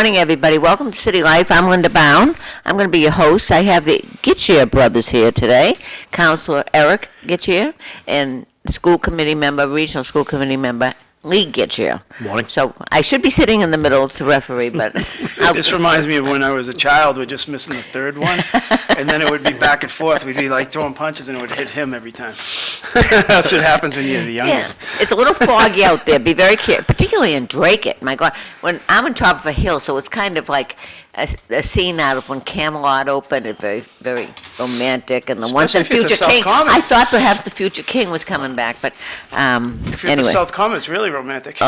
morning, everybody. Welcome to City Life. I'm Linda Bown. I'm going to be your host. I have the Gitschier brothers here today, Councilor Erik Gitschier and school committee member, regional school committee member, Lee Gitschier. Morning. So I should be sitting in the middle to referee, but This reminds me of when I was a child. We're just missing the third one, and then it would be back and forth. We'd be like throwing punches, and it would hit him every time. That's what happens when you're the youngest. Yeah, it's a little foggy out there. Be very careful, particularly in Drake. My God, when I'm on top of a hill, so it's kind of like a scene out of when Camelot opened. It's very, very romantic. And the once and Especially if you're at future the king. South Common. I thought perhaps the future king was coming back, but If you're at anyway. the South Common, it's really romantic.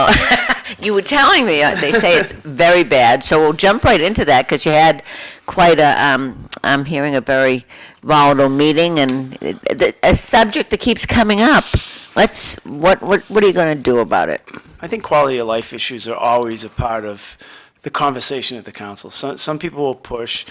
You were telling me, they say it's very bad, so we'll jump right into that, because you had quite a, I'm hearing a very volatile meeting, and a subject that keeps coming up. What are you going to do about it? I think quality of life issues are always a part of the conversation at the council. Some people will push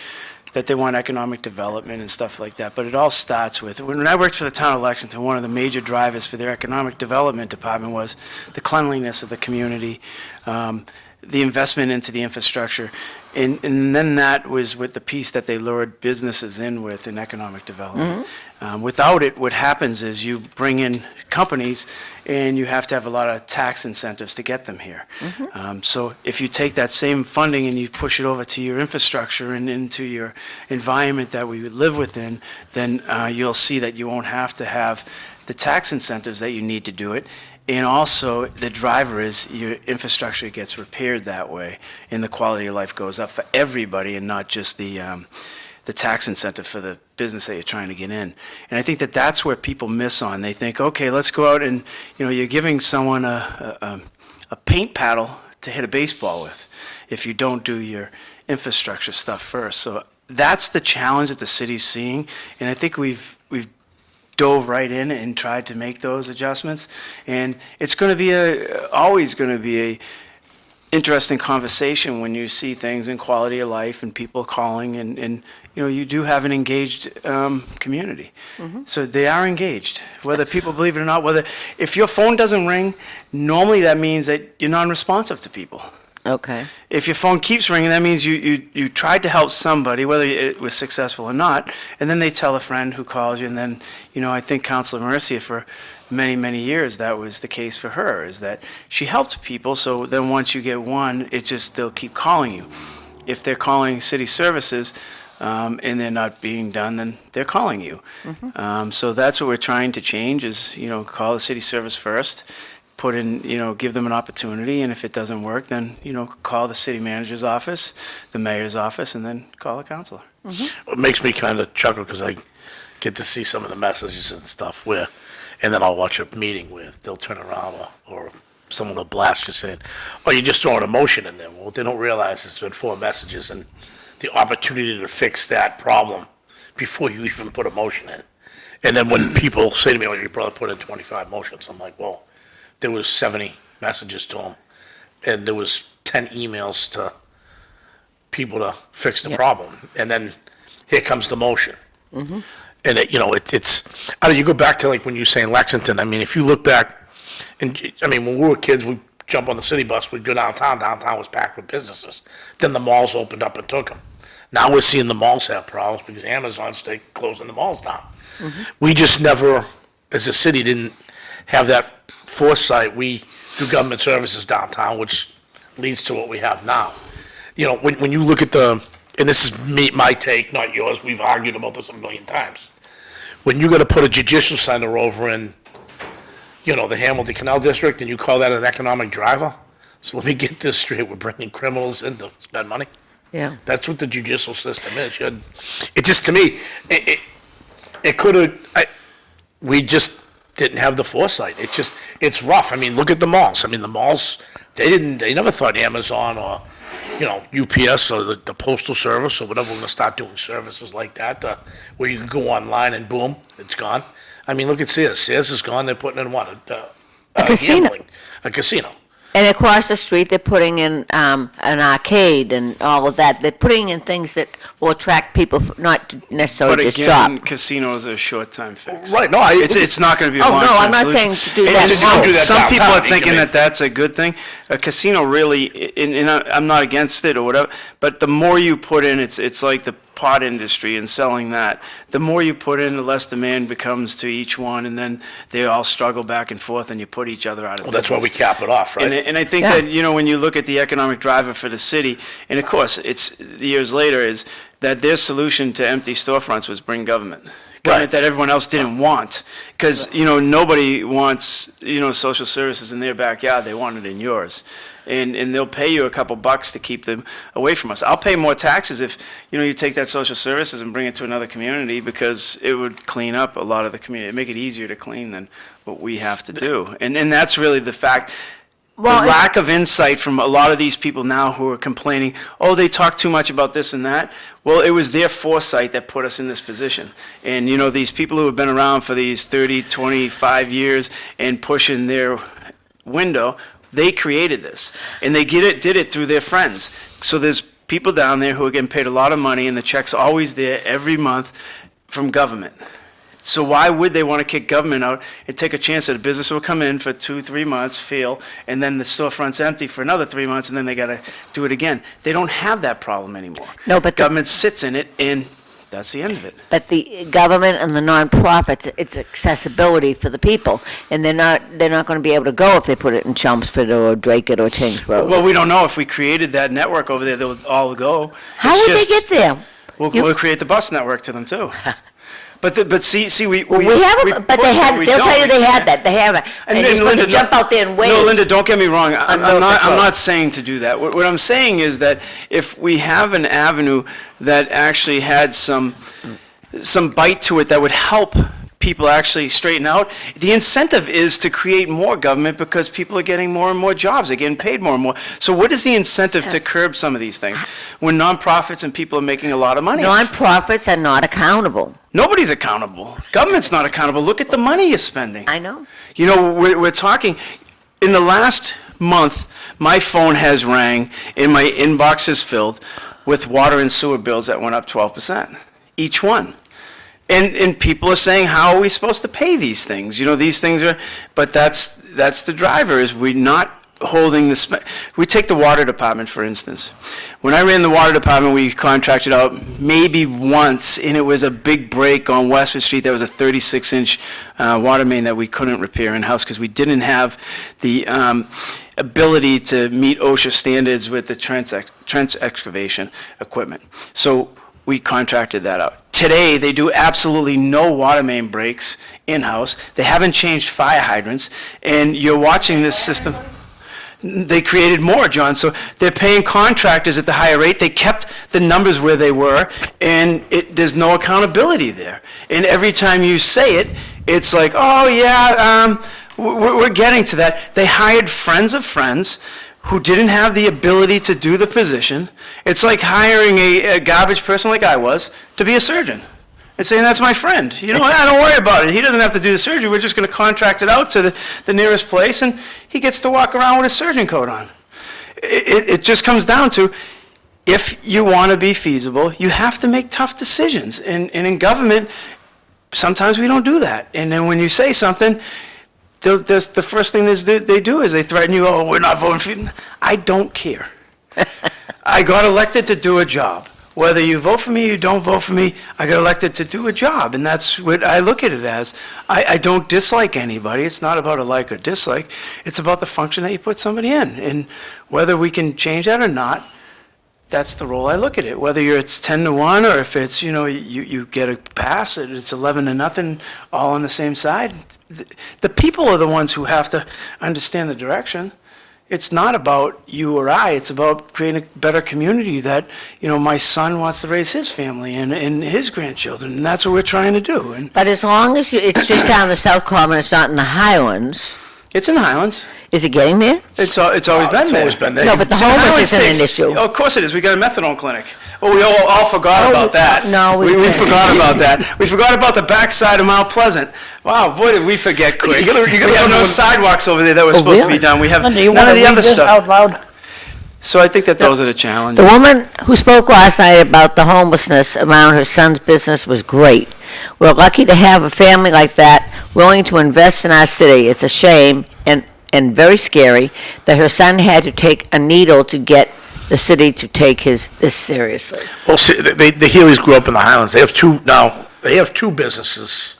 that they want economic development and stuff like that, but it all starts with, when I worked for the town of Lexington, one of the major drivers for their economic development department was the cleanliness of the community, the investment into the infrastructure, and then that was with the piece that they lured businesses in with in economic development. Without it, what happens is you bring in companies and you have to have a lot of tax incentives to get them here. So if you take that same funding and you push it over to your infrastructure and into your environment that we would live within, then you'll see that you won't have to have the tax incentives that you need to do it. And also, the driver is your infrastructure gets repaired that way, and the quality of life goes up for everybody, and not just the tax incentive for the business that you're trying to get in. And I think that that's where people miss on. They think, okay, let's go out and, you're giving someone a paint paddle to hit a baseball with if you don't do your infrastructure stuff first. So that's the challenge that the city's seeing, and I think we've dove right in and tried to make those adjustments. And it's going to be always going to be a interesting conversation when you see things in quality of life and people calling, and you do have an engaged community. So they are engaged, whether people believe it or not. If your phone doesn't ring, normally that means that you're non-responsive to people. Okay. If your phone keeps ringing, that means you tried to help somebody, whether it was successful or not, and then they tell a friend who calls you, and then, I think Councilor Marcia, for many, many years, that was the case for her, is that she helped people, so then once you get one, they'll keep calling you. If they're calling city services, and they're not being done, then they're calling you. So that's what we're trying to change is, call the city service first, put in, give them an opportunity, and if it doesn't work, then, call the city manager's office, the mayor's office, and then call a councilor. It makes me kind of chuckle because I get to see some of the messages and stuff and then I'll watch a meeting where they'll turn around or someone will blast you saying, oh, you're just throwing a motion in there. Well, they don't realize it's been 4 messages and the opportunity to fix that problem before you even put a motion in. And then when people say to me, oh, you probably put in 25 motions, I'm like, well, there was 70 messages to them, and there was 10 emails to people to fix the problem, and then here comes the motion. And it's. I mean, you go back to like when you say in Lexington. I mean, if you look back, and I mean, when we were kids, we'd jump on the city bus, we'd go downtown. Downtown was packed with businesses. Then the malls opened up and took them. Now we're seeing the malls have problems because Amazon's closing the malls down. We just never, as a city, didn't have that foresight. We do government services downtown, which leads to what we have now. When you look at and this is my take, not yours, we've argued about this a million times. When you're going to put a judicial center over in, the Hamilton Canal District, and you call that an economic driver, so let me get this straight, we're bringing criminals in to spend money? Yeah. That's what the judicial system is. It just, to me, it could have, we just didn't have the foresight. It's rough. I mean, look at the malls. I mean, the malls, they never thought Amazon or, UPS or the Postal Service or whatever, we're going to start doing services like that where you can go online and boom, it's gone. I mean, look at Sears. Sears is gone. They're putting in what? A casino. Gambling. A casino. And across the street, they're putting in an arcade and all of that. They're putting in things that will attract people, not to necessarily But just again, shop. casinos are a short-time fix. Right, no, It's not going to be a Oh, no, long-term I'm not solution. saying to do And that. just- No. do that Some people downtown. are You thinking can that that's a good thing. A casino really, and I'm not against it or whatever, but the more you put in, it's like the pot industry and selling that. The more you put in, the less demand becomes to each one, and then they all struggle back and forth, and you put each other out of Well, that's why we business. cap it off, right? And I think Yeah. that, when you look at the economic driver for the city, and of course, it's years later, is that their solution to empty storefronts was bring government. Government that everyone else didn't want. Because, nobody wants, social services in their backyard, they want it in yours. And they'll pay you a couple bucks to keep them away from us. I'll pay more taxes if, you take that social services and bring it to another community, because it would clean up a lot of the community, make it easier to clean than what we have to do. And that's really the fact. Well, The lack of insight from a lot of these people now who are complaining, oh, they talk too much about this and that. Well, it was their foresight that put us in this position. And, these people who have been around for these 30, 25 years and pushing their window, they created this. And they did it through their friends. So there's people down there who are getting paid a lot of money, and the check's always there every month from government. So why would they want to kick government out and take a chance that a business will come in for 2-3 months, fail, and then the storefront's empty for another 3 months, and then they got to do it again? They don't have that problem anymore. No, but Government sits in it, and that's the end of it. But the government and the nonprofits, it's accessibility for the people, and they're not going to be able to go if they put it in Chelmsford or Drake or Tingsboro. Well, we don't know. If we created that network over there, they would all go. How It's would they just- get there? We'll create the bus network to them, too. But see, we Well, we have, but they push it, have. we They'll tell don't. you they have that. They have it, and you're supposed to Linda, jump out there and wave. No, Linda, don't get me wrong. I'm Mills not Road. saying to do that. What I'm saying is that if we have an avenue that actually had some bite to it that would help people actually straighten out, the incentive is to create more government because people are getting more and more jobs. They're getting paid more and more. So what is the incentive to curb some of these things when nonprofits and people are making a lot of money? Nonprofits are not accountable. Nobody's accountable. Government's not accountable. Look at the money you're spending. I know. We're talking, in the last month, my phone has rang and my inbox is filled with water and sewer bills that went up 12%, each one. And people are saying, how are we supposed to pay these things? These things are, but that's the driver, is we not holding the, we take the water department, for instance. When I ran the water department, we contracted out maybe once, and it was a big break on Westford Street. There was a 36-inch water main that we couldn't repair in-house because we didn't have the ability to meet OSHA standards with the trench excavation equipment. So we contracted that out. Today, they do absolutely no water main breaks in-house. They haven't changed fire hydrants, and you're watching this system. They created more, John, so they're paying contractors at the higher rate. They kept the numbers where they were, and there's no accountability there. And every time you say it, it's like, oh, yeah, we're getting to that. They hired friends of friends who didn't have the ability to do the position. It's like hiring a garbage person like I was to be a surgeon and saying, that's my friend. I don't worry about it. He doesn't have to do the surgery. We're just going to contract it out to the nearest place, and he gets to walk around with a surgeon coat on. It just comes down to, if you want to be feasible, you have to make tough decisions. And in government, sometimes we don't do that. And then when you say something, the first thing they do is they threaten you, oh, we're not voting for you. I don't care. I got elected to do a job. Whether you vote for me or you don't vote for me, I got elected to do a job, and that's what I look at it as. I don't dislike anybody. It's not about a like or dislike. It's about the function that you put somebody in, and whether we can change that or not, that's the role I look at it. Whether it's 10-1 or if it's, you get a pass, it's 11-0, all on the same side. The people are the ones who have to understand the direction. It's not about you or I. It's about creating a better community that, my son wants to raise his family and his grandchildren, and that's what we're trying to do. And But as long as it's just down the South Common, it's not in the Highlands. It's in the Highlands. Is it getting there? It's always been It's there. always been there. No, but the So homeless Highlands isn't takes- an issue. Oh, of course it is. We got a methadone clinic. Well, we all forgot about that. no, we we didn't. forgot about that. We forgot about the backside of Mount Pleasant. Wow, boy, did we forget quick. You gotta we have no remember- sidewalks over there that were supposed to really? be done. We have Linda, you none want of to the read other this stuff. out loud? So I think that those are the challenges. The woman who spoke last night about the homelessness around her son's business was great. We're lucky to have a family like that willing to invest in our city. It's a shame and very scary that her son had to take a needle to get the city to take this seriously. Well, see, the Healy's grew up in the Highlands. They have two businesses.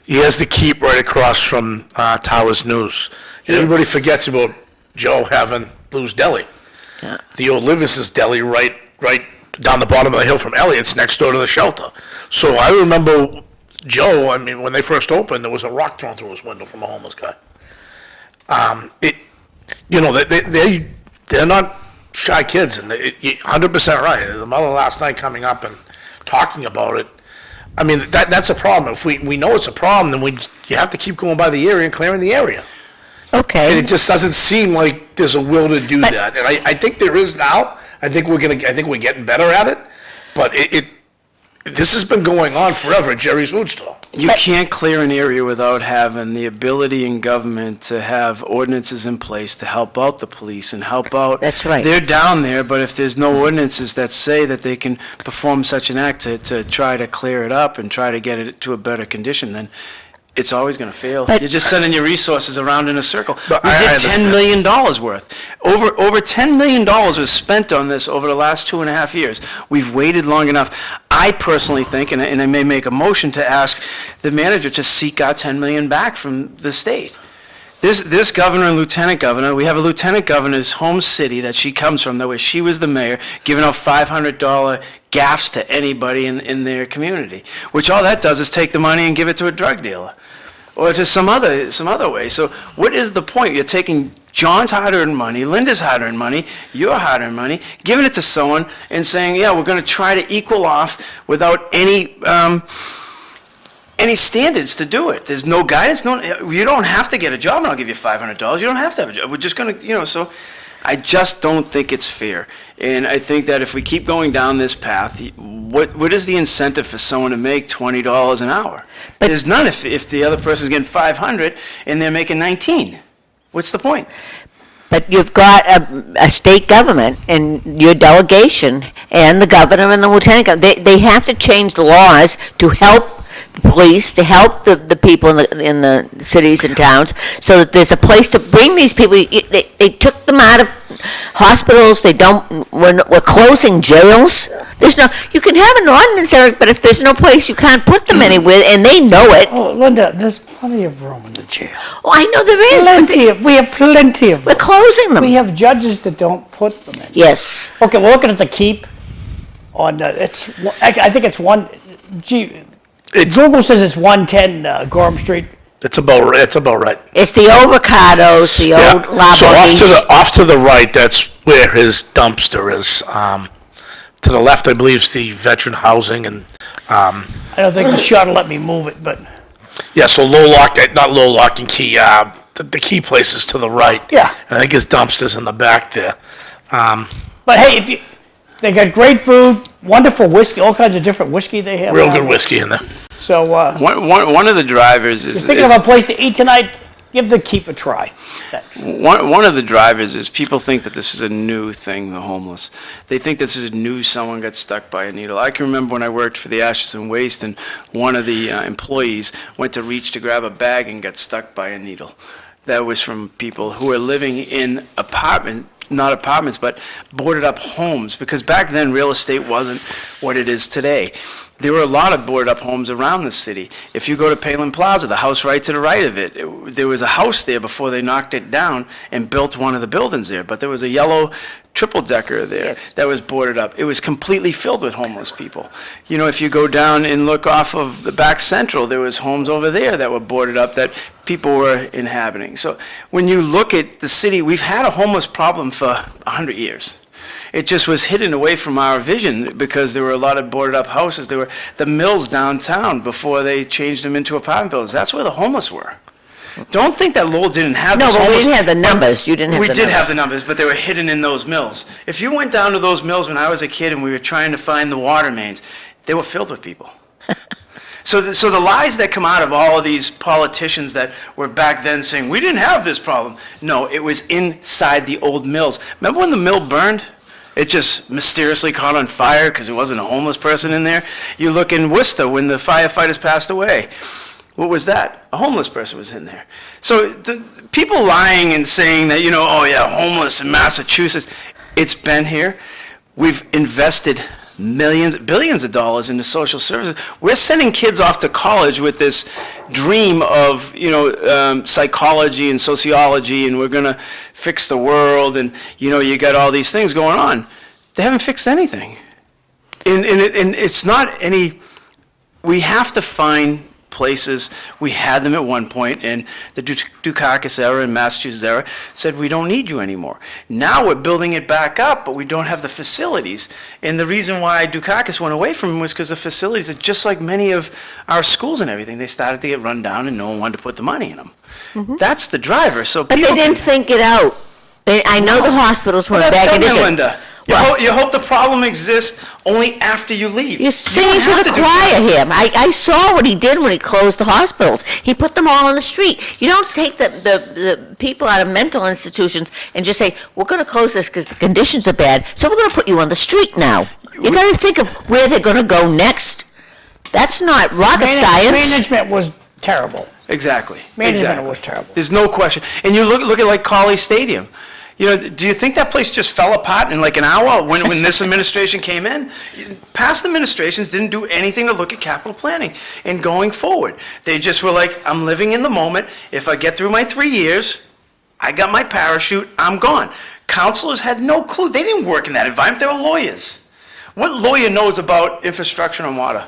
He has the Keep right across from Towers News. And everybody forgets about Joe having Lou's Deli. Yeah. The old Livis's Deli right down the bottom of the hill from Elliott's next door to the shelter. So I remember Joe, I mean, when they first opened, there was a rock thrown through his window from a homeless guy. They're not shy kids, and you're 100% right. The mother last night coming up and talking about it, I mean, that's a problem. If we know it's a problem, then you have to keep going by the area and clearing the area. And Okay. it just doesn't seem like there's a will to do that. And I think there is now. I think we're getting better at it. But this has been going on forever at Jerry's Food Store. You can't clear an area without having the ability in government to have ordinances in place to help out the police and help out. That's right. They're down there, but if there's no ordinances that say that they can perform such an act to try to clear it up and try to get it to a better condition, then it's always going to fail. But- You're just sending your resources around in a circle. But We I did understand. $10 million worth. Over $10 million was spent on this over the last 2.5 years. We've waited long enough. I personally think, and I may make a motion to ask the manager to seek our $10 million back from the state. This governor and lieutenant governor, we have a lieutenant governor's home city that she comes from, that where she was the mayor, giving out $500 gaffes to anybody in their community, which all that does is take the money and give it to a drug dealer or to some other way. So what is the point? You're taking John's hard-earned money, Linda's hard-earned money, your hard-earned money, giving it to someone and saying, yeah, we're going to try to equal off without any standards to do it. There's no guidance. You don't have to get a job and I'll give you $500. You don't have to have a job. We're just going to, so I just don't think it's fair. And I think that if we keep going down this path, what is the incentive for someone to make $20 an hour? There's none if the other person's getting $500 and they're making $19. What's the point? But you've got a state government and your delegation and the governor and the lieutenant governor. They have to change the laws to help the police, to help the people in the cities and towns, so that there's a place to bring these people. They took them out of hospitals. We're closing jails. You can have an ordinance, Eric, but if there's no place, you can't put them anywhere, and they know it. Oh, Linda, there's plenty of room in the jail. Oh, I know there is, but We have plenty of we're room. closing them. We have judges that don't put them in. Yes. Okay, we're looking at the Keep on, I think it's Google says it's 110 Gorham Street. It's about right. It's the Overcados, the old Yeah. So Labo off to the right, that's where his dumpster is. To the left, I believe, is the veteran housing, and I don't think the shuttle let me move it, but yeah. So not low lock and key. The key place is to the right. Yeah. And I think his dumpster's in the back there. but hey, they got great food, wonderful whiskey, all kinds of different whiskey they have. Real down good there. whiskey in there. So, One of the drivers is... you're thinking of a place to eat tonight, give the Keep a try. Thanks. One of the drivers is people think that this is a new thing, the homeless. They think this is new, someone got stuck by a needle. I can remember when I worked for the Ashes and Waste and one of the employees went to reach to grab a bag and got stuck by a needle. That was from people who were living in not apartments, but boarded up homes, because back then real estate wasn't what it is today. There were a lot of boarded up homes around the city. If you go to Palin Plaza, the house right to the right of it, there was a house there before they knocked it down and built one of the buildings there, but there was a yellow triple-decker there that was boarded up. It was completely filled with homeless people. If you go down and look off of the back central, there was homes over there that were boarded up that people were inhabiting. So when you look at the city, we've had a homeless problem for 100 years. It just was hidden away from our vision because there were a lot of boarded up houses. There were the mills downtown before they changed them into apartment buildings. That's where the homeless were. Don't think that Lowell didn't have No, this but we homeless- didn't have the numbers. You didn't have the We numbers. did have the numbers, but they were hidden in those mills. If you went down to those mills when I was a kid and we were trying to find the water mains, they were filled with people. So the lies that come out of all of these politicians that were back then saying, we didn't have this problem. No, it was inside the old mills. Remember when the mill burned? It just mysteriously caught on fire because there wasn't a homeless person in there. You look in Worcester when the firefighters passed away. What was that? A homeless person was in there. So people lying and saying that, oh yeah, homeless in Massachusetts, it's been here. We've invested billions of dollars into social services. We're sending kids off to college with this dream of, psychology and sociology, and we're going to fix the world, and, you got all these things going on. They haven't fixed anything. And it's not any, we have to find places. We had them at one point, and the Dukakis era and Massachusetts era said, we don't need you anymore. Now we're building it back up, but we don't have the facilities. And the reason why Dukakis went away from them was because the facilities are just like many of our schools and everything. They started to get run down, and no one wanted to put the money in them. Mm-hmm. That's the driver. So But they didn't think it out. I know the hospitals were in bad condition. Linda. You hope the problem exists only after you leave. You're singing to the choir here. I saw what he did when he closed the hospitals. He put them all on the street. You don't take the people out of mental institutions and just say, we're going to close this because the conditions are bad, so we're going to put you on the street now. You got to think of where they're going to go next. That's not rocket science. Management was terrible. Exactly. Management was terrible. There's no question. And you look at like Colley Stadium. Do you think that place just fell apart in like an hour when this administration came in? Past administrations didn't do anything to look at capital planning and going forward. They just were like, I'm living in the moment. If I get through my 3 years, I got my parachute, I'm gone. Councilors had no clue. They didn't work in that environment. They were lawyers. What lawyer knows about infrastructure and water?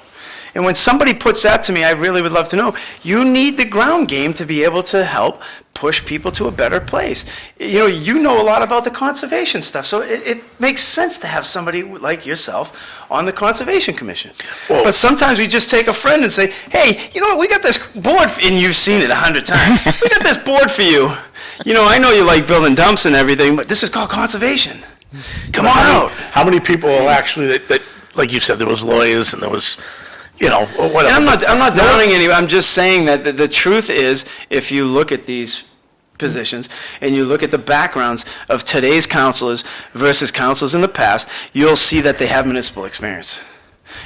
And when somebody puts that to me, I really would love to know. You need the ground game to be able to help push people to a better place. You know a lot about the conservation stuff, so it makes sense to have somebody like yourself on the Conservation Commission. Well, but sometimes we just take a friend and say, hey, you know what, we got this board, and you've seen it 100 times. We got this board for you. I know you like building dumps and everything, but this is called conservation. Come on out. How many people are actually that, like you said, there was lawyers and there was, whatever. And I'm not downing anyone. I'm just saying that the truth is, if you look at these positions and you look at the backgrounds of today's councilors versus councilors in the past, you'll see that they have municipal experience.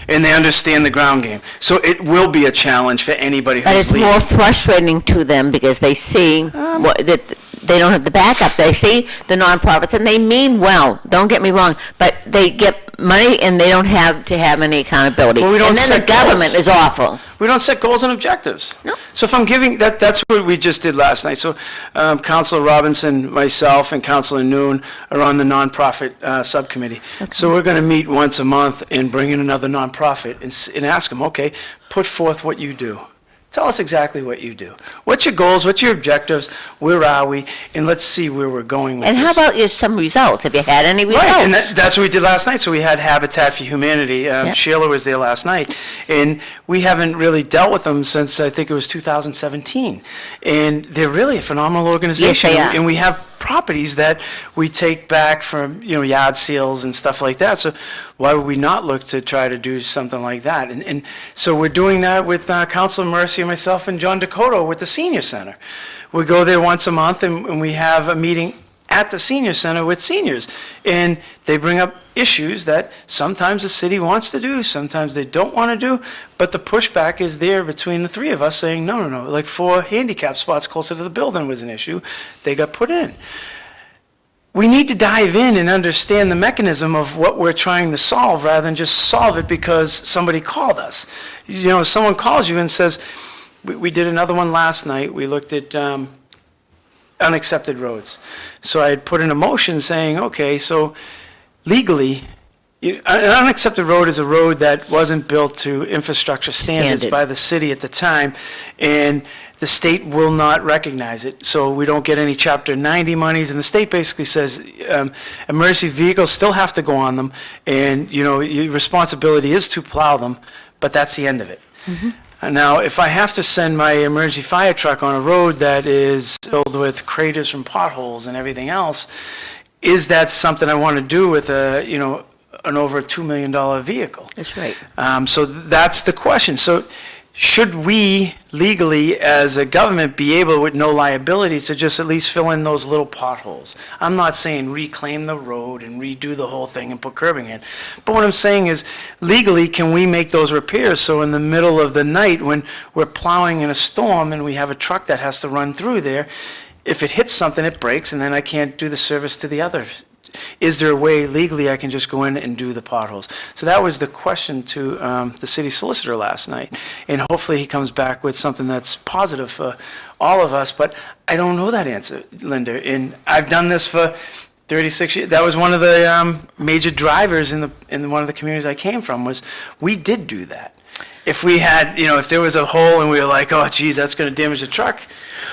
And they understand the ground game. So it will be a challenge for anybody who's But it's leaving. more frustrating to them because they see that they don't have the backup. They see the nonprofits, and they mean well, don't get me wrong, but they get money and they don't have to have any accountability. Well, we don't and then the set goals. government is awful. We don't set goals and objectives. No. So if I'm giving, that's what we just did last night. So Councilor Robinson, myself, and Councilor Noon are on the nonprofit subcommittee. Okay. So we're going to meet once a month and bring in another nonprofit and ask them, okay, put forth what you do. Tell us exactly what you do. What's your goals? What's your objectives? Where are we? And let's see where we're going with And this. how about some results? Have you had any results? Right, and that's what we did last night. So we had Habitat for Humanity. Sheila was there last night, and we haven't really dealt with them since I think it was 2017. And they're really a phenomenal organization. Yes, they are. And we have properties that we take back from yard sales and stuff like that. So why would we not look to try to do something like that? And so we're doing that with Councilor Mercy and myself and John Dakota with the Senior Center. We go there once a month and we have a meeting at the Senior Center with seniors. And they bring up issues that sometimes the city wants to do, sometimes they don't want to do, but the pushback is there between the three of us saying, no. Like 4 handicap spots closer to the building was an issue. They got put in. We need to dive in and understand the mechanism of what we're trying to solve rather than just solve it because somebody called us. Someone calls you and says, we did another one last night. We looked at unaccepted roads. So I had put in a motion saying, okay, so legally, an unaccepted road is a road that wasn't built to infrastructure standards by the city at the time, and the state will not recognize it. So we don't get any Chapter 90 monies, and the state basically says emergency vehicles still have to go on them, and your responsibility is to plow them, but that's the end of it. Mm-hmm. Now, if I have to send my emergency fire truck on a road that is filled with craters from potholes and everything else, is that something I want to do with an over $2 million vehicle? That's right. So that's the question. So should we legally, as a government, be able, with no liability, to just at least fill in those little potholes? I'm not saying reclaim the road and redo the whole thing and put curbing in. But what I'm saying is, legally, can we make those repairs so in the middle of the night when we're plowing in a storm and we have a truck that has to run through there, if it hits something, it breaks, and then I can't do the service to the others? Is there a way legally I can just go in and do the potholes? So that was the question to the city solicitor last night. And hopefully he comes back with something that's positive for all of us. But I don't know that answer, Linda. And I've done this for 36 years. That was one of the major drivers in one of the communities I came from, was we did do that. If we had, if there was a hole and we were like, oh, geez, that's going to damage the truck,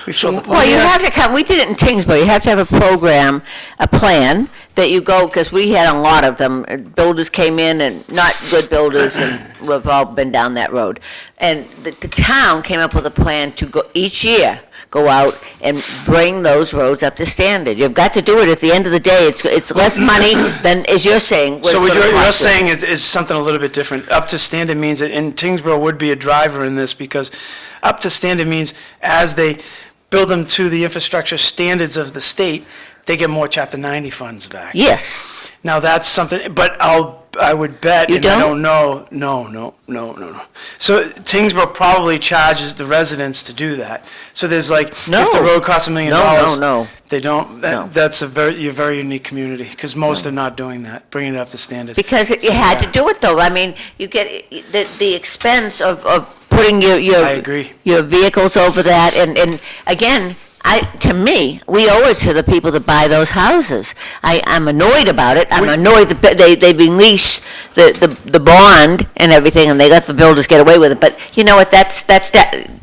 we filled the Well, you have to come, we did it in Tewksbury, you have to have a program, a plan that you go, because we had a lot of them. Builders came in, and not good builders, and we've all been down that road. And the town came up with a plan to go, each year, go out and bring those roads up to standard. You've got to do it. At the end of the day, it's less money than, as you're saying. So what you're saying is something a little bit different. Up to standard means that, and Tingsboro would be a driver in this, because up to standard means as they build them to the infrastructure standards of the state, they get more Chapter 90 funds back. Yes. Now, that's something, but I would bet, You and I don't? don't know, no. So Tingsboro probably charges the residents to do that. So there's like, No. if the road costs $1 million. No. They don't, No. that's you're a very unique community, because most are not doing that, bringing it up to standards. Because you had to do it, though. I mean, you get the expense of putting your I agree. your vehicles over that, and again, to me, we owe it to the people that buy those houses. I'm annoyed about it. I'm annoyed that they release the bond and everything, and they let the builders get away with it. But you know what? That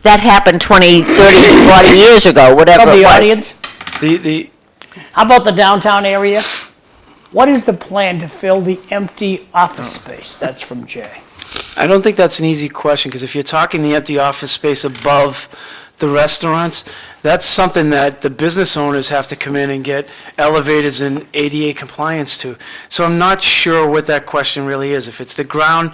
happened 20, 30, 40 years ago, whatever From it the was. audience, how about the downtown area? What is the plan to fill the empty office space? That's from Jay. I don't think that's an easy question, because if you're talking the empty office space above the restaurants, that's something that the business owners have to come in and get elevators and ADA compliance to. So I'm not sure what that question really is. If it's the ground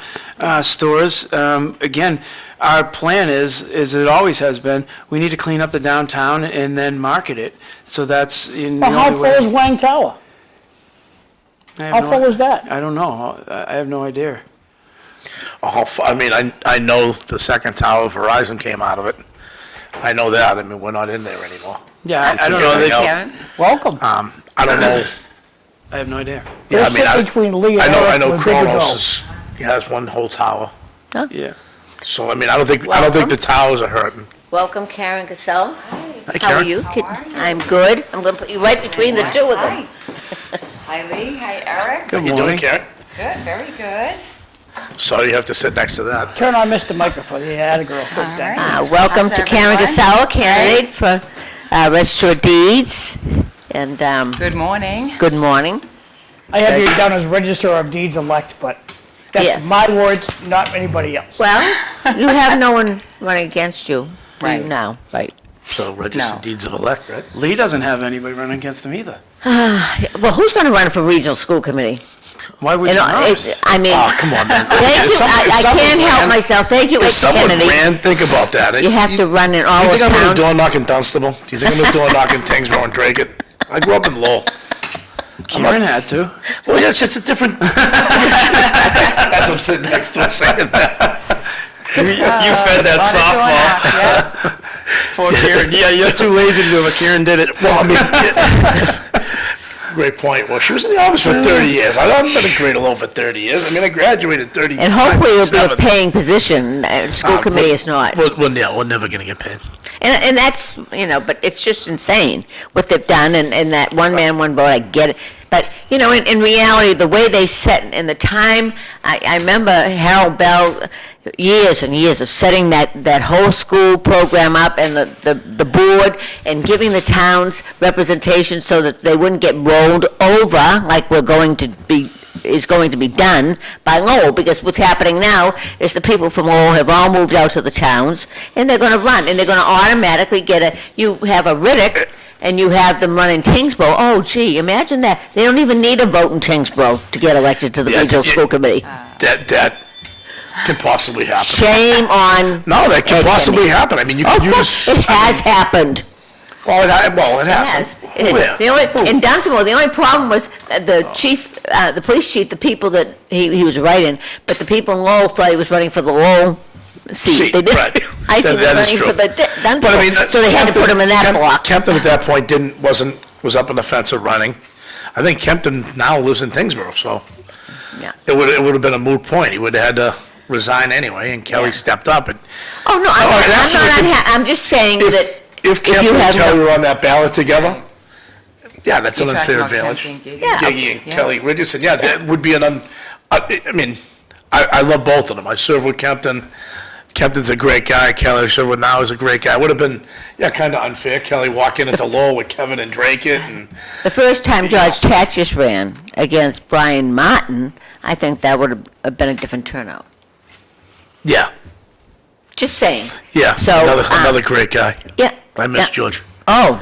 stores, again, our plan is it always has been, we need to clean up the downtown and then market it. So that's in the Well, how only full way. is Wang Tower? I have How no- full is that? I don't know. I have no idea. I know the second tower, Verizon came out of it. I know that. I mean, we're not in there anymore. Yeah, I don't know. Yeah. Karen? Welcome. I don't know. I have no idea. Yeah, They're I mean, sitting between Lee and I Eric know with Big Ago. Kronos has one whole tower. Yeah. So, I mean, I don't think Welcome. the towers are hurting. Welcome, Karen Cassella. Hi, How are Karen. you? I'm good. I'm going to put you right between the two of them. Hi Lee, hi Eric. Good How you doing, morning. Karen? Good, very good. So you have to sit next to that. Turn on Mr. Microphone. Yeah, the girl. Good, All thank you. right. Welcome How's to Karen everyone? Cassella, candidate for Registrar of Deeds. And Good morning. good morning. I have you down as Registrar of Deeds elect, but that's Yes. my words, not anybody else. Well, you have no one running against you. Right. Now, right. So registered No. deeds of elect, right? Lee doesn't have anybody running against him either. Well, who's going to run for regional school committee? Why would You you know, not? I mean, Oh, come on, man. thank you. I can't help myself. Thank you, If Ed someone Kennedy. ran, think about that. You have to run in all You those think I'm going to door towns. knock in Dunstable? Do you think I'm going to door knock in Tingsboro and Dracut? I grew up in Lowell. Karen had to. Well, yeah, it's just a different. As I'm sitting next to her saying that. You fed that softball. For Karen. Yeah, you're too lazy to do it, but Karen did it. Well, I mean, great point. Well, she was in the office for 30 years. I haven't been a grade alone for 30 years. I mean, I graduated 30. And hopefully it'll be a paying position. School committee is not. Well, yeah, we're never going to get paid. And that's, but it's just insane what they've done, and that one man, one vote, I get it. But, in reality, the way they set, in the time, I remember Harold Bell, years and years of setting that whole school program up, and the board, and giving the towns representation so that they wouldn't get rolled over, like we're going to be is going to be done by Lowell, because what's happening now is the people from Lowell have all moved out to the towns, and they're gonna run, and they're gonna automatically you have a Riddick, and you have them run in Tingsboro. Oh, gee, imagine that. They don't even need a vote in Tingsboro to get elected to the Yeah, regional school committee. That could possibly happen. Shame on. No, that could possibly happen. I mean, you Of could course, use. it has happened. Well, it Yes. hasn't. It- Where? The only, in Dunstable, the only problem was the chief, the police chief, the people that he was writing, but the people in Lowell thought he was running for the Lowell seat. Seat, They didn't. right. I think he That was is running for true. the But I mean, Dunstable, so they had to put him in that block. Kempton at that point was up on the fence of running. I think Kempton now lives in Tingsboro, so Yeah. it would have been a moot point. He would have had to resign anyway, and Kelly stepped up. And Oh, no, I'm Oh, not, it I'm absolutely not, I'm just saying that. if you Kempton and have Kelly no- were on that ballot together, yeah, that's an You're unfair talking about advantage. Kempton, Giggy. Yeah. Giggy and Yeah. Kelly Richardson, yeah, that would be I mean, I love both of them. I served with Kempton. Kempton's a great guy. Kelly, I served with now, is a great guy. It would have been, kind of unfair. Kelly walking into Lowell with Kevin and Drake and, The first time George Anthes ran against Brian Martin, I think that would have been a different turnout. yeah, Just saying. yeah, So, another great guy. Yeah. I miss yeah. George. Oh,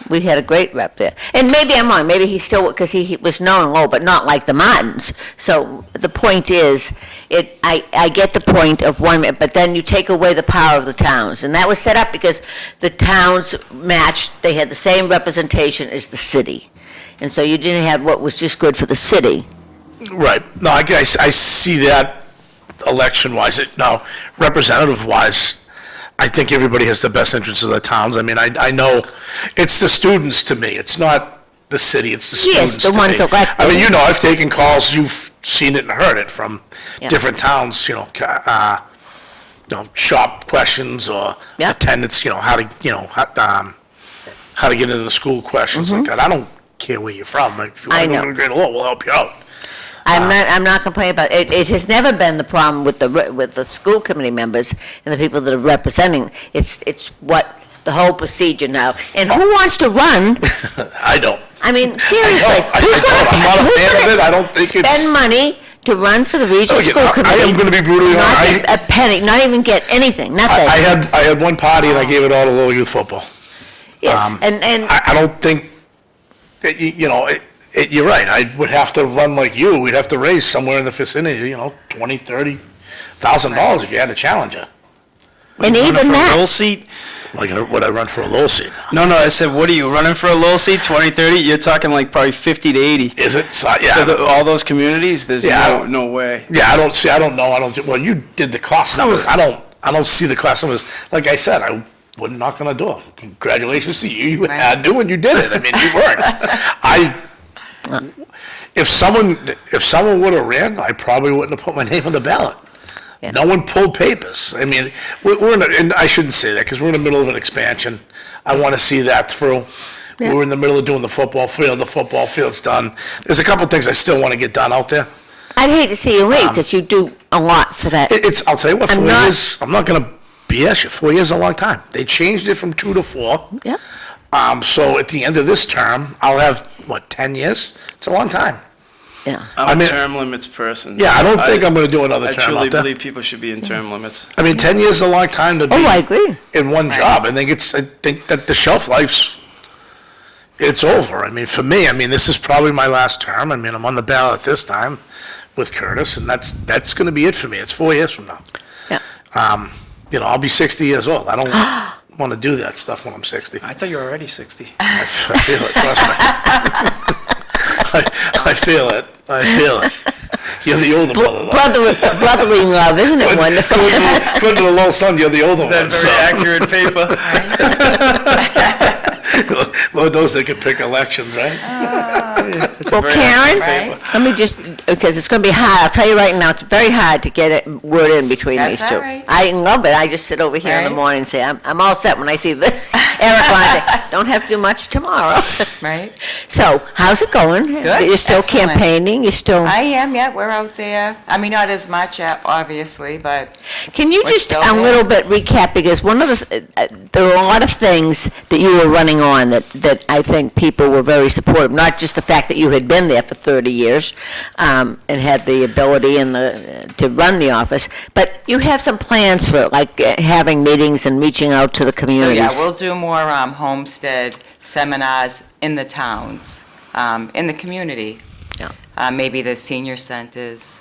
we had a great rep there. And maybe I'm wrong, maybe he still, because he was known low, but not like the Martins. So the point is, I get the point of one, but then you take away the power of the towns. And that was set up because the towns matched, they had the same representation as the city. And so you didn't have what was just good for the city. Right. No, I see that election-wise. Now, representative-wise, I think everybody has the best interests of the towns. I mean, I know it's the students to me. It's not the city, it's the Yes, students the to ones me. elected. I mean, I've taken calls, you've seen it and heard it from Yeah. different towns, shop questions or Yeah. attendance, how to get into the school questions like that. I don't care where you're from. If you Mm-hmm. I want to know. go to Great Lowell, we'll help you out. I'm not complaining about it. It has never been the problem with the school committee members and the people that are representing. It's what the whole procedure now. And who wants to run? I don't. I mean, seriously, I who's don't. I'm not a who's fan of gonna it. I don't think it's- spend money to run for the regional Look, school I committee? am gonna be brutally Not honest. get a penny, not even get anything, nothing. I had one party and I gave it all to Lowell Youth Football. Yes, and I don't think, that you're right, I would have to run like you, we'd have to raise somewhere in the vicinity, $20,000, $30,000 if you had a challenger. and even Running for a that. Lowell seat? Like, would I run for a Lowell seat? No, I said, what are you, running for a Lowell seat, 20, 30? You're talking like probably 50 to 80. Is it? So, For yeah, all those communities, there's Yeah, no way. yeah, I don't know, well, you did the cost numbers, I don't see the cost numbers. Like I said, I would knock on the door. Congratulations to you, you had to, and you did it, I mean, you worked. If someone would have ran, I probably wouldn't have put my name on the ballot. Yeah. No one pulled papers. I mean, we're in and I shouldn't say that because we're in the middle of an expansion. I want to see that through. Yeah. We're in the middle of doing the football field. The football field's done. There's a couple things I still want to get done out there. I'd hate to see you leave because you do a lot for that. I'll tell you what, I'm 4 not- years, I'm not going to BS you. 4 years is a long time. They changed it from 2 to 4. Yeah. So at the end of this term, I'll have, 10 years? It's a long time. Yeah. I'm I a mean- term limits person. Yeah, I don't think I'm going to do another I term truly out there. believe people should be in term limits. I mean, 10 years is a long time to be Oh, I agree. in one job. I think that the shelf life's, it's over. I mean, for me, this is probably my last term. I'm on the ballot this time with Curtis, and that's going to be it for me. It's 4 years from now. Yeah. I'll be 60 years old. I don't want to do that stuff when I'm 60. I thought you were already 60. I feel it, trust me. I feel it. You're the older brother, though. Brotherly love, isn't it wonderful? Good to the little son, you're the older one. That very accurate paper. Lord knows they can pick elections, right? Well, Karen, Right. let me just, because it's going to be hard, I'll tell you right now, it's very hard to get a word in between That's these two. all right. I love it, I just sit over here in the Right. morning and say, I'm all set when I see the Eric line, say, don't have to do much tomorrow. Right? So, how's it going? Good, You're still excellent. campaigning, you're still, I am, yeah, we're out there. I mean, not as much, obviously, but can you we're just still a there. little bit recap, because one of the, there were a lot of things that you were running on that I think people were very supportive, not just the fact fact that you had been there for 30 years and had the ability and to run the office. But you have some plans for, like, having meetings and reaching out to the So, communities. yeah, we'll do more homestead seminars in the towns, in the community. Yeah. Maybe the senior centers.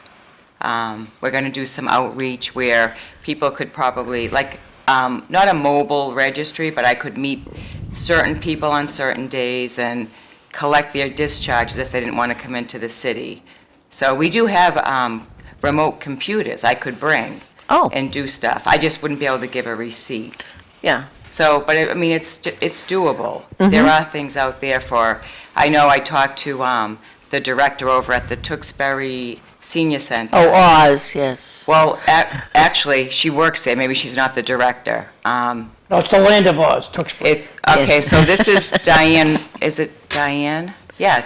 We're going to do some outreach where people could probably, like, not a mobile registry, but I could meet certain people on certain days and collect their discharges if they didn't want to come into the city. So we do have remote computers I could bring Oh. and do stuff. I just wouldn't be able to give a receipt. Yeah. So, but I mean, it's doable. There are things out there for, I know I talked to the director over at the Tewksbury Senior Center. Oh, Oz, yes. Well, actually, she works there, maybe she's not the director. No, it's the land of Oz, Tewksbury. Okay, so this is Diane, is it Diane? Yeah,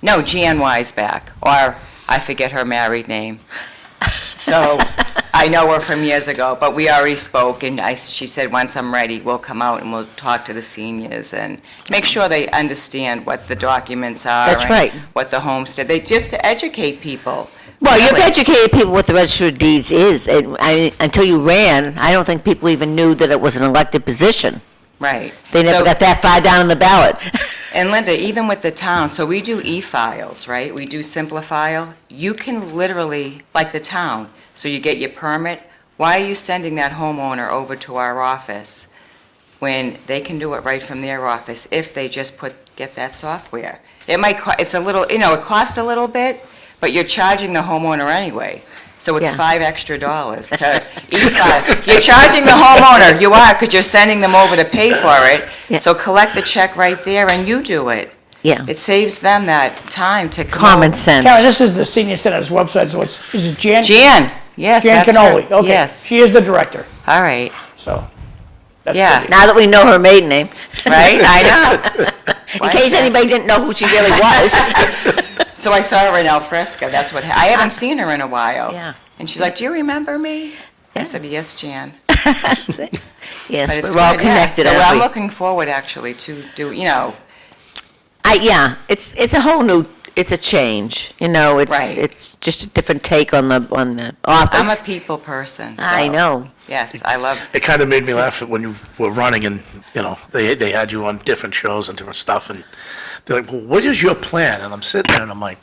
no, Jan Weisbach, or I forget her married name. So I know her from years ago, but we already spoke, and she said, once I'm ready, we'll come out and we'll talk to the seniors and make sure they understand what the documents are. That's and right. What the homestead, just to educate people. Well, you've Really. educated people what the Register of Deeds is. Until you ran, I don't think people even knew that it was an elected position. Right. They never So- got that far down in the ballot. And Linda, even with the town, so we do e-files, right? We do Simplifile. You can literally, like the town, so you get your permit. Why are you sending that homeowner over to our office when they can do it right from their office if they just get that software? It might, it's a little, it costs a little bit, but you're charging the homeowner anyway. So it's Yeah. $5 extra to e-file. You're charging the homeowner, you are, because you're sending them over to pay for it. Yeah. So collect the check right there and you do it. Yeah. It saves them that time to come Common over. sense. Karen, this is the senior center's website, so is it Jan? Jan, yes, Jan that's Canoli, her. okay. Yes, She is the director, all right, so. that's Yeah. the- Now that we know her maiden name, right, I know. in case anybody didn't know who she really was. So I saw her in El Fresco, that's what, I haven't seen her in a while. Yeah. And she's like, do you remember me? I said, yes, Jan. Yes, But it's we're all good, yeah. connected, So aren't I'm we? looking forward actually to do, Yeah, it's a whole new, it's a change, Right. it's just a different take on the office. I'm a people person. I so, know. Yes, I love, It kind of made me laugh when you were running and, they had you on different shows and different stuff and they're like, well, what is your plan? And I'm sitting there and I'm like,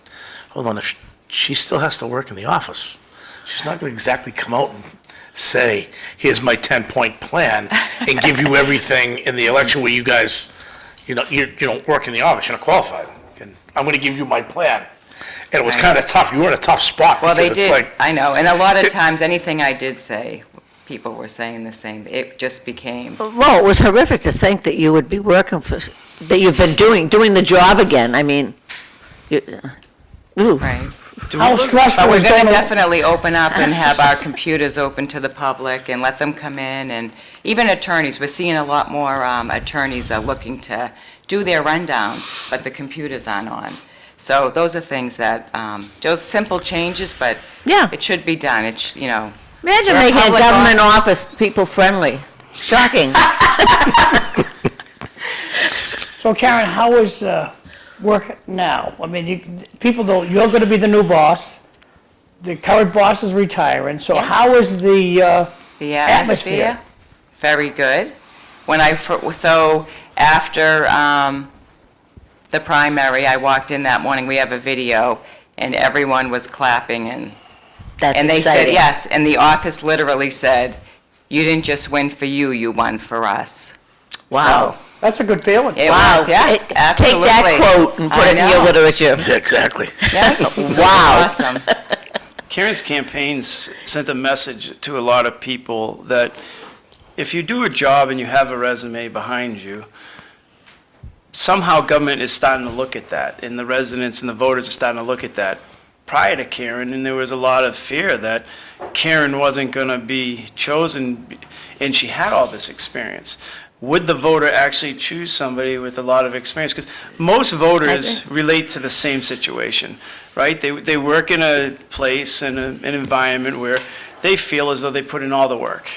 hold on, if she still has to work in the office, she's not going to exactly come out and say, here's my 10-point plan and give you everything in the election where you guys, you don't work in the office, you're not qualified. And I'm going to give you my plan. And it was Right. kind of tough. You were in a tough spot. well, they because it's did, like, I know, and a lot of times, anything I did say, people were saying the same, it just became, Well, it was horrific to think that you would be working for, that you've been doing the job again. I mean, ooh. right. How stressful But we're is going going to to, definitely open up and have our computers open to the public and let them come in, and even attorneys, we're seeing a lot more attorneys are looking to do their rundowns, but the computers aren't on. So those are things that, just simple changes, but Yeah. it should be done, Imagine We're a making a public government office people-friendly. Shocking. so Karen, how is work now? I mean, people know you're going to be the new boss, the current boss is retiring, so how is the The atmosphere? atmosphere, very good. So after the primary, I walked in that morning, we have a video, and everyone was clapping, and That's they said, exciting. yes, and the office literally said, you didn't just win for you, you won for us. Wow. That's a good feeling. It Wow. was, yeah, Take absolutely. that quote and put I it in your know. literature. yeah, exactly. Yeah, so it was Wow. awesome. Karen's campaigns sent a message to a lot of people that if you do a job and you have a resume behind you, somehow government is starting to look at that, and the residents and the voters are starting to look at that. Prior to Karen, and there was a lot of fear that Karen wasn't going to be chosen, and she had all this experience. Would the voter actually choose somebody with a lot of experience? Because most voters relate to the same situation, right? They work in a place and an environment where they feel as though they put in all the work.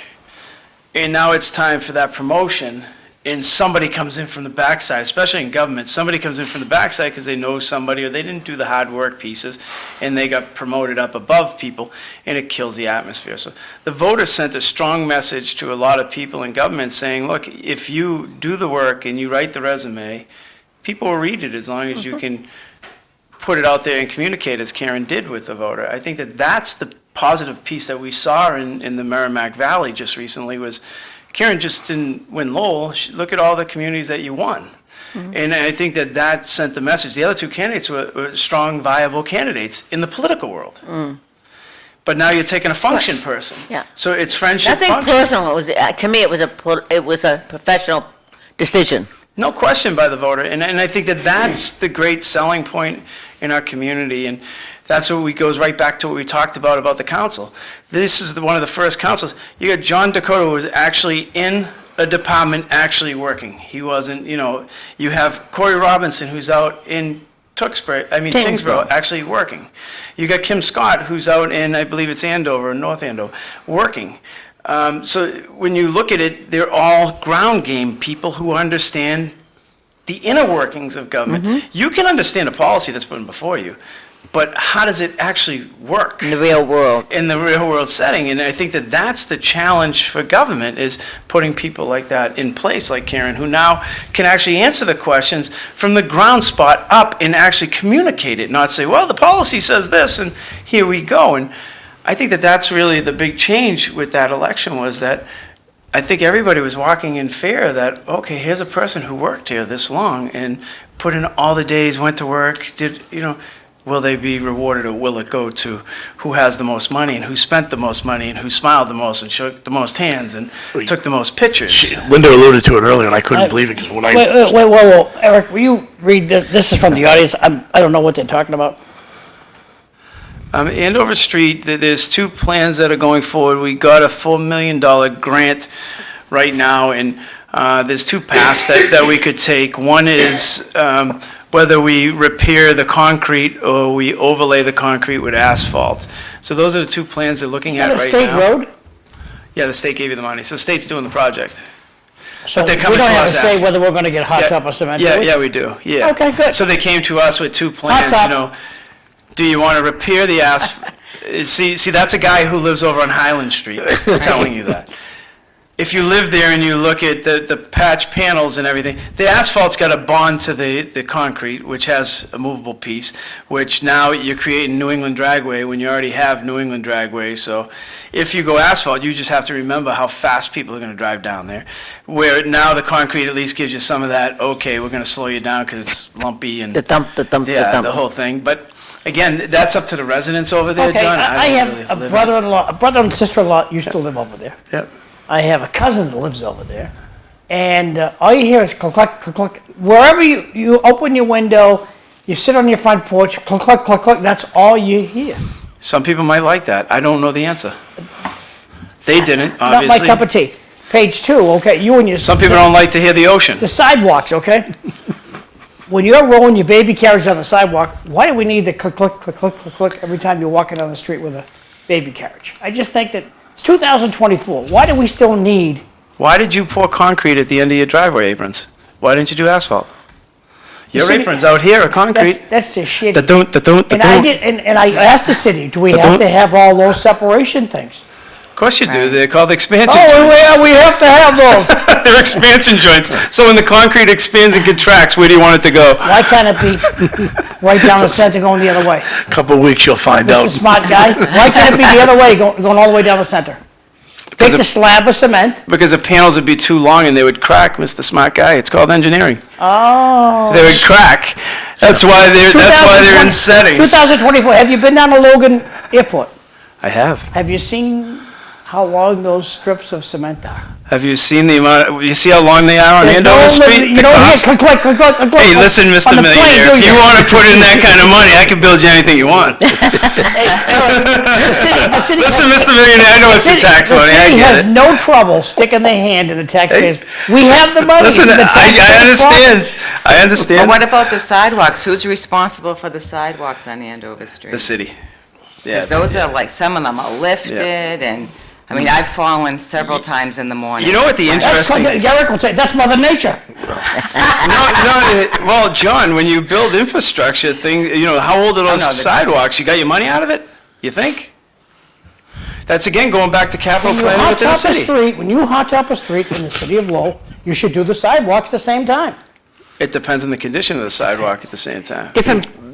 And now it's time for that promotion, and somebody comes in from the backside, especially in government, somebody comes in from the backside because they know somebody or they didn't do the hard work pieces and they got promoted up above people, and it kills the atmosphere. So the voters sent a strong message to a lot of people in government saying, look, if you do the work and you write the resume, people will read it as long as you can put it out there and communicate, as Karen did with the voter. I think that that's the positive piece that we saw in the Merrimack Valley just recently was, Karen just didn't win Lowell. Look at all the communities that you won. And I think that that sent the message. The other two candidates were strong, viable candidates in the political world. But now you're taking a function person. Yeah. So it's friendship Nothing function. personal, it was, to me, it was a professional decision. No question by the voter. And I think that that's the great selling point in our community. And that's what goes right back to what we talked about the council. This is one of the first councils. You got John Dakota, who was actually in a department actually working. He wasn't, you have Corey Robinson, who's out in Tewksbury, actually working. You got Kim Scott, who's out in, I believe it's Andover, North Andover, working. So when you look at it, they're all ground game people who understand the inner workings of government. You can understand a policy that's put before you, but how does it actually work? In the real world. In the real world setting. And I think that that's the challenge for government, is putting people like that in place, like Karen, who now can actually answer the questions from the ground spot up and actually communicate it, not say, well, the policy says this and here we go. And I think that that's really the big change with that election, was that I think everybody was walking in fear that, okay, here's a person who worked here this long and put in all the days, went to work, will they be rewarded, or will it go to who has the most money and who spent the most money and who smiled the most and shook the most hands and took the most pictures? Linda alluded to it earlier, and I couldn't believe it, because when Wait, Eric, will you read this? This is from the audience. I don't know what they're talking about. Andover Street, there's two plans that are going forward. We got a $4 million grant right now, and there's two paths that we could take. One is whether we repair the concrete or we overlay the concrete with asphalt. So those are the two plans they're looking at right now. Is that a state road? Yeah, the state gave you the money, so the state's doing the project. So But they're we coming don't to have us to say asking. whether we're gonna get hot Yeah, top or cement, do we? Yeah, we do, yeah. Okay, good. So they came to us with two plans, top. do you want to repair the asphalt? See, that's a guy who lives over on Highland Street telling you that. If you live there and you look at the patch panels and everything, the asphalt's got to bond to the concrete, which has a movable piece, which now you're creating New England dragway when you already have New England dragway. So if you go asphalt, you just have to remember how fast people are going to drive down there. Where now the concrete at least gives you some of that, okay, we're going to slow you down because it's lumpy and The dump. yeah, the whole thing. But again, that's up to the residents over there, Okay, John. I don't have really a live brother-in-law, a brother and sister-in-law used to live over there. Yep. I have a cousin that lives over there, and all you hear is click, click, click, click. Wherever you open your window, you sit on your front porch, click, click, click, click, that's all you hear. Some people might like that. I don't know the answer. They didn't, Not obviously. my cup of tea. Page 2, okay, you and your... Some people don't like to hear the ocean. The sidewalks, okay? When you're rolling your baby carriage on the sidewalk, why do we need the click, click, click, click, click, click every time you're walking down the street with a baby carriage? I just think that it's 2024. Why do we still need... Why did you pour concrete at the end of your driveway aprons? Why didn't you do asphalt? Your city- aprons out here are concrete. That's just shitty. Da-don't. And I asked the city, do we have to have all those separation things? Of course you do. They're called expansion Oh, joints. yeah, we have to have those. They're expansion joints. So when the concrete expands and contracts, where do you want it to go? Why can't it be right down the center going the other way? couple of weeks, you'll find Mr. out. Smart guy, why can't it be the other way, going all the way down the center? Take the slab of cement. Because the panels would be too long and they would crack, Mr. Smart Guy. It's called engineering. Oh. They would crack. That's why they're in settings. 2024, have you been down to Logan Airport? I have. Have you seen how long those strips of cement are? Have you seen the amount, you see how long they are on There's Andover Street? You The don't hear cost? click, click, click, click, click, click. Hey, listen, Mr. on the plane, Millionaire, do if you want to put in that kind of money, I can build you anything you want. The city Listen, Mr. Millionaire, I know it's your tax money, I The city get has it. no trouble sticking their hand in the taxpayers. We have the money. Listen, it's the I taxpayers' fault. understand, I But understand. what about the sidewalks? Who's responsible for the sidewalks on Andover Street? The city. Because Yeah. those are like, some of them are lifted and I mean, I've fallen several times in the morning. You know what the That's interesting... Garrick will say, that's Mother Nature. Well, John, when you build infrastructure how old are those no, sidewalks? You got your money out of it? You think? That's again going back to capital When you planning hot within the top a city. street, when you hot top a street in the city of Lowell, you should do the sidewalks the same time. It depends on the condition of the sidewalk at the same time.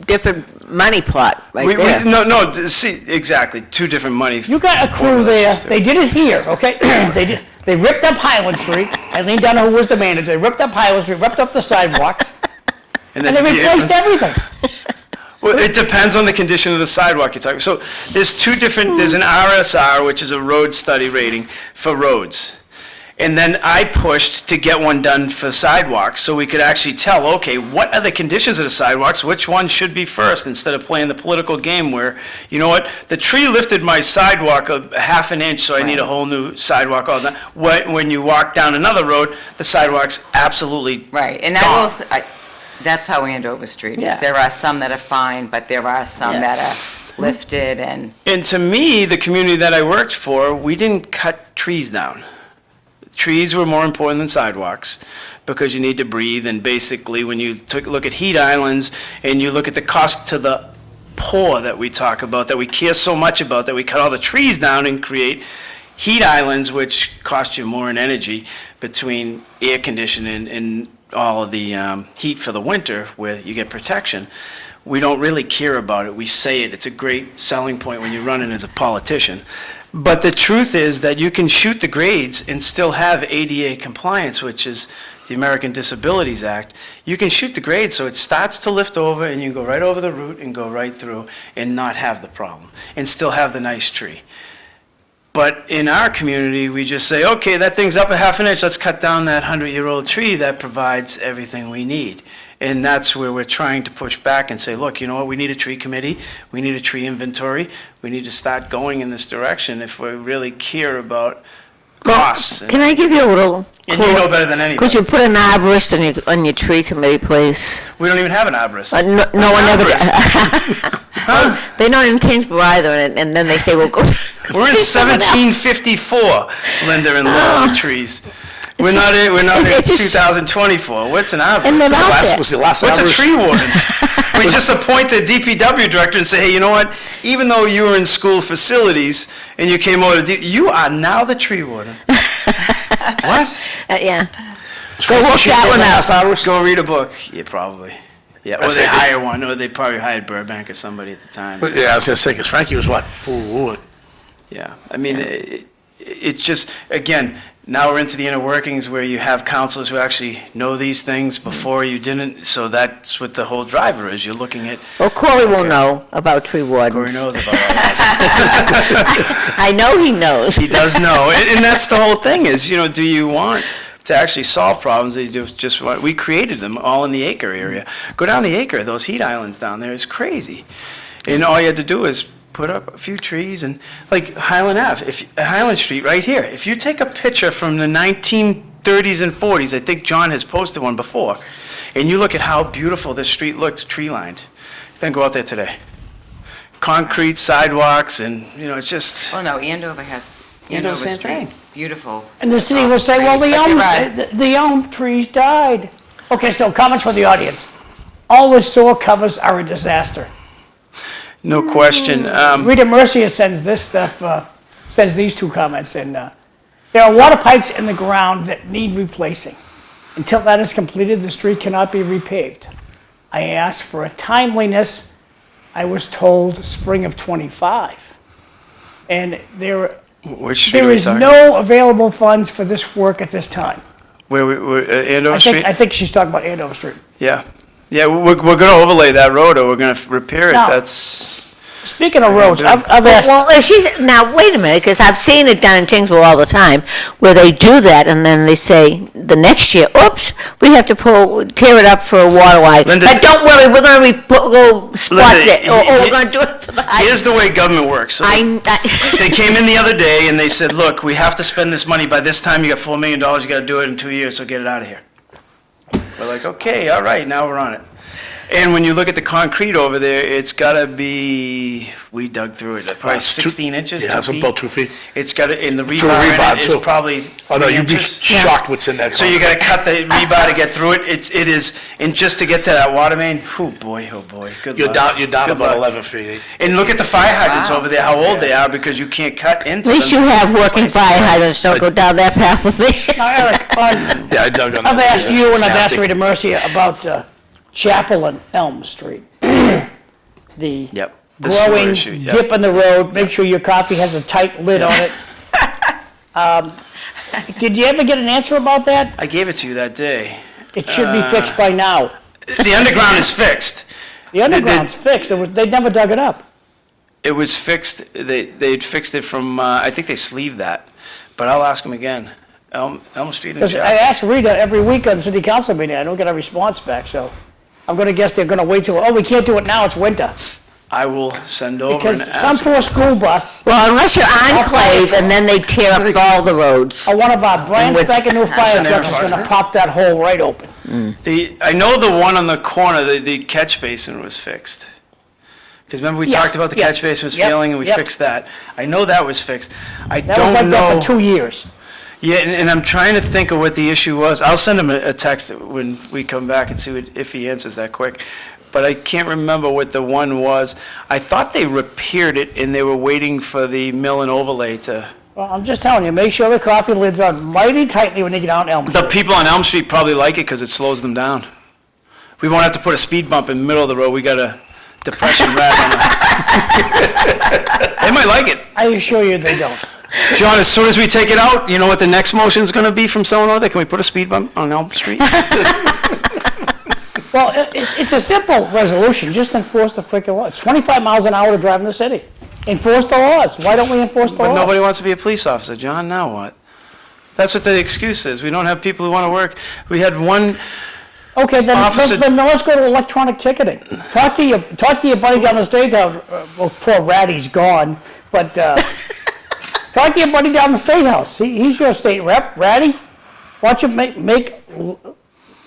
Different money plot right there. No, see, exactly, two different money. You got a crew there, they did it here, okay? They ripped up Highland Street, Eileen Dunn, who was the manager, they ripped up Highland Street, ripped up the sidewalks, and they replaced everything. Well, it depends on the condition of the sidewalk you're talking. So there's there's an RSR, which is a road study rating for roads. And then I pushed to get one done for sidewalks, so we could actually tell, okay, what are the conditions of the sidewalks, which one should be first, instead of playing the political game where, you know what, the tree lifted my sidewalk a half an inch, so I need a whole new sidewalk all done. When you walk down another road, the sidewalk's absolutely Right, and gone. that's how Andover Street is. Yeah. There are some that are fine, but there are some that are lifted and, And to me, the community that I worked for, we didn't cut trees down. Trees were more important than sidewalks because you need to breathe. And basically, when you look at heat islands and you look at the cost to the poor that we talk about, that we care so much about, that we cut all the trees down and create heat islands, which cost you more in energy between air conditioning and all of the heat for the winter where you get protection. We don't really care about it. We say it. It's a great selling point when you're running as a politician. But the truth is that you can shoot the grades and still have ADA compliance, which is the American Disabilities Act. You can shoot the grade so it starts to lift over and you can go right over the root and go right through and not have the problem and still have the nice tree. But in our community, we just say, okay, that thing's up a half an inch, let's cut down that 100-year-old tree that provides everything we need. And that's where we're trying to push back and say, look, you know what, we need a tree committee, we need a tree inventory, we need to start going in this direction if we really care about costs. Can I give you a little And clue? you know better than anybody. Could you put an arborist on your tree committee, please? We don't even have an arborist. No one ever. They don't in Tewksbury either, and then they say, well, go. We're in see someone else. 1754, Linda and Lowell with trees. We're not in it just- 2024. What's an arborist? And then out there. Was the last What's a arborist? tree warden? We just appoint the DPW director and say, hey, you know what? Even though you were in school facilities and you came over to, you are now the tree warden. What? Yeah. Go look that one Last up. arborist? Go read a book. Yeah, probably. Yeah, or say they they- hire one, or they probably hired Burbank or somebody at the time. Yeah, I was gonna say, because Frankie was what? Ooh, Yeah, I mean, it's just, again, now we're into the inner workings where you have counselors who actually know these things before you didn't, so that's what the whole driver is. You're looking at, Well, Corey will know about tree wardens. Corey knows about all that. I know he knows. He does know, and that's the whole thing is, do you want to actually solve problems that you just want? We created them all in the acre area. Go down the acre, those heat islands down there is crazy. And all you had to do is put up a few trees and like Highland Street right here. If you take a picture from the 1930s and 40s, I think John has posted one before, and you look at how beautiful this street looked, tree lined, then go out there today. Concrete sidewalks and, it's just, oh no, Andover has, Andover, Andover same Street, thing. beautiful. And the city will say, well, trees, but you're right. the elm trees died. Okay, so comments from the audience. All the sewer covers are a disaster. no question. Rita Mercier sends this stuff, sends these two comments in. There are water pipes in the ground that need replacing. Until that is completed, the street cannot be repaved. I asked for a timeliness. I was told spring of '25. And there Which street are there we is talking? no available funds for this work at this time. Where Andover Street? I think she's talking about Andover Street. Yeah. Yeah, we're going to overlay that road or we're going to repair it. Now- That's, Speaking of roads, I've asked. Well, if she's, now, wait a minute, because I've seen it down in Tewksbury all the time, where they do that, and then they say, the next year, oops, we have to tear it up for a water line. Linda- But don't worry, we're gonna go spot Linda, it, or we're gonna do it to the high. here's the way government works. So I, they came in the other day and they said, look, we have to spend this money. By this time, you got $4 million. You got to do it in 2 years, so get it out of here. We're like, okay, all right, now we're on it. And when you look at the concrete over there, it's gotta be, we dug through it, probably It's 16 inches, Yeah, it's 2 feet. about 2 feet. It's got, in the True rebar in rebar, it is too. probably Oh, no, 3 you'd be inches. shocked what's in that. So you gotta cut the rebar to get through it. It is, and just to get to that water main, oh boy, good You're luck. down Good about luck. 11 feet. And look at the fire hydrants Wow. over there, how old they are, because you can't cut into At them. least you have working fire hydrants, don't go down that path with me. Now, Eric, Yeah, I dug on that. I've asked too. you It's and I've asked nasty. Rita Mercia about Chapel and Elm Street. The Yep. The sewer growing issue, yep. dip in the road, make sure your coffee has a tight lid on it. Did you ever get an answer about that? I gave it to you that day. It should be fixed by now. The underground is fixed. The underground's fixed, they never dug it up. It was fixed, they'd fixed it from, I think they sleeved that, but I'll ask them again. Elm Street and Because I Chapel. ask Rita every week on the city council meeting, I don't get a response back, so I'm gonna guess they're gonna wait till, oh, we can't do it now, it's winter. I will send over Because and some ask. poor school bus, Well, unless you're enclave and then they tear up all the roads. or one of our brand with- spanking new fire Send trucks is everybody. gonna pop that hole right open. I know the one on the corner, the catch basin was fixed. Because remember we Yeah, talked about the yeah, catch basin was yep, failing and we yep. fixed that. I know that was fixed. I That was don't like that know. for 2 years. Yeah, and I'm trying to think of what the issue was. I'll send him a text when we come back and see if he answers that quick. But I can't remember what the one was. I thought they repaired it and they were waiting for the mill and overlay to. Well, I'm just telling you, make sure the coffee lid's on mighty tightly when you get out on Elm The Street. people on Elm Street probably like it because it slows them down. We won't have to put a speed bump in the middle of the road. We got a depression rat on it. They might like it. I assure you they don't. John, as soon as we take it out, you know what the next motion's gonna be from someone over there? Can we put a speed bump on Elm Street? Well, it's a simple resolution, just enforce the freaking law. It's 25 miles an hour to drive in the city. Enforce the laws. Why don't we enforce the But laws? nobody wants to be a police officer, John, now what? That's what the excuse is. We don't have people who wanna work. We had one, Okay, then, Officer- then let's go to electronic ticketing. Talk to your buddy down the state house. Well, poor Ratty's gone, but talk to your buddy down the state house. He's your state rep, Ratty. Why don't you make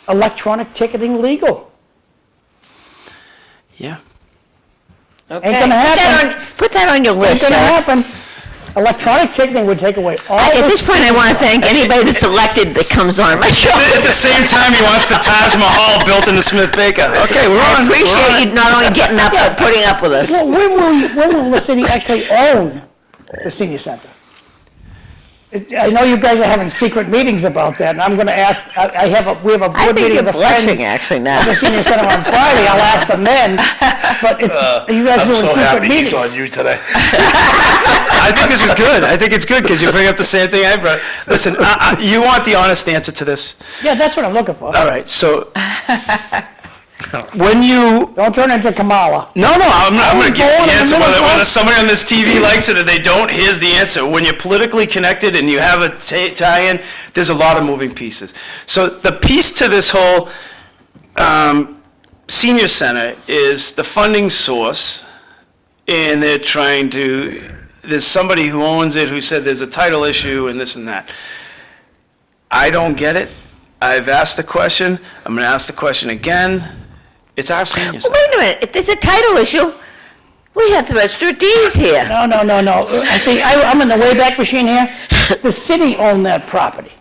electronic ticketing legal? yeah. Okay. Ain't gonna happen. Put that on your Ain't list, gonna Eric. happen. Electronic ticketing would take away all At this this. point, I want to thank anybody that's elected that comes on my show. At the same time, he wants the Taj Mahal built in the Smith Baker. Okay, we're I on. appreciate you not only getting up, but putting up with us. Well, when will the city actually own the senior center? I know you guys are having secret meetings about that, and I'm gonna ask, we have a I board think meeting you're of the Friends blushing, actually, of the now. senior center on Friday, I'll ask them then, but it's, you guys I'm doing so secret happy meetings. he's on you today. I think this is good. I think it's good because you bring up the same thing I brought. Listen, you want the honest answer to this. Yeah, that's what I'm looking for. All right, so when you Don't turn into Kamala. No, I'm going to give you going the in the answer. middle Whether class? somebody on this TV likes it or they don't, here's the answer. When you're politically connected and you have a tie-in, there's a lot of moving pieces. So the piece to this whole senior center is the funding source, and they're trying to, there's somebody who owns it who said there's a title issue and this and that. I don't get it. I've asked the question. I'm going to ask the question again. It's our senior Well, center. wait a minute, if there's a title issue, we have the register of deeds here. No. See, I'm in the Wayback Machine here. The city owned that property.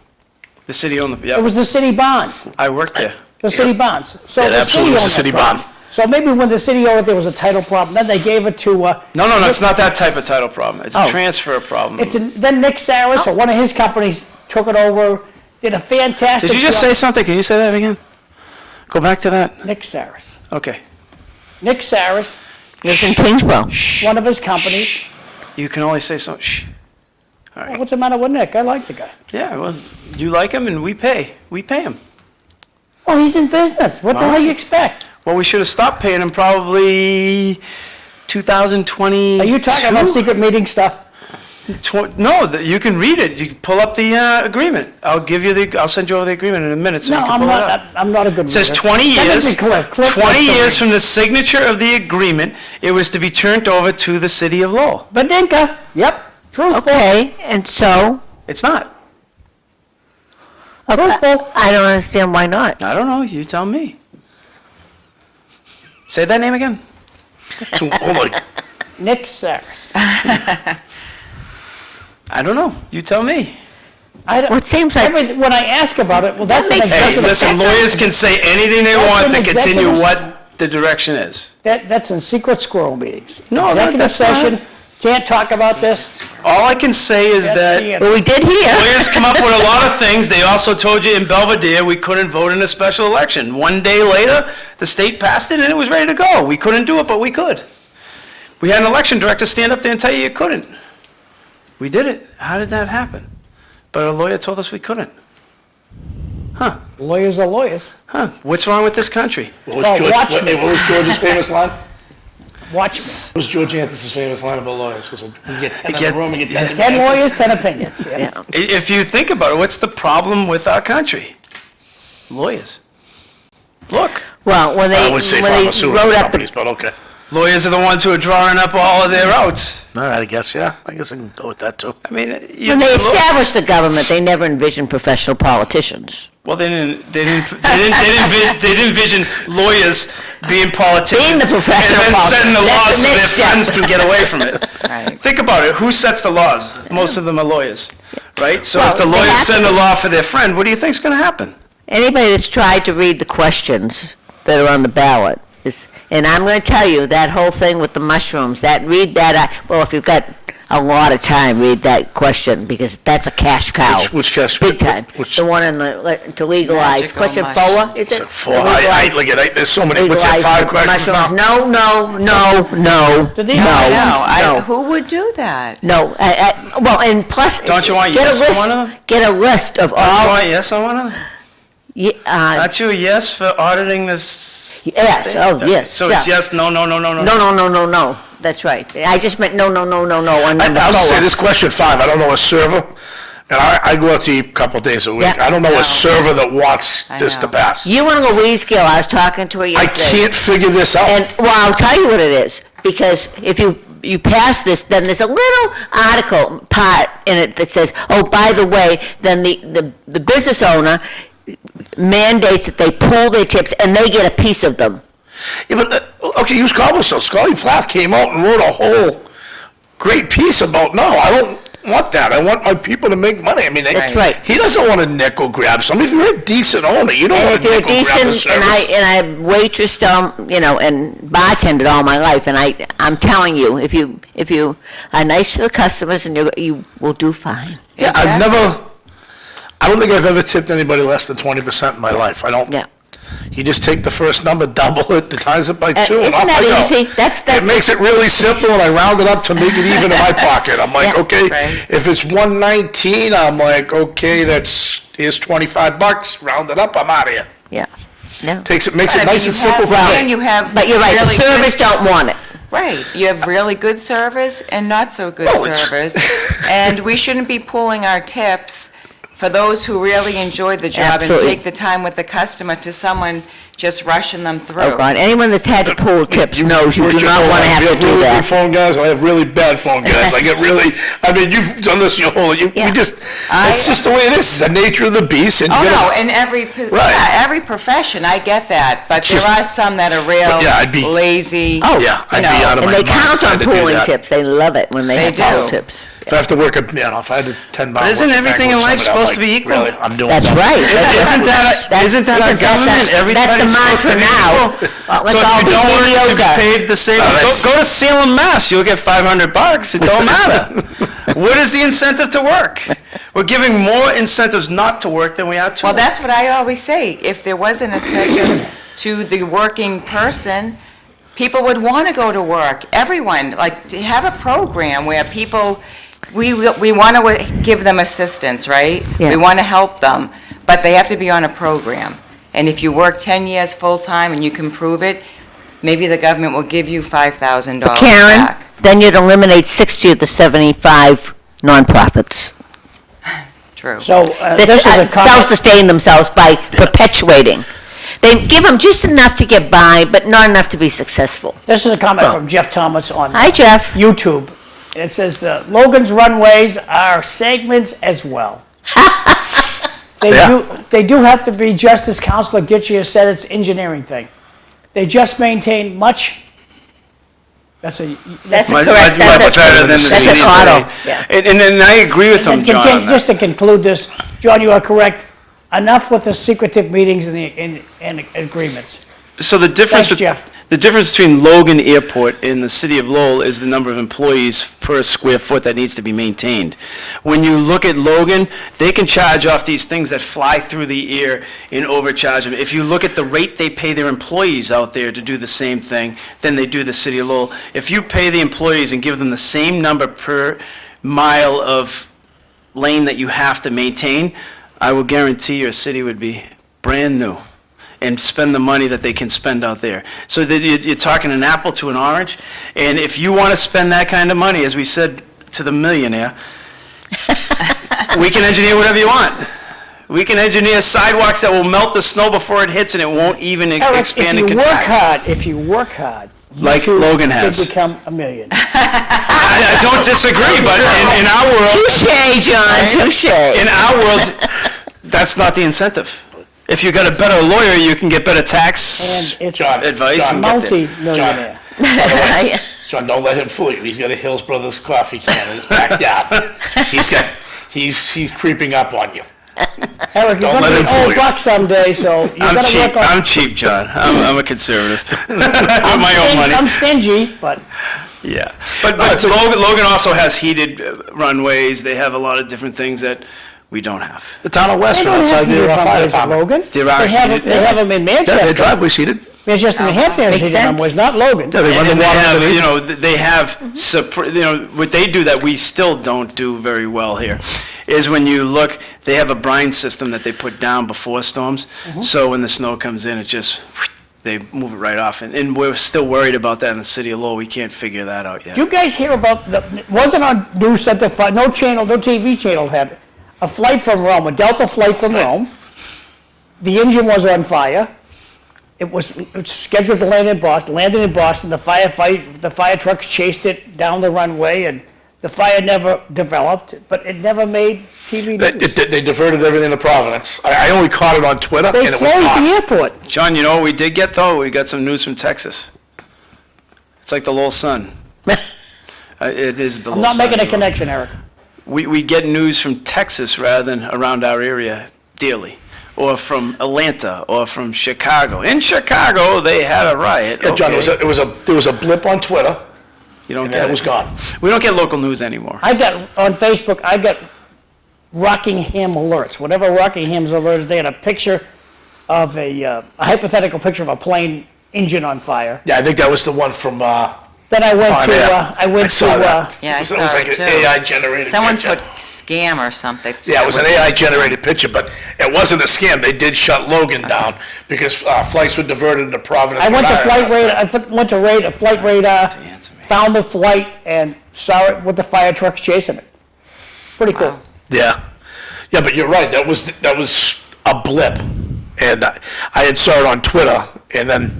The city owned the, It was the city bond, I worked there. the city bonds. So Yeah, it the absolutely was owned a city that property. bond. So maybe when the city owned it, there was a title problem, then they gave it to, No, it's not that type of title problem. It's a Oh. transfer problem. then Nick Saris, or one of his companies, took it over, did a fantastic Did you just job. say something? Can you say that again? Go back to that. Nick Saris. Okay. Nick Saris, It's in Tingsboro. one of his companies. You can only say so. Shh. All right. What's the matter with Nick? I like the guy. Yeah, well, you like him and we pay. We pay him. Well, he's in business. What the hell do you expect? Well, we should have stopped paying him probably 2020. Are you talking about secret meeting stuff? No, you can read it. You can pull up the agreement. I'll send you over the agreement in a minute so No, you can I'm pull it not, up. I'm not a good It says reader. 20 Send it years. to Cliff. Cliff 20 likes to years read. from the signature of the agreement, it was to be turned over to the city of Lowell. Badinka, yep, truthful. Okay, and so, It's not. okay, Truthful. I don't understand why not. I don't know. You tell me. Say that name again? So, hold on. Nick Saris. I don't know. You tell me. Well, it seems like- When I ask about it, well, that's an makes Hey, sense. executive. listen, lawyers can say anything they That's want to an continue executive- what the direction is. That's in secret squirrel meetings. No, Executive that's not- session, can't talk about this. All I can say is That's that the- Well, we did here. lawyers come up with a lot of things. They also told you in Belvedere we couldn't vote in a special election. One day later, the state passed it and it was ready to go. We couldn't do it, but we could. We had an election director stand up there and tell you couldn't. We did it. How did that happen? But a lawyer told us we couldn't. Lawyers are lawyers. Huh? What's wrong with this country? What Well, was, George, watch me. what was George's famous line? Watch me. What was George Anthes' famous line about lawyers? Was we get 10 in the room, we get 10 10 defenses. lawyers, 10 opinions. Yeah. Yeah. If you think about it, what's the problem with our country? Lawyers. Look, Well, when I they, would say when they pharmaceutical wrote up companies, the, but okay. lawyers are the ones who are drawing up all of their routes. All right, I guess, yeah. I guess I can go with that, too. I mean, when they established the government, they never envisioned professional politicians. well, they didn't envision lawyers being politicians. Being the professional and then setting the politician. laws That's so the their next step. friends can get away from it. Right. Think about it. Who sets the laws? Most of them are lawyers, right? So Well, if the they lawyers have send to- the law for their friend, what do you think's going to happen? Anybody that's tried to read the questions that are on the ballot is, and I'm going to tell you, that whole thing with the mushrooms, read that, well, if you've got a lot of time, read that question, because that's a cash cow. Which cash? Big time. Which? The one in to legalize, Magical question mushrooms. FOA, is it? Four. Look at it. There's so many. What's that? Legalize 5 questions mushrooms. now? No. Did they- No. Who would do that? No, well, and plus. Don't you want get a yes to list- one of them? Get a list of Don't you all, want yes on one of them? Aren't you a yes for auditing this? Yes, state? oh, yes, So it's yeah. yes, no. no, that's right. I just meant no, on number I'll just say FOA. this question 5. I don't know a server, and I go out to eat a couple days a week. Yeah. I don't know No. a server that wants I this to know. pass. You want to go Louise Gill, I was talking to her I yesterday. can't figure this out. And, well, I'll tell you what it is, because if you pass this, then there's a little article part in it that says, oh, by the way, then the business owner mandates that they pull their tips and they get a piece of them. Yeah, but, okay, use cobblestone. Scully Plath came out and wrote a whole great piece about, no, I don't want that. I want my people to make money. I mean, That's right. He doesn't want to nickel grab somebody. If you're a decent owner, you don't And want if to you're nickel grab a decent, and service. I waitressed, and bartended all my life, and I'm telling you, if you are nice to the customers, and you will do fine. Yeah, I don't think I've ever tipped anybody less than 20% in my life. I don't. Yeah. You just take the first number, double it, times it by 2, and Isn't off I that go. easy? That's It makes it really simple, and I round it up to make it even in my pocket. I'm like, Yeah. okay, Right. if it's 119, I'm like, okay, here's $25, round it up, I'm out of here. Yeah. No. Makes it nice I mean, and simple for And me. you have. But you're right, the really good- servers don't want it. Right, you have really good service and not so good Well, it's- service. And we shouldn't be pulling our tips for those who really enjoy the job and Absolutely. take the time with the customer to someone just rushing them through. Oh, God, anyone that's had to pull tips knows you do Richard, not want to have to I have do really good that. phone guys, I have really bad phone guys. I get really, you've done this your whole, Yeah. it's just the way it is. It's the nature of the beast. And Oh, you gotta- no, in every, Right. yeah, every profession, I get that, but there Just- are some that are real Yeah, I'd be- lazy. Oh, Yeah, I'd you be know, out of And my they mind count trying on to do pulling that. tips, they love it when they They have pull do. tips. If I have to work if I had a 10 But isn't everything in life supposed to be equal? Really, I'm doing That's something. right. Isn't that our government? That's Everybody's the supposed to mantra be now. equal. Let's So all if be you don't work, you'll mediocre. get paid the same. Go to Salem, Mass. You'll get $500. It don't matter. What is the incentive to work? We're giving more incentives not to work than we are to. Well, that's what I always say. If there was an incentive to the working person, people would want to go to work. Everyone, like, to have a program where people, we want to give them assistance, right? Yeah. We want to help them, but they have to be on a program. And if you work 10 years full-time and you can prove it, maybe the government will give you $5,000 Karen, back. then you'd eliminate 60 of the 75 nonprofits. True. So That this is a comment. self-sustain themselves by perpetuating. They give them just enough to get by, but not enough to be successful. This is a comment from Jeff Thomas on Hi, Jeff. YouTube. It says, Logan's runways are segments as well. Yeah. They do have to be, just as Councilor Gitschier said, it's engineering thing. They just maintain much, that's a. That's Much correct. much better than the That's city an auto. say. Yeah. And I agree with him, And John, on just that. to conclude this, John, you are correct. Enough with the secretive meetings and agreements. So the difference, Thanks, Jeff. the difference between Logan Airport and the city of Lowell is the number of employees per square foot that needs to be maintained. When you look at Logan, they can charge off these things that fly through the air and overcharge them. If you look at the rate they pay their employees out there to do the same thing, then they do the city of Lowell. If you pay the employees and give them the same number per mile of lane that you have to maintain, I will guarantee your city would be brand new and spend the money that they can spend out there. So that you're talking an apple to an orange, and if you want to spend that kind of money, as we said to the millionaire, we can engineer whatever you want. We can engineer sidewalks that will melt the snow before it hits, and it won't even Eric, expand if and you work contract. hard, if you work hard, you Like too Logan has. could become a million. I don't disagree, but in our world, Touche, John, touche. in our world, that's not the incentive. If you got a better lawyer, you can get better tax And it's John, advice and get there. multi-millionaire. John, don't let him fool you. He's got a Hills Brothers coffee can in his backyard. He's creeping up on you. Eric, you're Don't gonna let be him fool old you. buck someday, so you I'm gotta cheap. work on. I'm cheap, John. I'm a conservative. With my own money. I'm stingy, but Yeah. But Logan also has heated runways. They have a lot of different things that we don't have. The town of they Westford don't outside have heated their fire runways at department. Logan. There are They have heated- they have them in Yeah, their Manchester. driveway's heated. Manchester, New Hampshire has Makes heated sense. runways, not Logan. Yeah, they run the And they water have, underneath. you know, they have, what they do that we still don't do very well here is when you look, they have a brine system that they put down before storms. So when the snow comes in, it just, they move it right off. And we're still worried about that in the city of Lowell. We can't figure that out yet. Did you guys hear about it wasn't on News Center, no channel, no TV channel had a flight from Rome, a Delta flight from Rome. The engine was on fire. It was scheduled to land in Boston, landed in Boston. The fire trucks chased it down the runway, and the fire never developed, but it never made TV news. They diverted everything to Providence. I only caught it on Twitter, They and it was closed the on. airport. John, you know what we did get, though? We got some news from Texas. It's like the Lowell Sun. It is the I'm Lowell not Sun. making a connection, Eric. We get news from Texas rather than around our area daily, or from Atlanta, or from Chicago. In Chicago, they had a riot. Yeah, John, Okay. there was a blip on Twitter, You don't and get then it was gone. We don't get local news anymore. I got, on Facebook, I got Rockingham alerts. Whatever Rockingham's alerts, they had a picture of a hypothetical picture of a plane engine on fire. Yeah, I think that was the one from, Then I went on to, air. I saw that. Yeah, I It was saw like it an too. AI generated Someone picture. put scam or something. Yeah, it was an AI generated picture, but it wasn't a scam. They did shut Logan down because flights were diverted into Providence. I went to Rhode Flight Island. Radar, went to Flight Radar, Answer me. found the flight and saw it with the fire trucks chasing it. Pretty cool. Yeah, yeah, but you're right. That was a blip, and I had saw it on Twitter, and then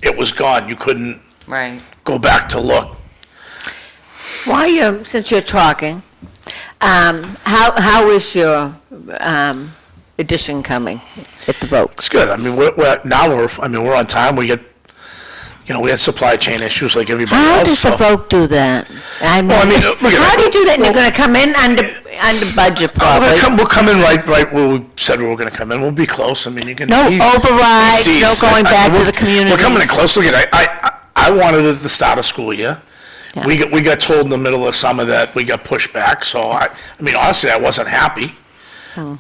it was gone. You couldn't Right. go back to look. Since you're talking, how is your edition coming at the vote? It's good. I mean, we're on time. We we had supply chain issues like everybody How else. does the so- vote do that? I mean, I mean, look at how that. do you do that? And you're going to come in under budget probably. We'll come in right where we said we were going to come in. We'll be close. I mean, you can. No overrides, see, no going back to we're- the community. We're coming in close. Look at I wanted it at the start of school year. Yeah. We got told in the middle of summer that we got pushed back. So I mean, honestly, I wasn't happy. Hmm.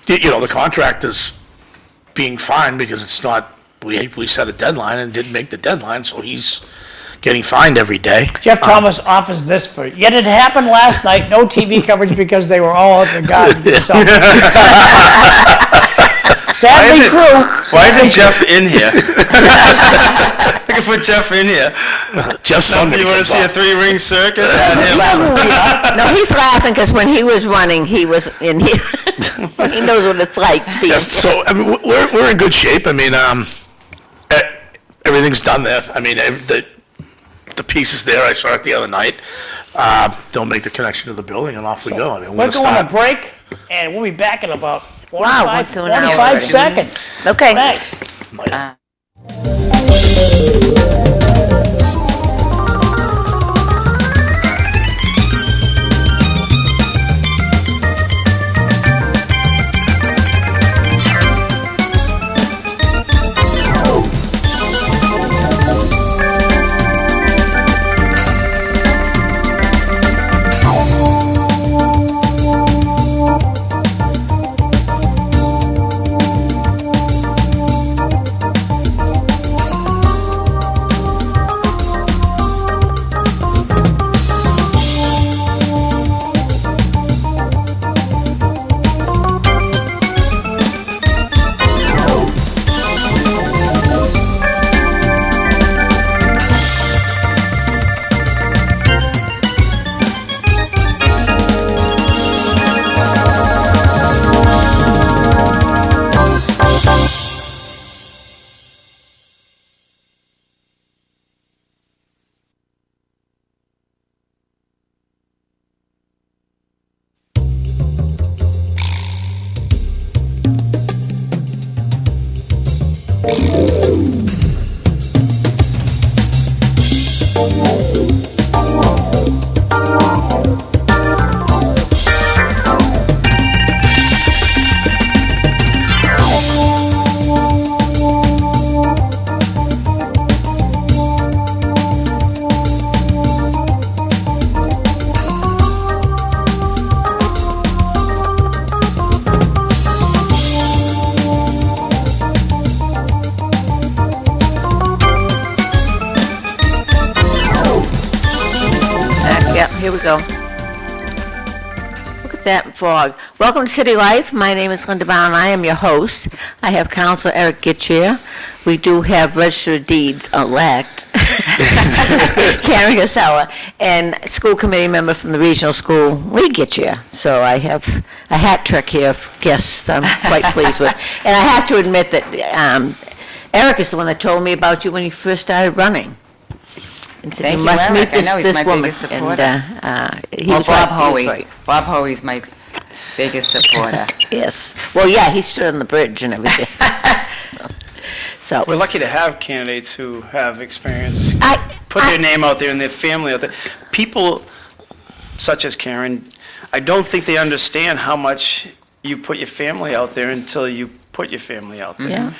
The contract is being fined because it's not. We set a deadline and didn't make the deadline, so he's getting fined every day. Jeff Thomas offers this for, yet it happened last night, no TV coverage because they were all at the garden. So- Sadly true. Why isn't Jeff in here? I can put Jeff in here. Just Sunday You want to comes see a up. three-ring circus? Add him. No, he's laughing because when he was running, he was in here. So he knows what it's like to be. Yes, so I mean, we're in good shape. I mean, everything's done there. I mean, the pieces there. I saw it the other night. They'll make the connection to the building, and off we go. I mean, We're we're going to start. break, and we'll be back in about Wow, 45, went through an hour 45 already. seconds. Okay. Thanks. Uh, with that frog. Welcome to City Life. My name is Linda Bown, and I am your host. I have Councilor Erik Gitschier. We do have registered deeds elect, Karen Cassella, and school committee member from the regional school, Lee Gitschier. So I have a hat trick here of guests I'm quite pleased with. And I have to admit that Erik is the one that told me about you when you first started running. And said, Thank you, must meet Erik. I know he's this my woman." biggest supporter. And, he Well, was Bob right, he was Hoey. right. Bob Hoey's my biggest supporter. Yes. Well, yeah, he stood on the bridge and everything. So, We're lucky to have candidates who have experience, I, put their name out there and their family out there. People such as Karen, I don't think they understand how much you put your family out there until you put your family out there. yeah.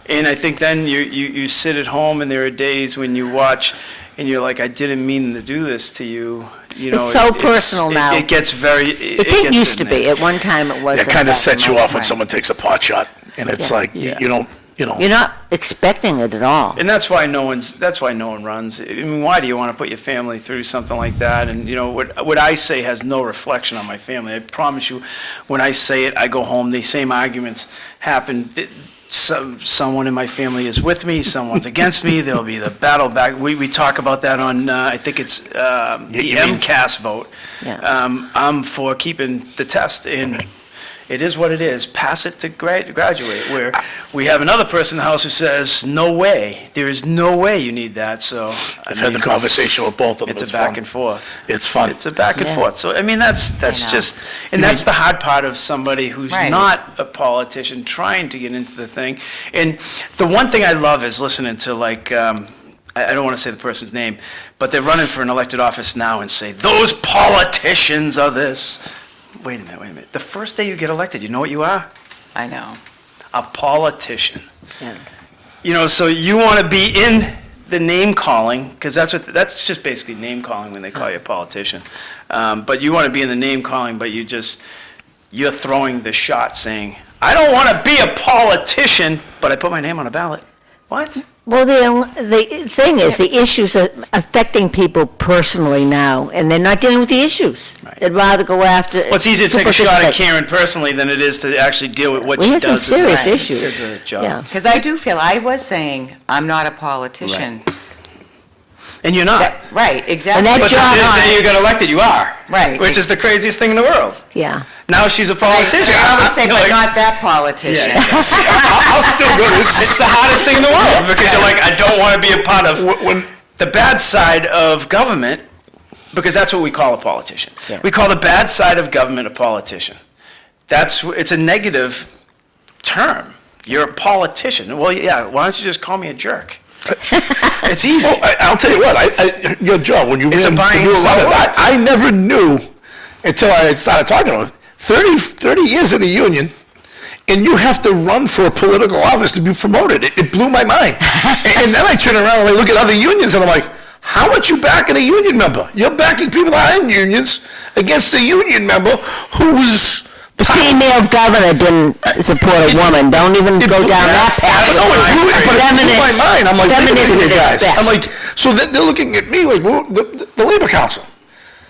And I think then you sit at home and there are days when you watch and you're like, I didn't mean to do this to you. You know, It's so personal now. It gets very. It didn't used to be. At one time, it was. It kind of sets you off when Right. someone takes a pot shot, and it's Yeah. like, Yeah. you don't, You're not expecting it at all. And that's why no one runs. I mean, why do you want to put your family through something like that? And, you know, what I say has no reflection on my family. I promise you, when I say it, I go home, the same arguments happen. Someone in my family is with me, someone's against me, there'll be the battle back. We talk about that on, I think it's the You mean- MCAS vote. Yeah. I'm for keeping the test, and it is what it is. Pass it to graduate, where we have another person in the House who says, no way, there is no way you need that, so. I've had the conversation with both of them. It's a fun. back and forth. It's fun. It's a back and Yeah. forth. So, I mean, that's know. just, and that's the hard part of somebody who's Right. not a politician trying to get into the thing. And the one thing I love is listening to, like, I don't want to say the person's name, but they're running for an elected office now and say, those politicians are this. Wait a minute. The first day you get elected, you know what you are? I know. A politician. Yeah. You know, so you want to be in the name calling, because that's just basically name calling when they call you a politician. But you want to be in the name calling, but you're throwing the shot saying, I don't want to be a politician, but I put my name on a ballot. What? Well, the thing is, the issues are affecting people personally now, and they're not dealing with the issues. Right. They'd rather go after. Well, it's easier to take a shot at superficial- Karen personally than it is to actually deal with what We she have some does serious as a- issues. as a job. Yeah. Because I do feel, I was saying, I'm not a politician. And you're not. Right, exactly. And that But the job- day you got elected, you are. Right. Which is the craziest thing in the world. Yeah. Now she's a I politician. always say, You're but like, not that politician. Yeah. See, I'll still go to this. It's the hardest thing in the world because you're like, I don't want to be a part of When, the bad side of government, because that's what we call a politician. We call the bad side of government a politician. It's a negative term. You're a politician. Well, yeah, why don't you just call me a jerk? It's easy. well, I'll tell you what, your job, when you It's a ran, buying when you were and running, selling. I never knew until I started talking to him. 30 years in the union, and you have to run for a political office to be promoted. It blew my mind. And then I turn around and I look at other unions, and I'm like, how much you backing a union member? You're backing people that are in unions against a union member who's... The female governor didn't support a woman. Don't even go down that path. No, it blew my Feminist- mind. I'm like, wait a feminism minute, at guys. its best. I'm like, so they're looking at me like, well, the Labor Council.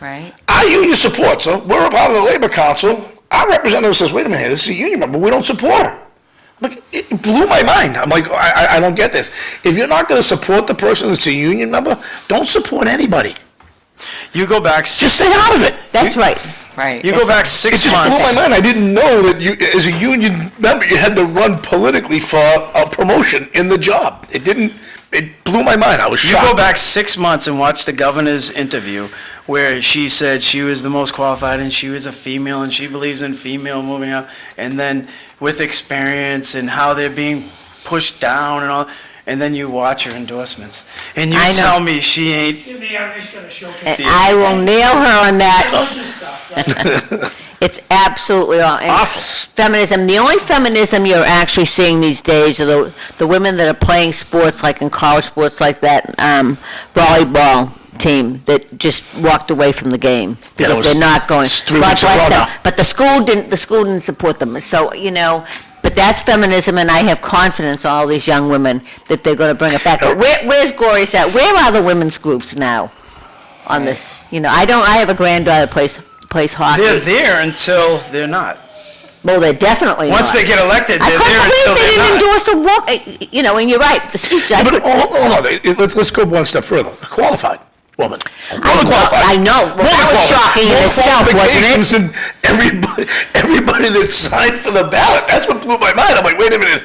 Right? Our union supports her. We're a part of the Labor Council. Our representative says, wait a minute, this is a union member. We don't support her. I'm like, it blew my mind. I'm like, I don't get this. If you're not going to support the person that's a union member, don't support anybody. You go back. Just stay out of it. That's right. Right. You go back It 6 just months. blew my mind. I didn't know that you, as a union member, you had to run politically for a promotion in the job. It blew my mind. I was You shocked. go back 6 months and watch the governor's interview where she said she was the most qualified and she was a female and she believes in female moving up. And then with experience and how they're being pushed down and all. And then you watch her endorsements. And you I know. tell me she ain't. And I will nail her on that. It's absolutely Awful. Feminism. The only feminism you're actually seeing these days are the women that are playing sports, like in college sports, like that volleyball team that just walked away from the game Yeah, that because was they're not going. 3 God weeks in a bless row them. now. But the school didn't support them. So But that's feminism, and I have confidence in all these young women that they're going to bring it back. But where's Gloria's at? Where are the women's groups now on this? I have a granddaughter that plays hockey. They're there until they're not. Well, they're definitely not. Once they get elected, I they're couldn't there believe until they they're didn't not. endorse a woman, you know, and you're right, the speech, I But could, hold on, let's go one step further. A qualified woman. I know, well, that was shocking in itself, wasn't it? And everybody that signed for the ballot, that's what blew my mind. I'm like, wait a minute.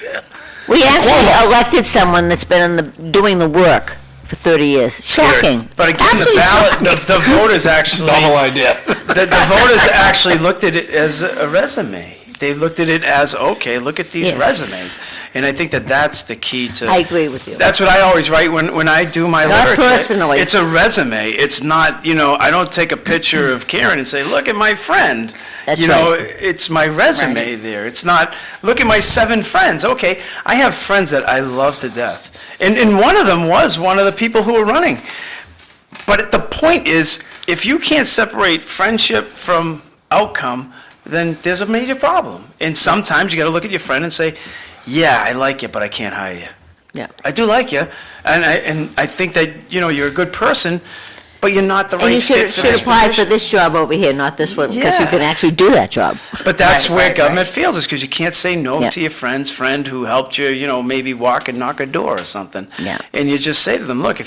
We actually Qualified. elected someone that's been doing the work for 30 years. Shocking. But again, the Absolutely ballot, shocking. the voters actually, Novel idea. the voters actually looked at it as a resume. They looked at it as, okay, look at these Yes. resumes. And I think that that's the key to. I agree with you. That's what I always write when I do my Not literature. personally. It's a resume. It's not, I don't take a picture of Karen and say, look at my friend. That's It's my resume there. It's not, look at my 7 friends. Okay, I have friends that I love to death. And one of them was one of the people who were running. But the point is, if you can't separate friendship from outcome, then there's a major problem. And sometimes you got to look at your friend and say, yeah, I like you, but I can't hire you. Yeah. I do like you, and I think that, you're a good person, but you're not the And you right fit for should this apply for position. this job over here, not this one, because you Yeah. can actually do that job. But that's Right, where right, government fails, is because you can't say no Yeah. to your friend's friend who helped you, maybe walk and knock a door or something. Yeah. And you just say to them, look,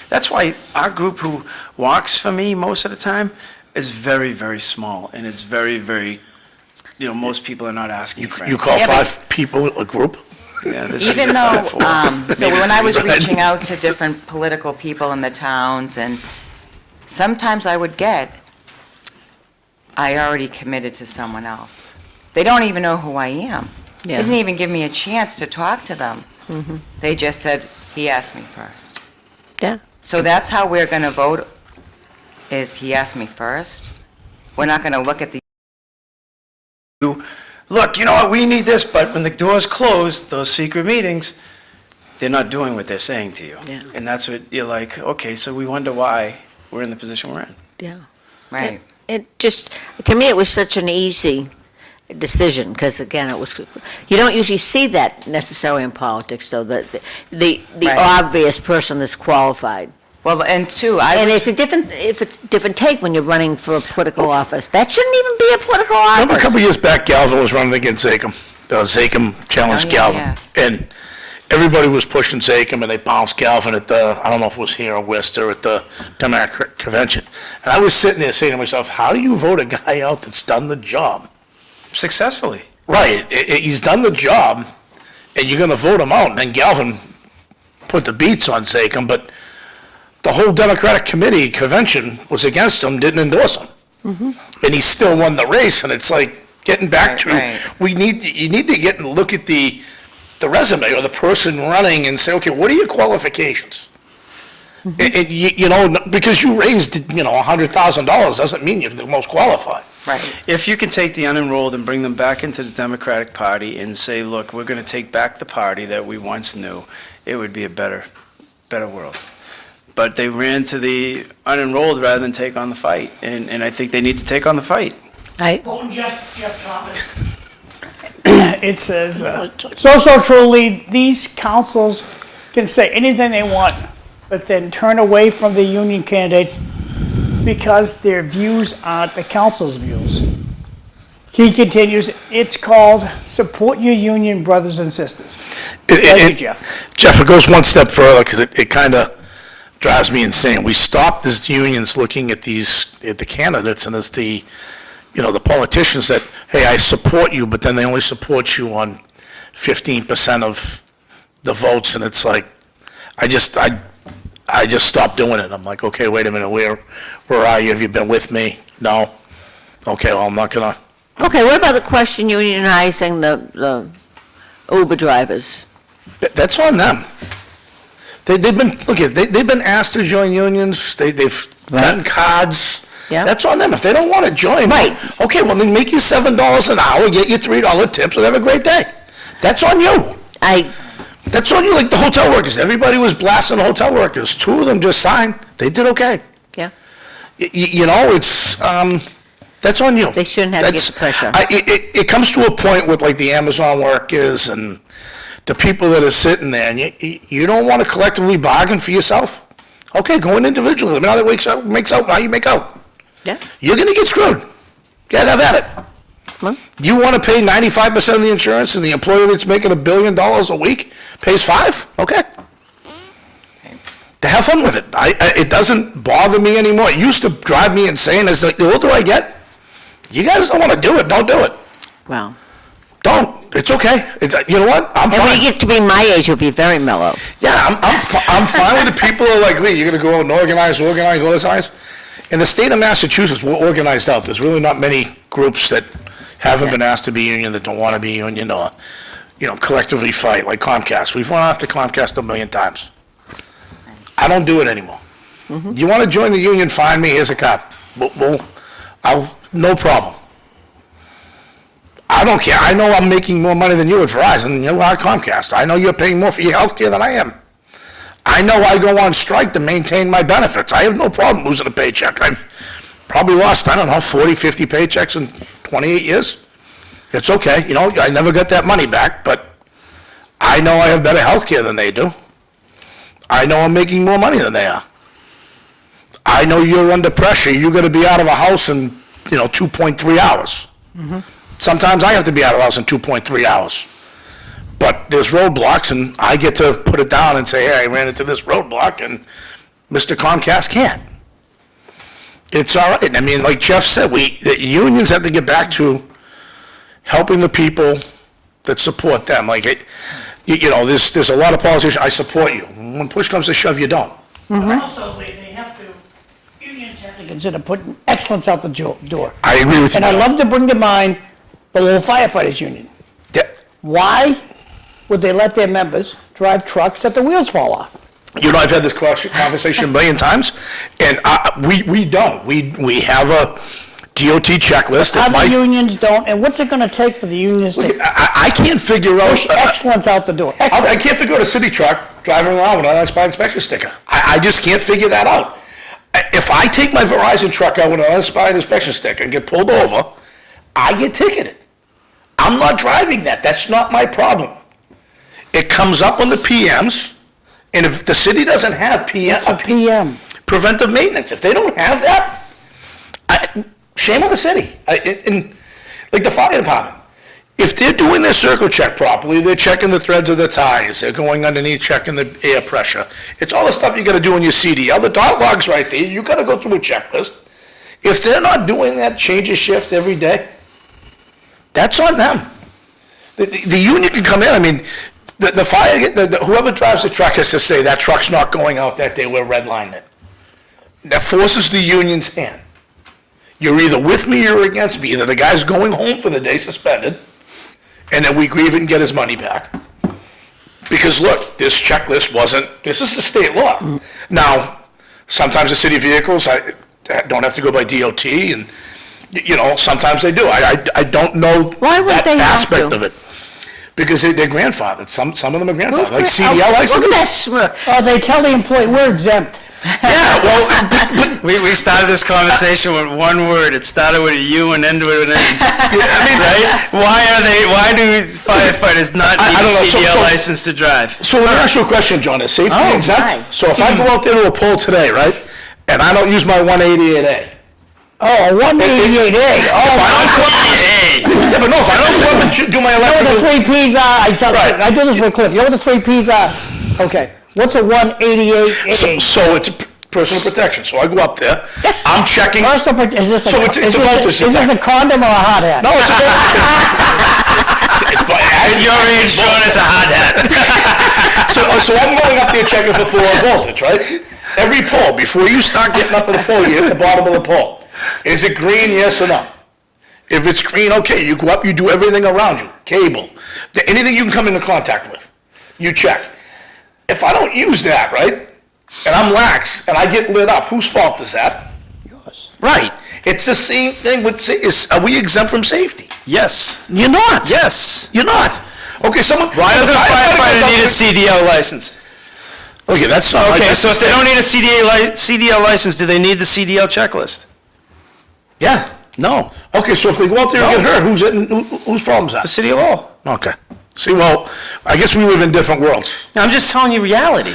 that's why our group who walks for me most of the time is very, very small, and it's very, very, most people are not asking for You anything. call Yeah, but- 5 people a group? Yeah, this is Even the though, 4. so Maybe when I was 3. reaching out to different political people in the towns, and sometimes I would get, I already committed to someone else. They don't even know who I am. They Yeah. didn't even give me a chance to talk to them. They just said, he asked me first. Yeah. So that's how we're going to vote, is he asked me first. We're not going to look at the Look, you know what, we need this, but when the doors close, those secret meetings, they're not doing what they're saying to you. Yeah. And that's what you're like, okay, so we wonder why we're in the position we're in. Yeah. right. It just, to me, it was such an easy decision, because again, it was, you don't usually see that necessarily in politics, though, the Right. obvious person that's qualified. Well, and two, And it's a different take when you're running for a political office. That shouldn't even be a political Remember a couple office. years back, Galvin was running against Zachem. Zachem challenged Oh, yeah, Galvin. yeah. And everybody was pushing Zachem, and they bounced Galvin at I don't know if it was here or Worcester, at the Democratic Convention. And I was sitting there saying to myself, how do you vote a guy out that's done the job? Successfully. Right, he's done the job, and you're gonna vote him out, and then Galvin put the beats on Zachem, but the whole Democratic Committee convention was against him, didn't endorse him. And he still won the race, and it's like, getting back Right, to, right. you need to get and look at the resume or the person running and say, okay, what are your qualifications? And because you raised, $100,000 doesn't mean you're the most qualified. Right. If you can take the unenrolled and bring them back into the Democratic Party and say, look, we're going to take back the party that we once knew, it would be a better world. But they ran to the unenrolled rather than take on the fight, and I think they need to take on the fight. Voting Jeff Thomas. It says, so truly, these councils can say anything they want, but then turn away from the union candidates because their views aren't the council's views. He continues, it's called support your union brothers and sisters. Thank you, Jeff. Jeff, it goes one step further, because it kind of drives me insane. We stopped as unions looking at the candidates and as the politicians that, hey, I support you, but then they only support you on 15% of the votes, and it's like, I just stopped doing it. I'm like, okay, wait a minute, where are you? Have you been with me? No? Okay, well, I'm not gonna. Okay, what about the question unionizing the Uber drivers? That's on them. They've been asked to join unions, they've gotten cards. Yeah. That's on them. If they don't want to join, Right. okay, well, then make you $7 an hour, get you $3 tips, and have a great day. That's on you. That's on you, like the hotel workers. Everybody was blasting the hotel workers. 2 of them just signed. They did okay. Yeah. It's, that's on you. They shouldn't have to get the pressure. It comes to a point with like the Amazon workers and the people that are sitting there, and you don't want to collectively bargain for yourself? Okay, go in individually. Let me know how that makes out, how you make out. Yeah. You're gonna get screwed. Yeah, have at it. You want to pay 95% of the insurance and the employer that's making $1 billion a week pays 5? Okay. To have fun with it. It doesn't bother me anymore. It used to drive me insane. As the older I get, you guys don't want to do it, don't do it. Well, Don't. It's okay. You know what? I'm and when fine. you get to be my age, you'll be very mellow. Yeah, I'm fine with the people who are like, Lee, you're going to go out and organize. In the state of Massachusetts, we're organized out. There's really not many groups that haven't been asked to be union, that don't want to be union, or, collectively fight, like Comcast. We've run after Comcast 1,000,000 times. I don't do it anymore. You want to join the union, find me, here's a card. No problem. I don't care. I know I'm making more money than you at Verizon, you are Comcast. I know you're paying more for your health care than I am. I know I go on strike to maintain my benefits. I have no problem losing a paycheck. I've probably lost, 40, 50 paychecks in 28 years. It's okay. I never got that money back, but I know I have better health care than they do. I know I'm making more money than they are. I know you're under pressure. You're going to be out of a house in, 2.3 hours. Sometimes I have to be out of the house in 2.3 hours. But there's roadblocks, and I get to put it down and say, hey, I ran into this roadblock, and Mr. Comcast can't. It's all right. I mean, like Jeff said, the unions have to get back to helping the people that support them. Like, there's a lot of politicians, I support you. When push comes to shove, you don't. But also, they have to, unions have to consider putting excellence out the door. I agree with you. And I love to bring to mind the Lowell Firefighters Union. Yeah. Why would they let their members drive trucks that the wheels fall off? I've had this conversation a million times, and we don't. We have a DOT checklist. that Other unions don't, and what's it gonna take for the unions to I can't figure out. push excellence out the door? I Excellence. can't figure out a city truck driving around with an unexpired inspection sticker. I just can't figure that out. If I take my Verizon truck out with an unexpired inspection sticker and get pulled over, I get ticketed. I'm not driving that. That's not my problem. It comes up on the PMs, and if the city doesn't have It's a PM. preventive maintenance, if they don't have that, shame on the city. Like the fire department. If they're doing their circle check properly, they're checking the threads of the tires, they're going underneath, checking the air pressure. It's all the stuff you gotta do in your CDL. The dot log's right there. You gotta go through a checklist. If they're not doing that, change a shift every day, that's on them. The union can come in, I mean, the fire, whoever drives the truck has to say, that truck's not going out that day, we're redlining it. That forces the union's hand. You're either with me or against me. Either the guy's going home for the day suspended, and then we grieve and get his money back. Because look, this checklist this is the state law. Now, sometimes the city vehicles don't have to go by DOT, and, sometimes they do. I don't know Why would that they have aspect to? of it. Because they're grandfathered. Some of them are grandfathered, like Look CDL at licenses. that smirk. Oh, they tell the employee, we're exempt. Yeah, well, We started this conversation with one word. It started with a U and ended with an N. Right? Why do firefighters not I need don't a know, so- CDL so- license to drive? So let me ask you a question, John. Is safety Oh, exempt? right. So if I go out there to a poll today, right, and I don't use my 188A, Oh, 188A. if I don't go up, yeah, but no, if I don't go up and do my You know what the electrical, 3 Ps are? Right. I do this with Cliff. You know what the 3 Ps are? Okay. What's a 188A? so it's personal protection. So I go up there, I'm checking. First of all, is this a, So it's is a this voltage is this a detector. condom or a hot hat? No, it's a At your age, John, it's a hot hat. So I'm going up there checking for floor voltage, right? Every pole, before you start getting up to the pole, you hit the bottom of the pole. Is it green, yes or no? If it's green, okay, you go up, you do everything around you, cable, anything you can come into contact with, you check. If I don't use that, right, and I'm lax, and I get lit up, whose fault is that? Yours. Right. It's the same thing with, are we exempt from safety? Yes. You're not. Yes. You're not. Okay, someone. Why doesn't a firefighter need a CDL license? Okay, that's not. Okay, so if they don't need a CDL license, do they need the CDL checklist? Yeah. No. Okay, so if they go out there and get hurt, whose problem is The that? city of Lowell. Okay. See, well, I guess we live in different worlds. I'm just telling you reality.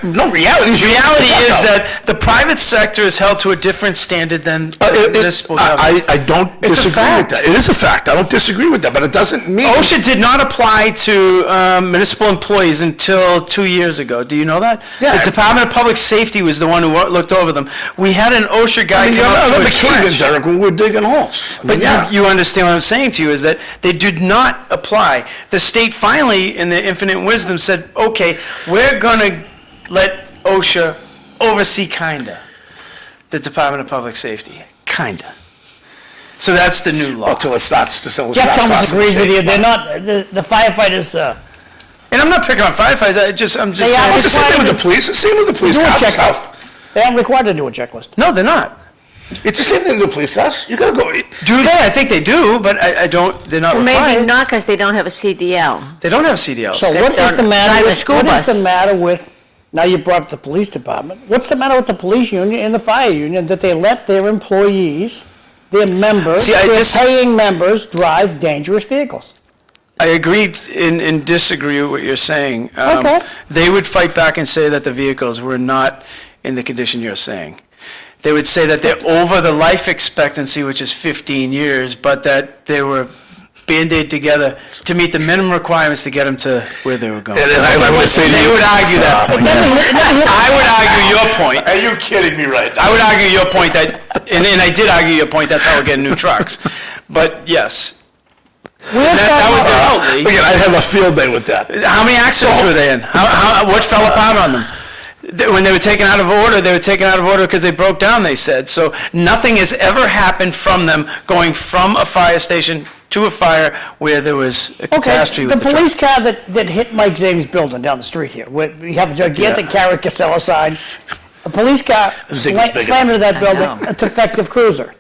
No, reality is... Reality is that the private sector is held to a different standard than municipal government. I don't It's a disagree with fact. that. It is a fact. I don't disagree with that, but it doesn't mean... OSHA did not apply to municipal employees until 2 years ago. Do you know that? Yeah. The Department of Public Safety was the one who looked over them. We had an OSHA guy I mean, come up I to a remember trench. Cavens, Eric, when we were digging holes. I mean, But yeah. you understand what I'm saying to you, is that they did not apply. The state finally, in their infinite wisdom, said, okay, we're gonna let OSHA oversee kinda the Department of Public Safety. Kinda. So that's the new law. Until it starts to sell. Jeff Thomas agrees with you, they're not, the firefighters, And I'm not picking on firefighters, I'm just They are- saying. Well, it's the same thing with the police. It's the same with the police do a cars and checklist. stuff. They aren't required to do a checklist. No, they're not. It's the same thing with the police cars. You gotta go... Do they? I think they do, but I don't, they're not Well, required. maybe not because they don't have a CDL. They don't have CDLs. So That's what is the not matter driving a with, school what is bus. the matter with, now you brought up the police department, what's the matter with the police union and the fire union that they let their employees, their members, See, I their dis- paying members drive dangerous vehicles? I agreed and disagree with what you're saying. Okay. They would fight back and say that the vehicles were not in the condition you're saying. They would say that they're over the life expectancy, which is 15 years, but that they were Band-Aid together to meet the minimum requirements to get them to where they were going. And I would say to They you... would argue that point. I would argue your point. Are you kidding me right now? I would argue your point that, and I did argue your point, that's how we're getting new trucks. But yes, that was their outlay. Again, I'd have a field day with that. How many accidents were they in? What fell apart on them? When they were taken out of order, they were taken out of order because they broke down, they said. So nothing has ever happened from them going from a fire station to a fire where there was a Okay, catastrophe the with the truck. police car that hit Mike Zame's building down the street here, where we have a gigantic Cassella sign, a police car think it's big slammed into that I building, know. a defective cruiser.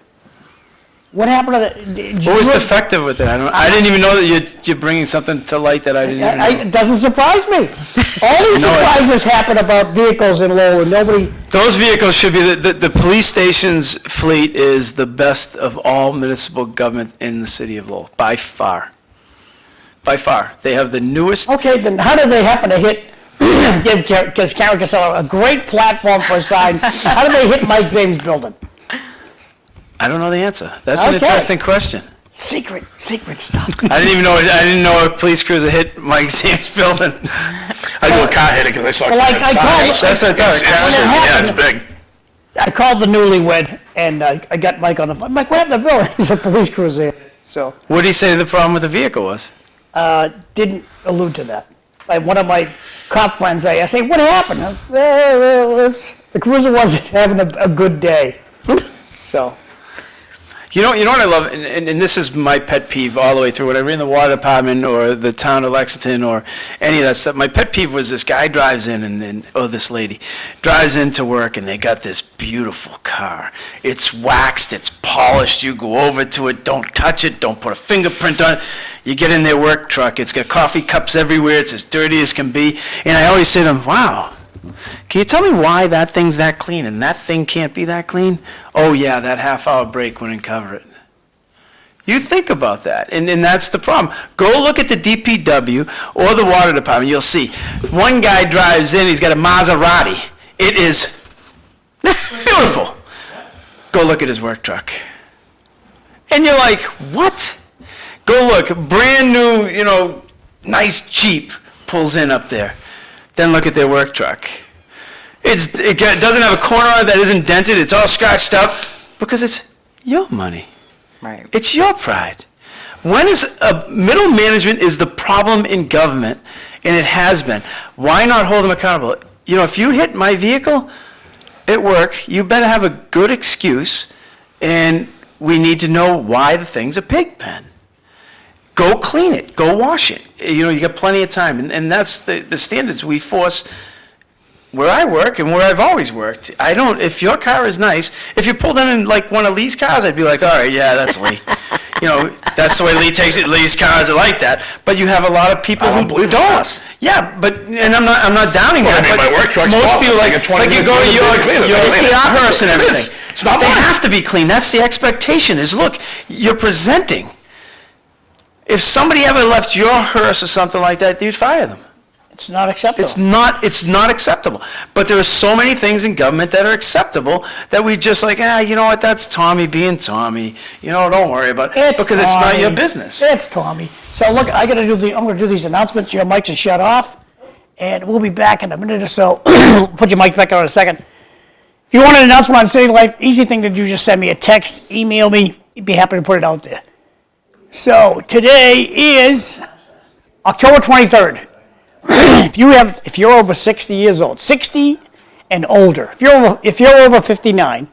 What happened to that? Did you What was do it? defective with it? I didn't even know that you're bringing something to light that I didn't even know. It doesn't surprise me. All these No, surprises happen about vehicles in Lowell, and nobody, Those vehicles should be, the police station's fleet is the best of all municipal government in the city of Lowell, by far. By far. They have the newest, okay, then how did they happen to give Karen Cassella a great platform for a sign? How did they hit Mike Zame's building? I don't know the answer. That's an Okay. interesting question. Secret stuff. I didn't know a police cruiser hit Mike Zame's building. I do a car hit it because I saw... Well, I Kevin called- signs. That's what I thought. It's- When it Yeah, happened- it's big. I called the newlywed, and I got Mike on the phone. Mike, what happened to the building? He's a police cruiser. So, What did he say the problem with the vehicle was? didn't allude to that. Like one of my cop friends, I say, what happened? The cruiser wasn't having a good day. So, You know what I love, and this is my pet peeve all the way through, whatever in the water department or the town of Lexington or any of that stuff. My pet peeve was this guy drives in or this lady drives into work and they got this beautiful car. It's waxed, it's polished, you go over to it, don't touch it, don't put a fingerprint on it. You get in their work truck, it's got coffee cups everywhere, it's as dirty as can be. And I always say to them, wow, can you tell me why that thing's that clean and that thing can't be that clean? Oh yeah, that half-hour break wouldn't cover it. You think about that, and that's the problem. Go look at the DPW or the water department, you'll see. One guy drives in, he's got a Maserati. It is beautiful. Go look at his work truck. And you're like, what? Go look, brand new, nice Jeep pulls in up there. Then look at their work truck. It doesn't have a corner on it that isn't dented. It's all scratched up because it's your money. Right. It's your pride. When is middle management is the problem in government, and it has been. Why not hold them accountable? If you hit my vehicle at work, you better have a good excuse, and we need to know why the thing's a pig pen. Go clean it. Go wash it. You got plenty of time. And that's the standards we force where I work and where I've always worked. If your car is nice, if you pulled in like one of Lee's cars, I'd be like, all right, yeah, that's Lee. That's the way Lee takes it. Lee's cars are like that. But you have a lot of people I don't who believe don't. it. Yeah, and I'm not downing Well, that. I mean, but my work truck's most spotless. people I get 20 you minutes go to to your clean it. your Clean it. PR person and It is. everything. It's not They mine. have to be clean. That's the expectation. Is look, you're presenting. If somebody ever left your hearse or something like that, you'd fire them. It's not acceptable. It's not acceptable. But there are so many things in government that are acceptable that we just like, you know what, that's Tommy being Tommy. You know, don't worry about it. Because it's not your business. It's Tommy. So look, I'm gonna do these announcements. Your mics are shut off, and we'll be back in a minute or so. Put your mic back on in a second. If you want an announcement on City Life, easy thing to do, just send me a text, email me. I'd be happy to put it out there. So today is October 23rd. If you're over 60 years old, 60 and older, if you're over 59,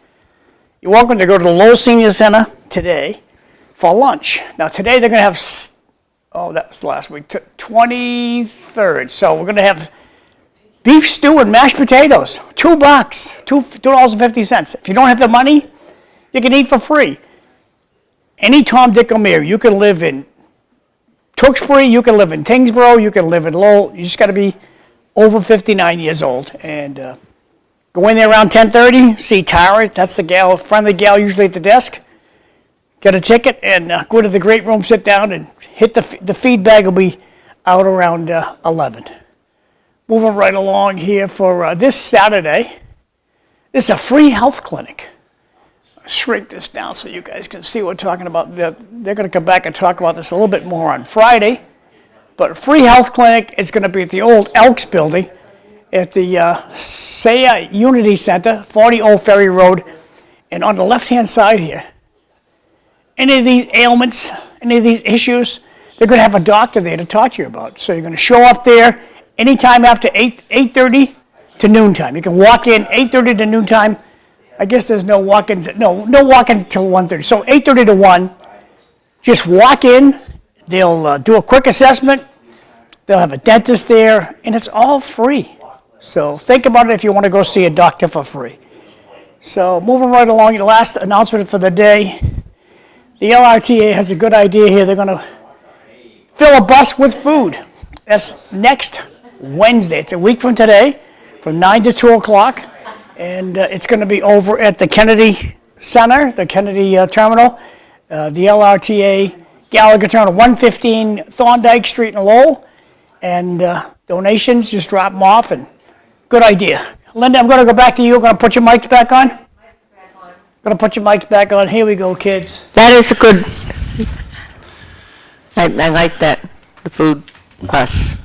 you're welcome to go to the Lowell Senior Center today for lunch. Now today they're going to have, that was last week, 23rd. So we're going to have beef stew and mashed potatoes, $2, $2.50. If you don't have the money, you can eat for free. Any Tom, Dick, or Mary, you can live in Tewksbury, you can live in Tyngsboro, you can live in Lowell. You just got to be over 59 years old. And go in there around 10:30, see Tara, that's the gal, friendly gal usually at the desk. Get a ticket and go to the great room, sit down, and hit the feed bag will be out around 11. Moving right along here for this Saturday, this is a free health clinic. Shrink this down so you guys can see what we're talking about. They're going to come back and talk about this a little bit more on Friday. But a free health clinic is going to be at the old Elks building at the Saya Unity Center, 40 Old Ferry Road. And on the left-hand side here, any of these ailments, any of these issues, they're going to have a doctor there to talk to you about. So you're going to show up there anytime after 8:30 to noontime. You can walk in 8:30 to noontime. I guess there's no walk-ins. No walk-in until 1:30. So 8:30 to 1, just walk in. They'll do a quick assessment. They'll have a dentist there, and it's all free. So think about it if you want to go see a doctor for free. So moving right along, the last announcement for the day. The LRTA has a good idea here. They're going to fill a bus with food. That's next Wednesday. It's a week from today, from 9 to 2 o'clock. And it's going to be over at the Kennedy Center, the Kennedy Terminal, the LRTA Gallagher Terminal, 115 Thorndike Street in Lowell. And donations, just drop them off. And good idea. Linda, I'm going to go back to you. I'm going to put your mics back on. Going to put your mics back on. Here we go, kids. That is a good, I like that, the food bus.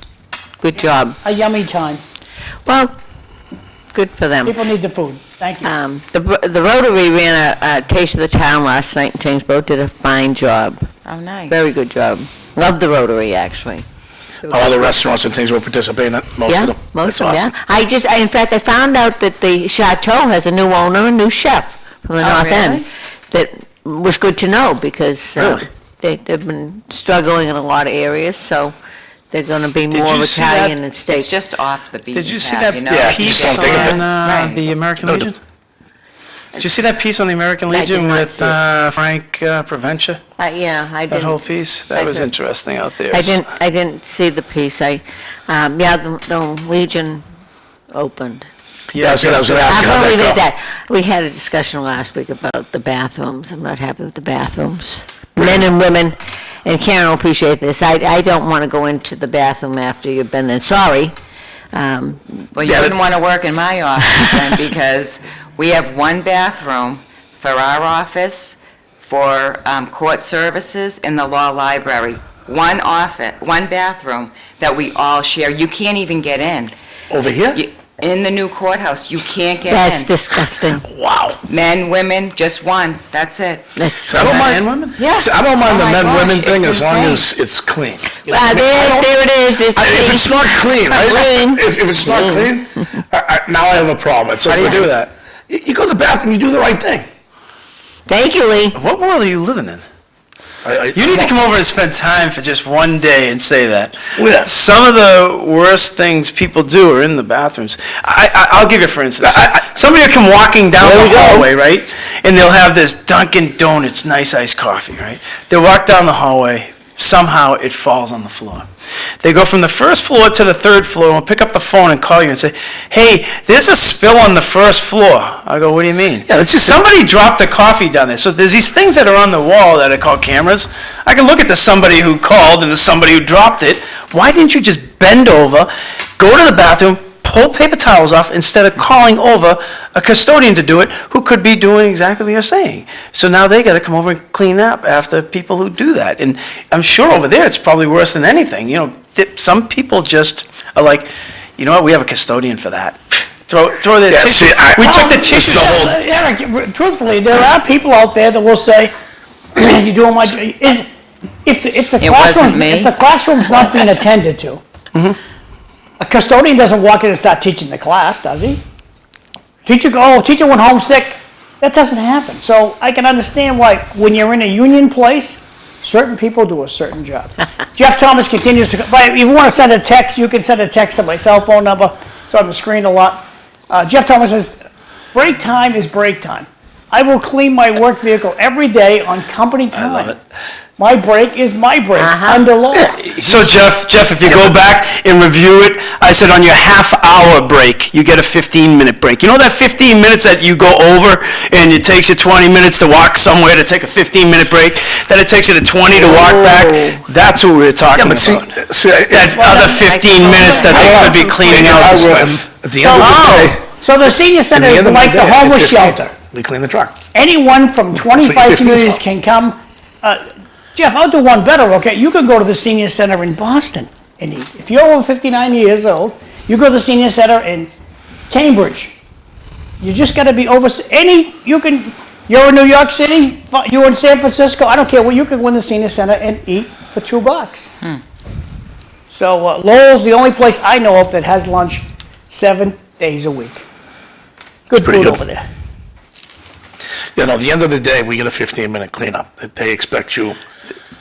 Good job. A yummy time. Well, good for them. People need the food. Thank you. The Rotary ran a Taste of the Town last night in Tyngsboro, did a fine job. Oh, nice. Very good job. Love the Rotary, actually. All the restaurants and things will participate in it, most of them. Most That's of them, awesome. yeah. In fact, I found out that the Chateau has a new owner, a new chef from the North really? End. That was good to know because Really? they've been struggling in a lot of areas, so they're going to be more you see Italian that? and steak. It's just off the beaten Did you see path, that know? Yeah, piece just don't think of it. on Right. the American No, Legion? Did you see that piece on the American I did Legion not with see it. Frank Provenza? Yeah, I That whole didn't. piece? That I was heard. interesting out there. I didn't see the piece. The Legion opened. Yeah, I was going to ask you I've how only read that that. We had a discussion last week about the bathrooms. I'm not happy with the bathrooms. Men and women, and Karen will appreciate this. I don't want to go into the bathroom after you've been in. Sorry. Well, you Yeah, wouldn't want to work in my office then, because we have one bathroom for our office, for court services, and the law library. One bathroom that we all share. You can't even get in. Over here? In the new courthouse, you can't get That's in. disgusting. Wow. Men, women, just one. That's it. That's So I don't Men, mind, women? Yeah. see, I don't mind Oh the my men-women gosh, thing it's as long insane. as it's clean. You know, there it is. There's the if it's not clean, Clean. if it's not clean, now I have a problem. It's How like, do you do that? You go to the bathroom, you do the right thing. Thank you, Lee. What world are you living in? You need to come come over and spend time for just one day and say that. Where? Some of the worst things people do are in the bathrooms. I'll give you for instance. Somebody will come walking down There the we go. hallway, right? And they'll have this Dunkin' Donuts nice iced coffee, right? They'll walk down the hallway, somehow it falls on the floor. They go from the first floor to the third floor and will pick up the phone and call you and say, hey, there's a spill on the first floor. I go, what do you mean? Yeah, that's just Somebody dropped a coffee down there. So there's these things that are on the wall that are called cameras. I can look at the somebody who called and the somebody who dropped it. Why didn't you just bend over, go to the bathroom, pull paper towels off instead of calling over a custodian to do it who could be doing exactly what you're saying? So now they got to come over and clean up after people who do that. And I'm sure over there it's probably worse than anything. You know, some people just are like, you know what, we have a custodian for that. Throw their Yeah, tissue. see, We took the tissue. Eric, truthfully, there are people out there that will say, you're doing my, if the It wasn't me. if the classroom's not being attended to, a custodian doesn't walk in and start teaching the class, does he? Teacher went home sick. That doesn't happen. So I can understand why, when you're in a union place, certain people do a certain job. Jeff Thomas continues to, but if you want to send a text, you can send a text to my cell phone number. It's on the screen a lot. Jeff Thomas says, break time is break time. I will clean my work vehicle every day on company time. love it. My break is my break, under law. So Jeff, if you go back and review it, I said on your half-hour break, you get a 15-minute break. You know that 15 minutes that you go over and it takes you 20 minutes to walk somewhere to take a 15-minute break, then it takes you to 20 to walk back? That's what we were talking Yeah, but about. That I- other 15 minutes that they could be cleaning out and stuff. At the end of the day, So the senior center at the is end of like the day, homeless it's 15. shelter. We clean the truck. Anyone from 25 15 is communities for. can come. Jeff, I'll do one better, okay? You can go to the senior center in Boston and eat. If you're over 59 years old, you go to the senior center in Cambridge. You just gotta be over, you're in New York City, you're in San Francisco, I don't care, well, you can go in the senior center and eat for $2. So Lowell's the only place I know of that has lunch 7 days a week. Good pretty food good. over there. You know, at the end of the day, we get a 15-minute cleanup. They expect you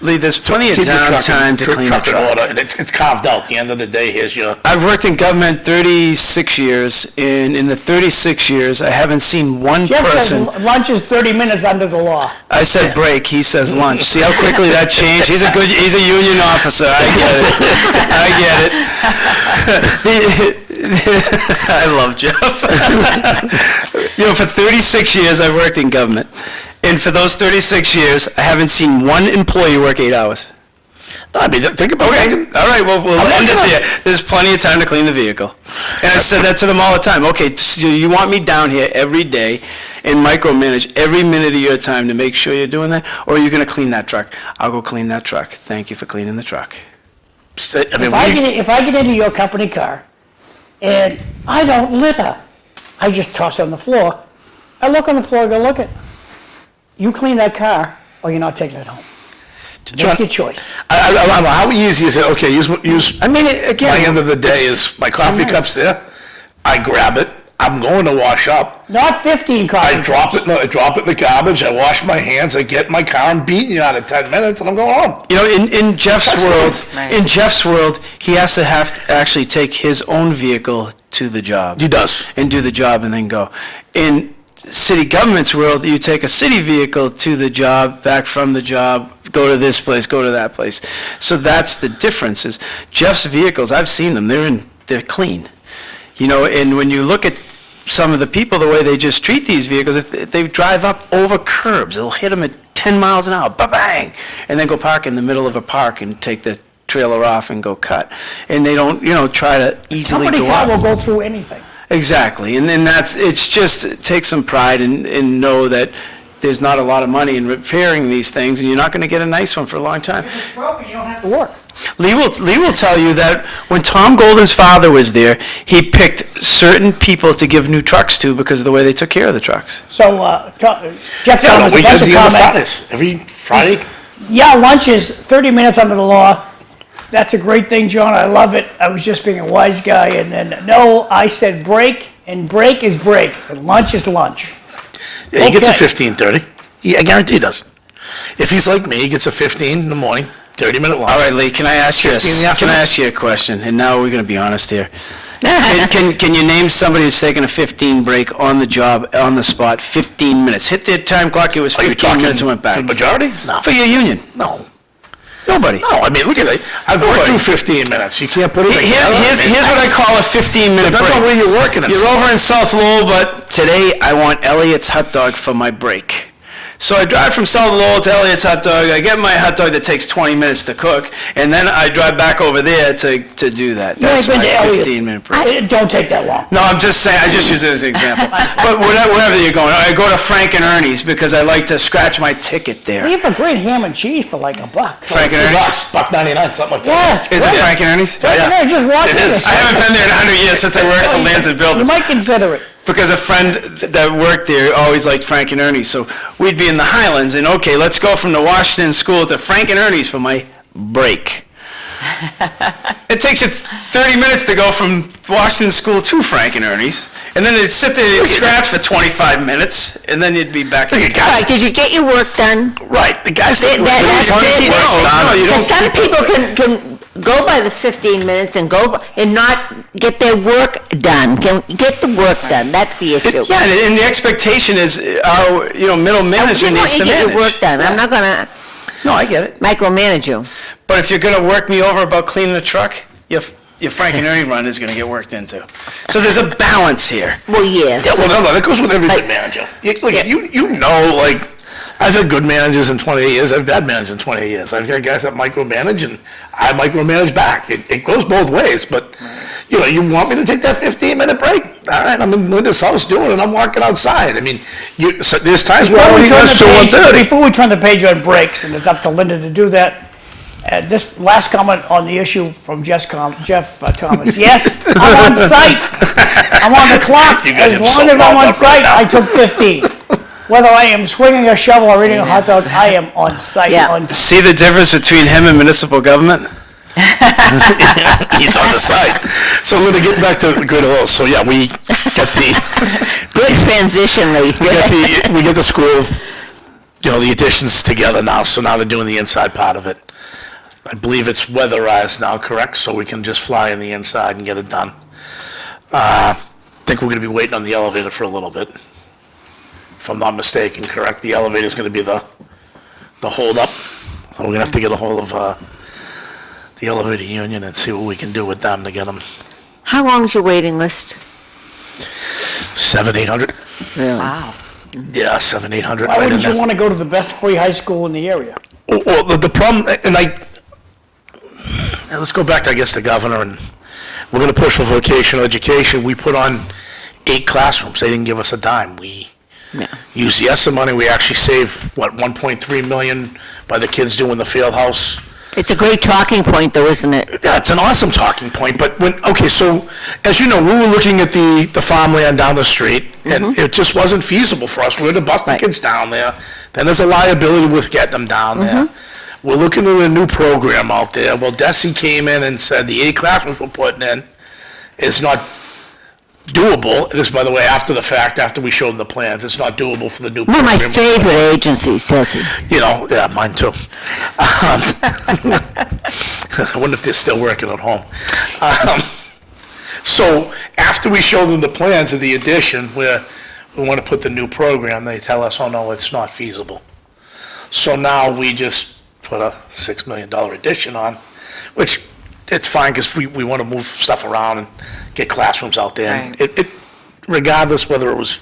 Lee, there's plenty of keep your truck downtime to clean the truck in truck. order, and it's carved out. At the end of the day, here's your. I've worked in government 36 years, and in the 36 years, I haven't seen one Jeff person. says lunch is 30 minutes under the law. I said break, he says lunch. See how quickly that changed? He's a union officer, I get it. I love Jeff. You know, for 36 years, I've worked in government. And for those 36 years, I haven't seen one employee work 8 hours. No, I mean, think about it. All right, well, we'll end it there. There's plenty of time to clean the vehicle. And I said that to them all the time. Okay, so you want me down here every day and micromanage every minute of your time to make sure you're doing that? Or are you going to clean that truck? I'll go clean that truck. Thank you for cleaning the truck. I mean, If I get into your company car and I don't litter, I just toss it on the floor. I look on the floor and go, look it. You clean that car or you're not taking it home. Make your choice. how easy is it? Okay, use. I mean, again, My end of the day is my coffee minutes. cup's there. I grab it. I'm going to wash up. Not 15 coffee I drop cups. it. I drop it in the garbage. I wash my hands. I get in my car. I'm beating you out of 10 minutes, and I'm going home. you know, in Jeff's That's world, right. in Jeff's world, he has to actually take his own vehicle to the job. He does. And do the job and then go. In city government's world, you take a city vehicle to the job, back from the job, go to this place, go to that place. So that's the difference is Jeff's vehicles, I've seen them, they're clean. You know, and when you look at some of the people, the way they just treat these vehicles, if they drive up over curbs, they'll hit them at 10 miles an hour, bang, and then go park in the middle of a park and take the trailer off and go cut. And they don't, try to easily Somebody go car will up. go through anything. Exactly, and then take some pride and know that there's not a lot of money in repairing these things, and you're not going to get a nice one for a long time. If it's broken, you don't have to work. Lee will tell you that when Tom Golden's father was there, he picked certain people to give new trucks to because of the way they took care of the trucks. So Jeff Thomas, a bunch of comments. Every Friday. Yeah, lunch is 30 minutes under the law. That's a great thing, John. I love it. I was just being a wise guy. And then, no, I said break, and break is break, and lunch is lunch. Yeah, he gets a Okay. 15:30. I guarantee he does. If he's like me, he gets a 15 in the morning, 30-minute lunch. All right, Lee, can I ask you 15 in the can I afternoon. ask you a question? And now we're going to be honest here. Can you name somebody who's taken a 15 break on the job, on the spot, 15 minutes? Hit their time clock, it was Are you 15 talking minutes and went for back. the majority? No. For your union. No. Nobody. No, I mean, look at it. I've worked through 15 minutes. You can't put it together. Here's what I call a 15-minute break. Depends on where you're working and You're stuff. over in South Lowell, but today I want Elliot's hot dog for my break. So I drive from South Lowell to Elliot's hot dog. I get my hot dog that takes 20 minutes to cook, and then I drive back over there to do that. You ain't That's been my to Elliot's. 15-minute break. It don't take that long. No, I'm just saying, I just use it as an example. But wherever you're going, I go to Frank and Ernie's because I like to scratch my ticket there. We have a great ham and cheese for like $1. Frank and Ernie's? $1.99, something like Yeah, that. it's Is it great. Frank and Ernie's? Right there, just walk in. is. I haven't been there in 100 years since I worked for Lands and You Buildings. might consider it. Because a friend that worked there always liked Frank and Ernie's. So we'd be in the Highlands, and okay, let's go from the Washington School to Frank and Ernie's for my break. It takes you 30 minutes to go from Washington School to Frank and Ernie's, and then they'd sit there and scratch for 25 minutes, and then you'd be back. Look at All right, guys. did you get your work done? Right, the guys That's think it. No, you Because don't some people can go by the 15 minutes and and not get their work done. Can get the work done. That's the issue. Yeah, and the expectation is our, middle I manager just want needs you to to get your manage. work done. I'm not gonna No, I get it. micromanage you. But if you're going to work me over about cleaning the truck, your Frank and Ernie run is going to get worked into. So there's a balance here. Well, yes. Yeah, well, no, that goes with every Like- good manager. You know, like, I've had good managers in 28 years, I've had bad managers in 28 years. I've got guys that micromanage, and I micromanage back. It goes both ways, but, you want me to take that 15-minute break? All right, I'm in this house doing it, and I'm walking outside. I mean, so there's times where I don't even till 1:30. Before we turn the page on breaks, and it's up to Linda to do that, this last comment on the issue from Jeff Thomas. Yes, I'm on site. I'm on the clock. You got As him long so as I'm wound on up site, right now. I took 15. Whether I am swinging a shovel or eating a hot dog, I am on site. Yeah. See the difference between him and municipal government? He's on the side. So Linda, getting back to the good oil. So yeah, we get the Good transition, Lee. we get the school, the additions together now. So now they're doing the inside part of it. I believe it's weatherized now, correct? So we can just fly in the inside and get it done. I think we're going to be waiting on the elevator for a little bit, if I'm not mistaken. Correct? The elevator's going to be the hold up. So we're going to have to get a hold of the elevator union and see what we can do with them to get them How long's your waiting list? 700-800. Really? Wow. Yeah, 700-800. Why right in wouldn't you there. want to go to the best free high school in the area? Well, the problem, and let's go back to, I guess, the governor, and we're going to push for vocational education. We put on 8 classrooms. They didn't give us a dime. We Yeah. used the ESSA money. We actually saved, $1.3 million by the kids doing the field house. It's a great talking point, though, isn't it? Yeah, it's an awesome talking point, but so, as you know, we were looking at the farmland down the street, and it just wasn't feasible for us. We had to bus the Right. kids down there. Then there's a liability with getting them down there. We're looking at a new program out there. Well, Desi came in and said the 8 classrooms we're putting in is not doable. This, by the way, after the fact, after we showed them the plans, it's not doable for the new One of program. my favorite agencies, Tessie. Yeah, mine too. I wonder if they're still working at home. So after we show them the plans of the addition, where we want to put the new program, they tell us, oh no, it's not feasible. So now we just put a $6 million addition on, which it's fine because we want to move stuff around and get classrooms out there. And Right. regardless whether it was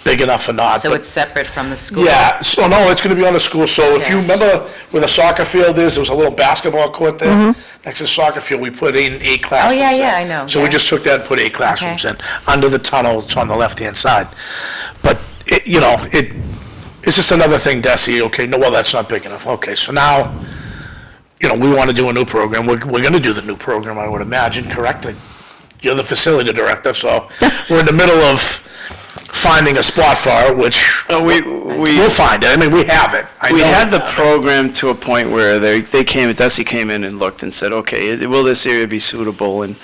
big enough or not. So but- it's separate from the school? yeah, so no, it's gonna be on the school, so if you remember where the soccer field is, there was a little basketball court there. Next to the soccer field, we put in 8 classrooms yeah, in. I know, So we yeah. just took that and put 8 classrooms Okay. in, under the tunnel, it's on the left-hand side. But, it's just another thing, Desi, okay, no, well, that's not big enough, okay, so now, we wanna do a new program, we're gonna do the new program, I would imagine, correct? You're the facility director, so we're in the middle of finding a spot for it, which we'll find it. I mean, we have it. I We know had the have it. program to a point where Desi came in and looked and said, okay, will this area be suitable? And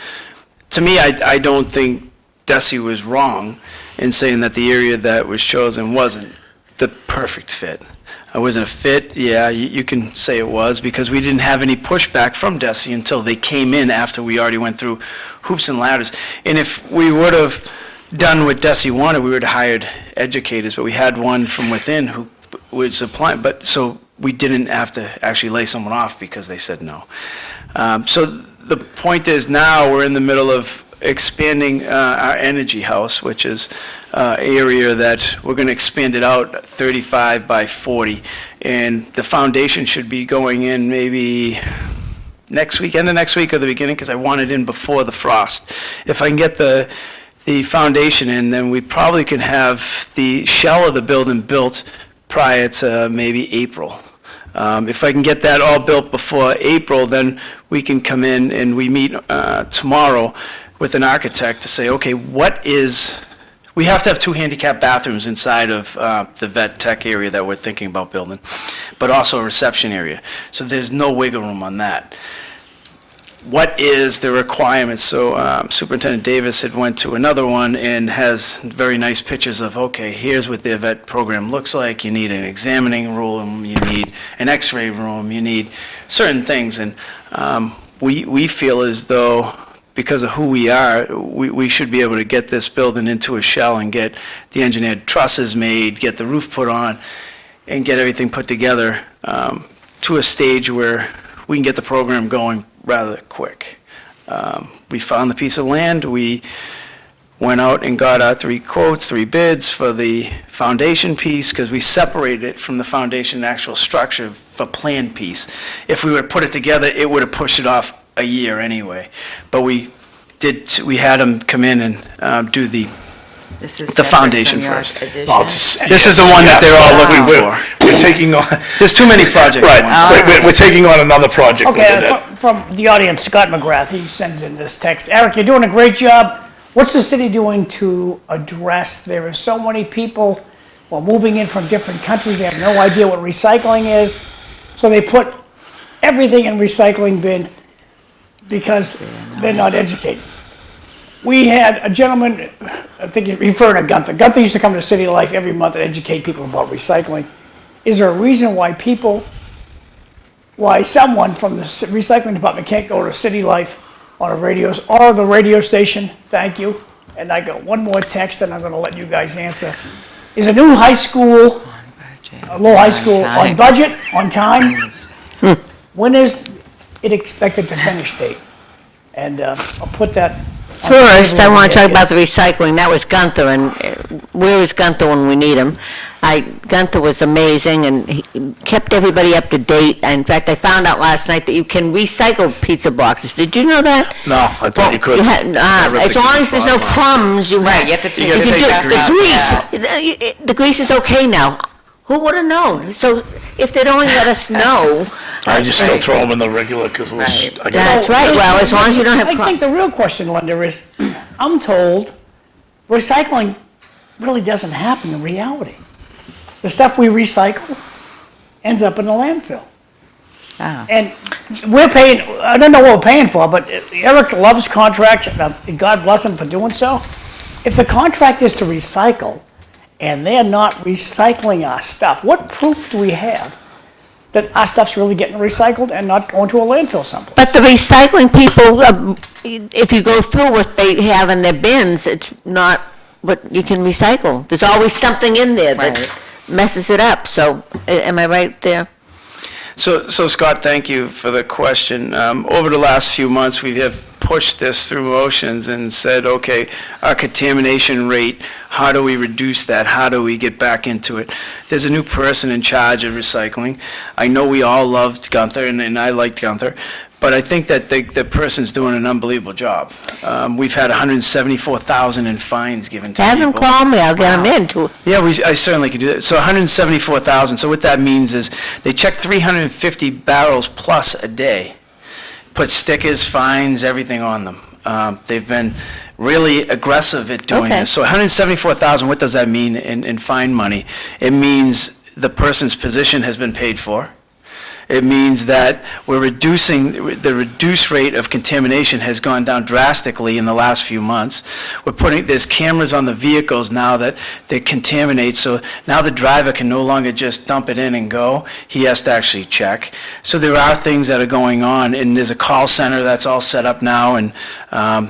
to me, I don't think Desi was wrong in saying that the area that was chosen wasn't the perfect fit. It wasn't a fit, yeah, you can say it was, because we didn't have any pushback from Desi until they came in after we already went through hoops and ladders. And if we would have done what Desi wanted, we would have hired educators, but we had one from within who was applying. But so we didn't have to actually lay someone off because they said no. So the point is now we're in the middle of expanding our energy house, which is area that we're going to expand it out 35 by 40. And the foundation should be going in maybe next week, end of next week or the beginning, because I want it in before the frost. If I can get the foundation in, then we probably can have the shell of the building built prior to maybe April. If I can get that all built before April, then we can come in and we meet tomorrow with an architect to say, okay, we have to have 2 handicap bathrooms inside of the vet tech area that we're thinking about building, but also a reception area. So there's no wiggle room on that. What is the requirements? So Superintendent Davis had went to another one and has very nice pictures of, okay, here's what their vet program looks like. You need an examining room, you need an x-ray room, you need certain things. And we feel as though, because of who we are, we should be able to get this building into a shell and get the engineered trusses made, get the roof put on, and get everything put together to a stage where we can get the program going rather quick. We found the piece of land. We went out and got our 3 quotes, 3 bids for the foundation piece, because we separated it from the foundation actual structure for plan piece. If we would put it together, it would have pushed it off a year anyway. But we had them come in and do the This is The separate foundation from your first. addition. This is the one that they're all looking for. We're taking on, There's too many projects at once. right, we're taking on another project. Okay, with it. from the audience, Scott McGrath, he sends in this text. Eric, you're doing a great job. What's the city doing to address, there are so many people, well, moving in from different countries, they have no idea what recycling is, so they put everything in recycling bin because they're not educated. We had a gentleman, I think you're referring to Gunther. Gunther used to come to City Life every month and educate people about recycling. Is there a reason why someone from the recycling department can't go to City Life on a radio, or the radio station? Thank you. And I got one more text and I'm gonna let you guys answer. Is a new high school, a low high school on budget, on time? When is it expected to finish date? And I'll put that. First, I want to talk about the recycling. That was Gunther, and where is Gunther when we need him? Gunther was amazing, and he kept everybody up to date. In fact, I found out last night that you can recycle pizza boxes. Did you know that? No, I thought you could. As long as there's no crumbs, you Right, you have to take you the can grease the grease is okay now. Who would have known? So if they'd only let us know. I just still throw them in the regular, because Right. That's right. Well, as long as you don't have I think the real question, Linda, is I'm told recycling really doesn't happen in reality. The stuff we recycle ends up in the landfill. Oh. And we're paying, I don't know what we're paying for, but Eric loves contracts, and God bless him for doing so. If the contract is to recycle, and they're not recycling our stuff, what proof do we have that our stuff's really getting recycled and not going to a landfill someplace? But the recycling people, if you go through what they have in their bins, it's not what you can recycle. There's always something in there that Right. messes it up. So, am I right there? So Scott, thank you for the question. Over the last few months, we have pushed this through motions and said, okay, our contamination rate, how do we reduce that? How do we get back into it? There's a new person in charge of recycling. I know we all loved Gunther, and I liked Gunther, but I think that the person's doing an unbelievable job. We've had 174,000 in fines given to Have them people. call me, I'll get them in too. Yeah, I certainly can do that. So 174,000, so what that means is they check 350 barrels plus a day, put stickers, fines, everything on them. They've been really aggressive at doing Okay. this. So 174,000, what does that mean in fine money? It means the person's position has been paid for. It means that we're reducing, the reduced rate of contamination has gone down drastically in the last few months. There's cameras on the vehicles now that they contaminate, so now the driver can no longer just dump it in and go. He has to actually check. So there are things that are going on, and there's a call center that's all set up now, and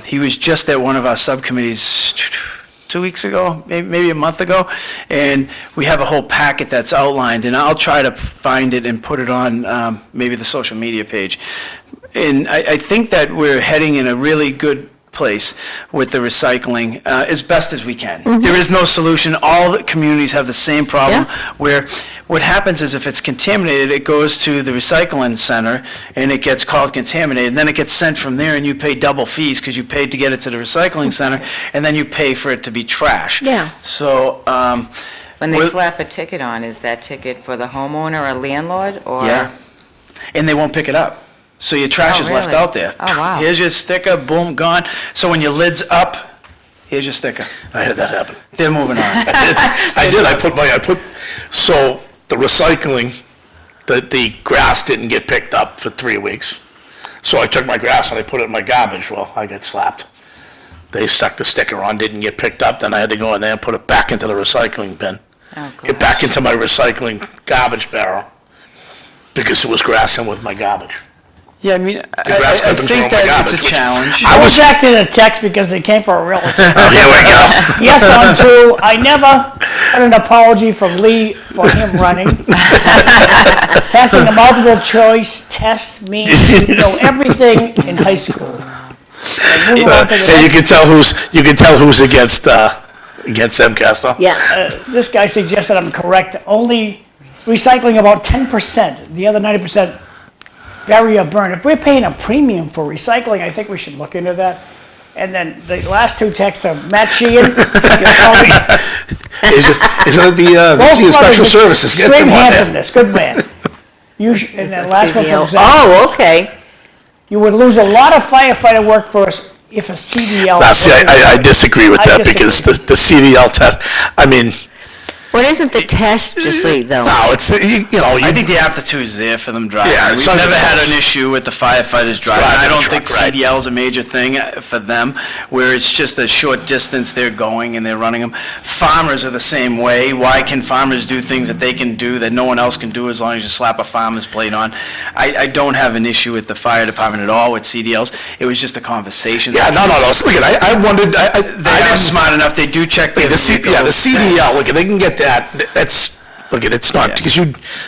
he was just at one of our subcommittees 2 weeks ago, maybe a month ago, and we have a whole packet that's outlined, and I'll try to find it and put it on maybe the social media page. And I think that we're heading in a really good place with the recycling as best as we can. There is no solution. All the communities have the same problem, where what happens is if it's contaminated, it goes to the recycling center and it gets called contaminated, and then it gets sent from there and you pay double fees because you paid to get it to the recycling center, and then you pay for it to be trash. Yeah. So, When they Well- slap a ticket on, is that ticket for the homeowner or landlord, or? yeah, and they won't pick it up. So your trash Oh, is left really? out there. Oh, wow. Here's your sticker, boom, gone. So when your lid's up, here's your sticker. I had that happen. They're moving on. I put, so the recycling, the grass didn't get picked up for 3 weeks. So I took my grass and I put it in my garbage. Well, I got slapped. They stuck the sticker on, didn't get picked up, then I had to go in there and put it back into the recycling bin. Oh, Get back into my recycling garbage barrel because it was grass in with my garbage. Yeah, I mean, I grass I clippings think are on my that it's a garbage, which- challenge. I was back to the text because they came for a relative. Oh, here we go. Yes, on two. I never had an apology from Lee for him running. Passing a multiple choice test means you know everything in high school. And move on to the Hey, you next. can tell who's against them, Castor. Yeah. This guy suggested I'm correct. Only recycling about 10%. The other 90% bury or burn. If we're paying a premium for recycling, I think we should look into that. And then the last two texts are Matt Sheehan. Isn't it the Special Services? Get Extreme them on there. handsomeness, good man. And then last one from Zach. Oh, okay. You would lose a lot of firefighter workforce if a CDL. Now, see, I disagree with I that because disagree. the CDL test, I mean, What isn't the test just though? no, it's, I think the aptitude's there for them driving. Yeah, We've so never had close. an issue with the firefighters driving. Driving I don't the think truck, right. CDL is a major thing for them, where it's just a short distance they're going and they're running them. Farmers are the same way. Why can farmers do things that they can do that no one else can do as long as you slap a farmer's plate on? I don't have an issue with the fire department at all with CDLs. It was just a conversation. yeah, no. Look, I wondered, They are smart enough. They do check their the vehicles. CDL, look, they can get that, that's, look, it's not, Yeah. because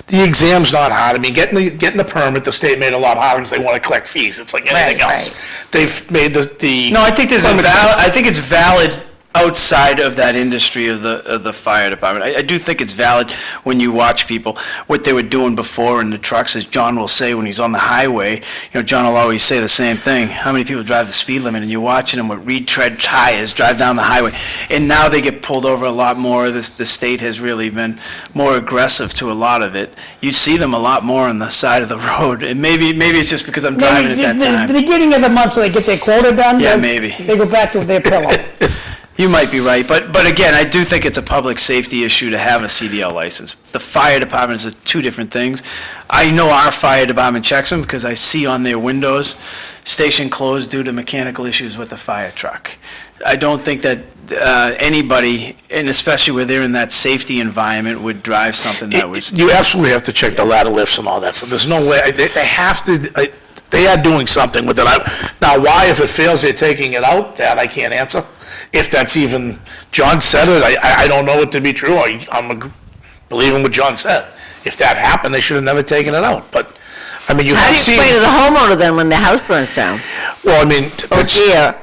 the exam's not hard. I mean, getting the permit, the state made it a lot harder because they want to collect fees. It's like anything Right, else. right. They've made the. No, I think there's permits- I think it's valid outside of that industry of the fire department. I do think it's valid when you watch people, what they were doing before in the trucks, as John will say when he's on the highway. John will always say the same thing. How many people drive the speed limit? And you're watching them with retread tires drive down the highway. And now they get pulled over a lot more. The state has really been more aggressive to a lot of it. You see them a lot more on the side of the road. And maybe it's just because I'm driving at that The time. beginning of the month, so they get their quota done. Yeah, they- maybe. They go back to their pillow. You might be right, but again, I do think it's a public safety issue to have a CDL license. The fire department is two different things. I know our fire department checks them because I see on their windows, station closed due to mechanical issues with the fire truck. I don't think that anybody, and especially where they're in that safety environment, would drive something that was. You absolutely have to check the ladder lifts and all that, so there's no way, they have to, they are doing something with it. Now, why, if it fails, they're taking it out, that I can't answer. If that's even, John said it, I don't know it to be true, I'm believing what John said. If that happened, they should have never taken it out, but, I mean, you How have do you seen. explain to the homeowner then when the house burns down? Well, I mean, Oh that's, dear.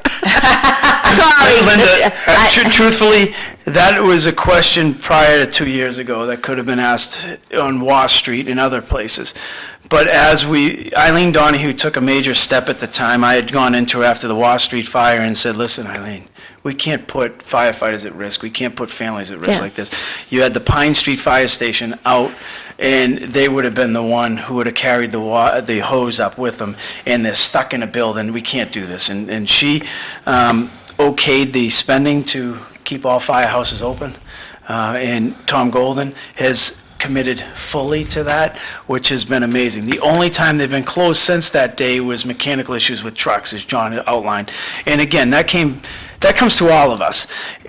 Sorry. Linda, I- truthfully, that was a question prior to 2 years ago that could have been asked on Wash Street and other places. But Eileen Donahue took a major step at the time. I had gone into her after the Wash Street fire and said, listen, Eileen, we can't put firefighters at risk. We can't put families at risk Yeah. like this. You had the Pine Street Fire Station out, and they would have been the one who would have carried the hose up with them, and they're stuck in a building. We can't do this. And she okayed the spending to keep all firehouses open. And Tom Golden has committed fully to that, which has been amazing. The only time they've been closed since that day was mechanical issues with trucks, as John outlined. And again, that comes to all of us.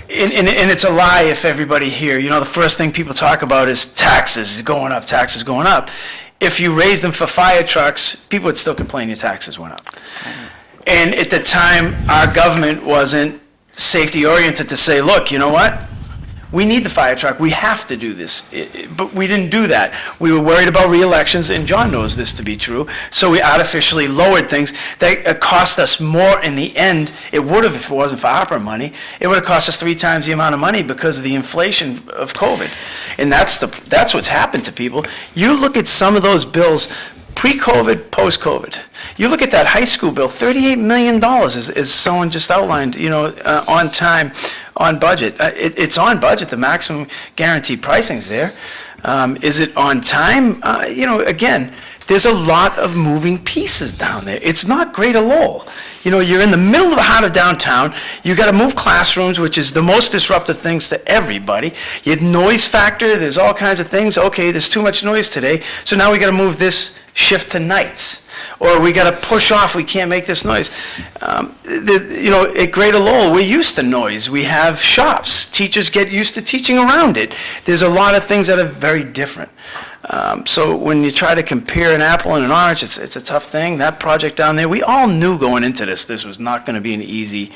And it's a lie if everybody here, the first thing people talk about is taxes going up, taxes going up. If you raise them for fire trucks, people would still complain your taxes went up. And at the time, our government wasn't safety oriented to say, look, you know what? We need the fire truck, we have to do this, but we didn't do that. We were worried about re-elections, and John knows this to be true, so we artificially lowered things that cost us more in the end. It would have if it wasn't for ARPA money. It would have cost us 3 times the amount of money because of the inflation of COVID. And that's what's happened to people. You look at some of those bills, pre-COVID, post-COVID. You look at that high school bill, $38 million, as someone just outlined, on time, on budget. It's on budget, the maximum guaranteed pricing's there. Is it on time? Again, there's a lot of moving pieces down there. It's not Greater Lowell. You're in the middle of the heart of downtown. You got to move classrooms, which is the most disruptive things to everybody. You have noise factor. There's all kinds of things. Okay, there's too much noise today, so now we got to move this shift to nights, or we got to push off. We can't make this noise. At Greater Lowell, we're used to noise. We have shops. Teachers get used to teaching around it. There's a lot of things that are very different. So when you try to compare an apple and an orange, it's a tough thing. That project down there, we all knew going into this was not going to be an easy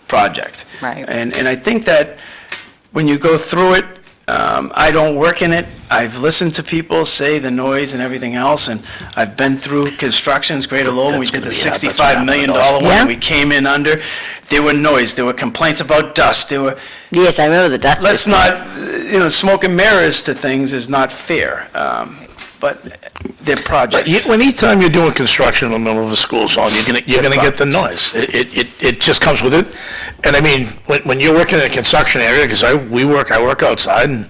project. Right. And I think that when you go through it, I don't work in it. I've listened to people say the noise and everything else, and I've been through constructions, Greater Lowell. We That's did gonna the be- that's what $65 million happened one. Yeah. We came in under. There were noise. There were complaints about dust. There were. Yes, I remember the dust. Let's not, smoke and mirrors to things is not fair. But they're projects. Anytime you're doing construction in the middle of a school zone, you're gonna get the noise. It just comes with it. And I mean, when you're working in a construction area, because I work outside, and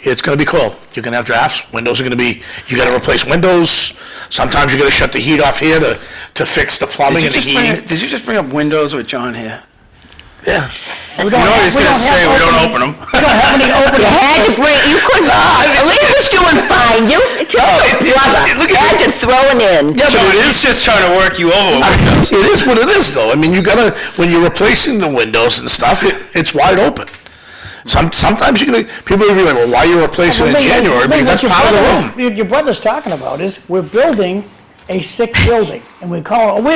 it's gonna be cold. You're gonna have drafts, windows are gonna be, you gotta replace windows. Sometimes you gotta shut the heat off here to fix the plumbing and the heating. Did you just bring up windows with John here? Yeah. You know what he's gonna say, we don't open them. We don't have any open. You had to bring, you couldn't, Lee was doing fine, you, tell your brother, had to throw it in. Yeah, John, but he's just trying to work you over. it is what it is, though. I mean, when you're replacing the windows and stuff, it's wide open. Sometimes people will be like, well, why are you replacing it in January? Because that's part of the room. Your brother's talking about is, we're building a sick building, and we're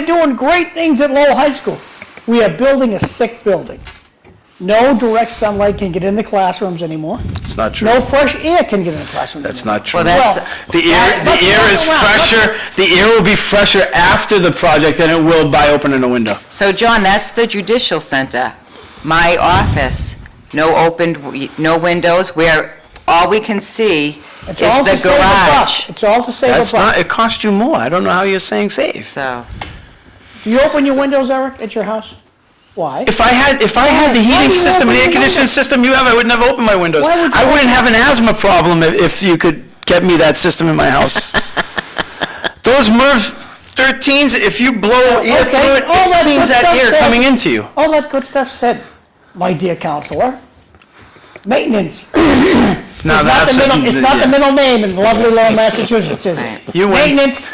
doing great things at Lowell High School. We are building a sick building. No direct sunlight can get in the classrooms anymore. It's not true. No fresh air can get in the classrooms. That's anymore. not true. Well, The air is fresher, the air will be fresher after the project than it will by opening a window. So, John, that's the judicial center. My office, no windows, where all we can see It's is all to the save a buck. garage. It's all to save That's a buck. not, it costs you more. I don't know how you're saying safe. So, Do you open your windows, Eric, at your house? Why? If I had the Why heating do you system and open air your conditioning windows? system you have, I would never open my windows. Why would you I wouldn't open- have an asthma problem if you could get me that system in my house. Those MERV 13s, if you blow air Okay, through it, all that it cleans good that stuff air said. coming into you. All that good stuff said, my dear counselor. Maintenance. Now It's not the middle name in lovely Lowell, Massachusetts, is it? You win. Maintenance.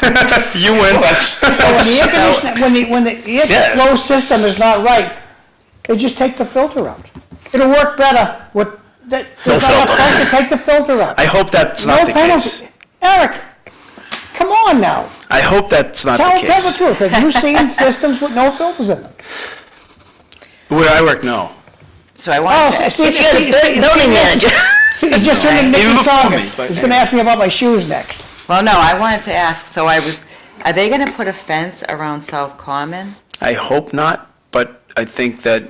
You win. So when the air conditioning, when the air flow system is not right, they just take the filter out. It'll work better with, there's not enough filter. price to take the filter out. I hope that's No not the case. penalty. Eric, come on now. I hope that's not Tell the the case. truth. Have you seen systems with no filters in them? Where I work, no. so I Oh, wanted to, see, Building manager. See, he's just turned into Even Nicky before me, Saugus. but- He's gonna ask me about my shoes next. well, no, I wanted to ask, are they gonna put a fence around South Common? I hope not, but I think that,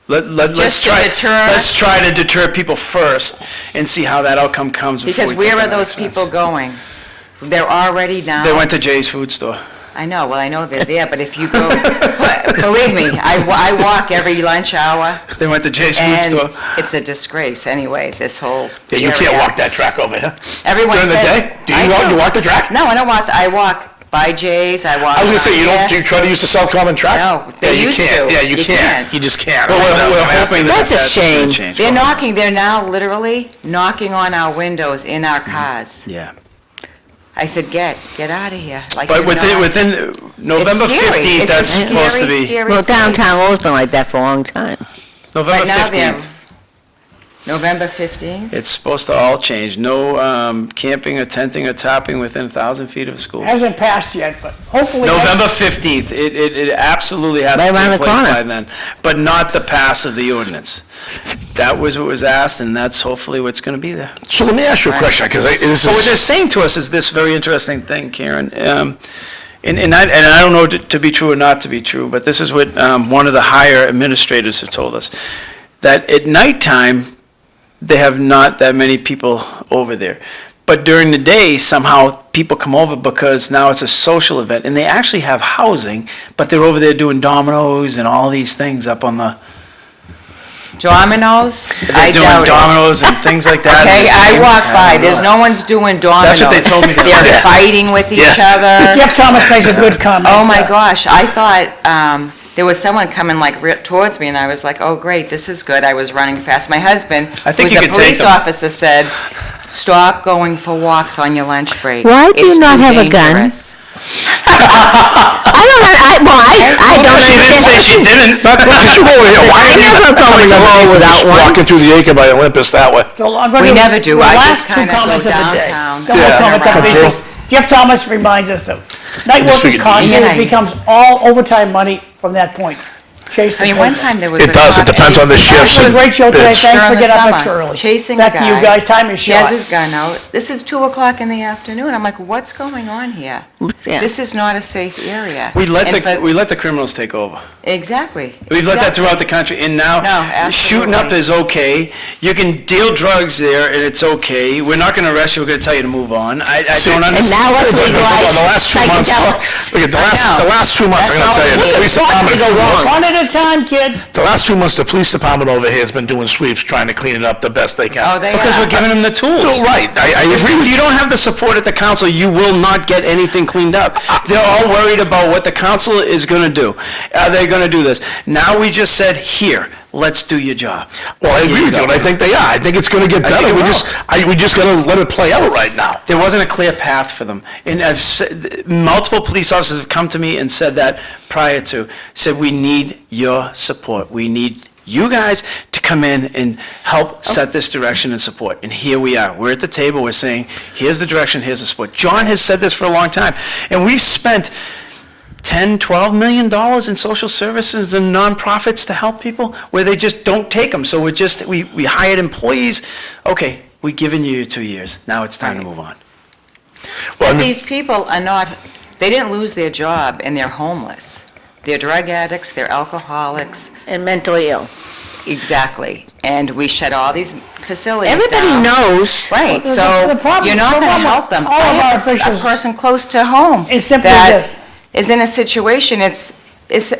let's Just to try, deter- let's try to deter people first and see how that outcome comes before Because we take where are another those expense. people going? They're already now. They went to Jay's Food Store. I know, well, I know they're there, but if you go, believe me, I walk every lunch hour, They went to Jay's Food and Store. it's a disgrace anyway, this whole Yeah, you can't area. walk that track over here. Everyone During the says- day? Do I you do. walk the track? No, I don't walk, I walk by Jay's, I walk. I was gonna say, around do there. you try to use the South Common track? No, they Yeah, you used can't. to. Yeah, you You can't. can't. You just can't. But we're hoping that That's a that's gonna shame. change. They're knocking, they're now literally knocking on our windows in our cars. Yeah. I said, get out of here. Like But you're not- within November It's scary. 15th, It's that's a supposed to scary, be. scary Well, place. downtown Lowell's been like that for a long time. November But now they're, 15th. November 15th? It's supposed to all change. No camping or tenting or topping within 1,000 feet of a school. Hasn't passed yet, but hopefully. November 15th. It absolutely has Right to around take the place corner. by then, but not the pass of the ordinance. That was what was asked, and that's hopefully what's going to be there. So let me ask you a question, because this So what they're is, saying to us is this very interesting thing, Karen. And I don't know to be true or not to be true, but this is what one of the higher administrators have told us, that at nighttime, they have not that many people over there. But during the day, somehow people come over because now it's a social event, and they actually have housing, but they're over there doing dominoes and all these things up on the, Dominoes? they're I doing doubt it. dominoes and things like that. Okay, There's I games walk by, happening. there's no one's doing dominoes. That's what they told me that They're day. fighting with each Yeah. other. Jeff Thomas makes a good comment. Oh, my gosh, I thought there was someone coming like towards me, and I was like, oh, great, this is good. I was running fast. My husband, I think who's you a could take police them. officer, said, stop going for walks on your lunch break. Why do you It's not too have a gun? dangerous." I don't She didn't say she didn't. look at you over here, why I are you never go coming in the to hall me without just one. walking through the acre by Olympus that way? We never do. The I last just two kinda go comments of the day. downtown. The last Yeah. comments of the Okay. day. Jeff Thomas reminds us that night work is figured- constant, Yeah. it becomes all overtime money from that point. Chase the I mean, one payment. time there was a It does, it cop depends on the chasing- shifts. It's a great show today, It's- thanks for During the getting up summer, extra early. chasing a Back to you guy. guys, time is He has shot. his gun out. This is 2:00 in the afternoon. I'm like, what's going on here? Yeah. This is not a safe area. We let And the, for- we let the criminals take over. Exactly. We've let that Exactly. throughout the country, and now No, shooting up absolutely. is okay. You can deal drugs there, and it's okay. We're not going to arrest you. We're going to tell you to move on. I See, don't and And understand. now let's But legalize the last 2 months, psychedelics. look at the I know. last 2 months, I'm That's gonna tell you, all the we police need. department. Go wrong. One at a time, kids. The last 2 months, the police department over here has been doing sweeps, trying to clean it up the best they can. Oh, they Because are. we're giving them the tools. No, right, I agree with If you you. don't have the support at the council, you will not get anything cleaned up. They're all worried about what the council is going to do. Are they going to do this? Now we just said, here, let's do your job. Well, I agree with you, and I think they are. I think it's gonna get I think better. it We will. just, we just gotta let it play out right now. There wasn't a clear path for them. And I've said, multiple police officers have come to me and said that prior to, said, we need your support. We need you guys to come in and help set this direction and support. And here we are. We're at the table. We're saying, here's the direction, here's the support. John has said this for a long time. And we've spent $10, $12 million in social services and nonprofits to help people where they just don't take them. So we hired employees. Okay, we've given you 2 years. Now it's time to move on. Well, I mean, These people are not, they didn't lose their job and they're homeless. They're drug addicts, they're alcoholics, And mentally ill. exactly. And we shut all these facilities down. Everybody knows. Right, The- so the problem- you're not the going to problem help them. all of I our have officials- a person close to home. It's simply that this. is in a situation, it's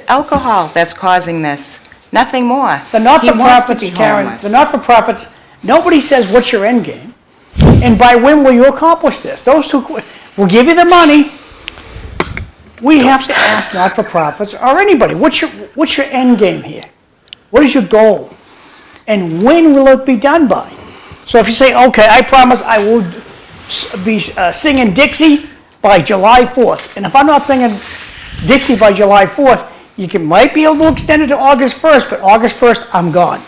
alcohol that's causing this, nothing more. The He wants to not-for-profits, be Karen, homeless. the not-for-profits, nobody says, what's your end game? And by when will you accomplish this? Those two, we'll give you the money. We have to ask not-for-profits or anybody, what's your end game here? What is your goal? And when will it be done by? So if you say, okay, I promise I will be singing Dixie by July 4th, and if I'm not singing Dixie by July 4th, might be able to extend it to August 1st, but August 1st, I'm gone.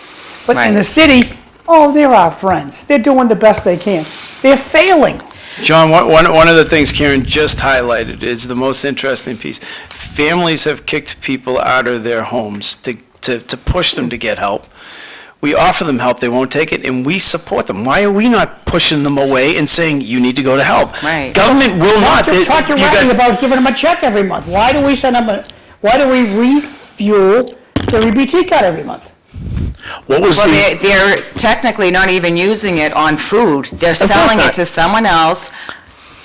But in Right. the city, oh, they're our friends. They're doing the best they can. They're failing. John, one of the things Karen just highlighted is the most interesting piece. Families have kicked people out of their homes to push them to get help. We offer them help, they won't take it, and we support them. Why are we not pushing them away and saying, you need to go to help? Right. Government will not. Talk to You Riley got- about giving them a check every month. Why do we send them why do we refuel the EBT card every month? what was Well, the, they're technically not even using it on food. They're selling it not. to someone else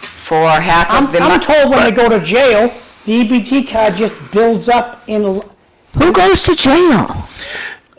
for half I'm of the I'm money. told when they go to jail, the EBT card just builds up in, Who goes to jail?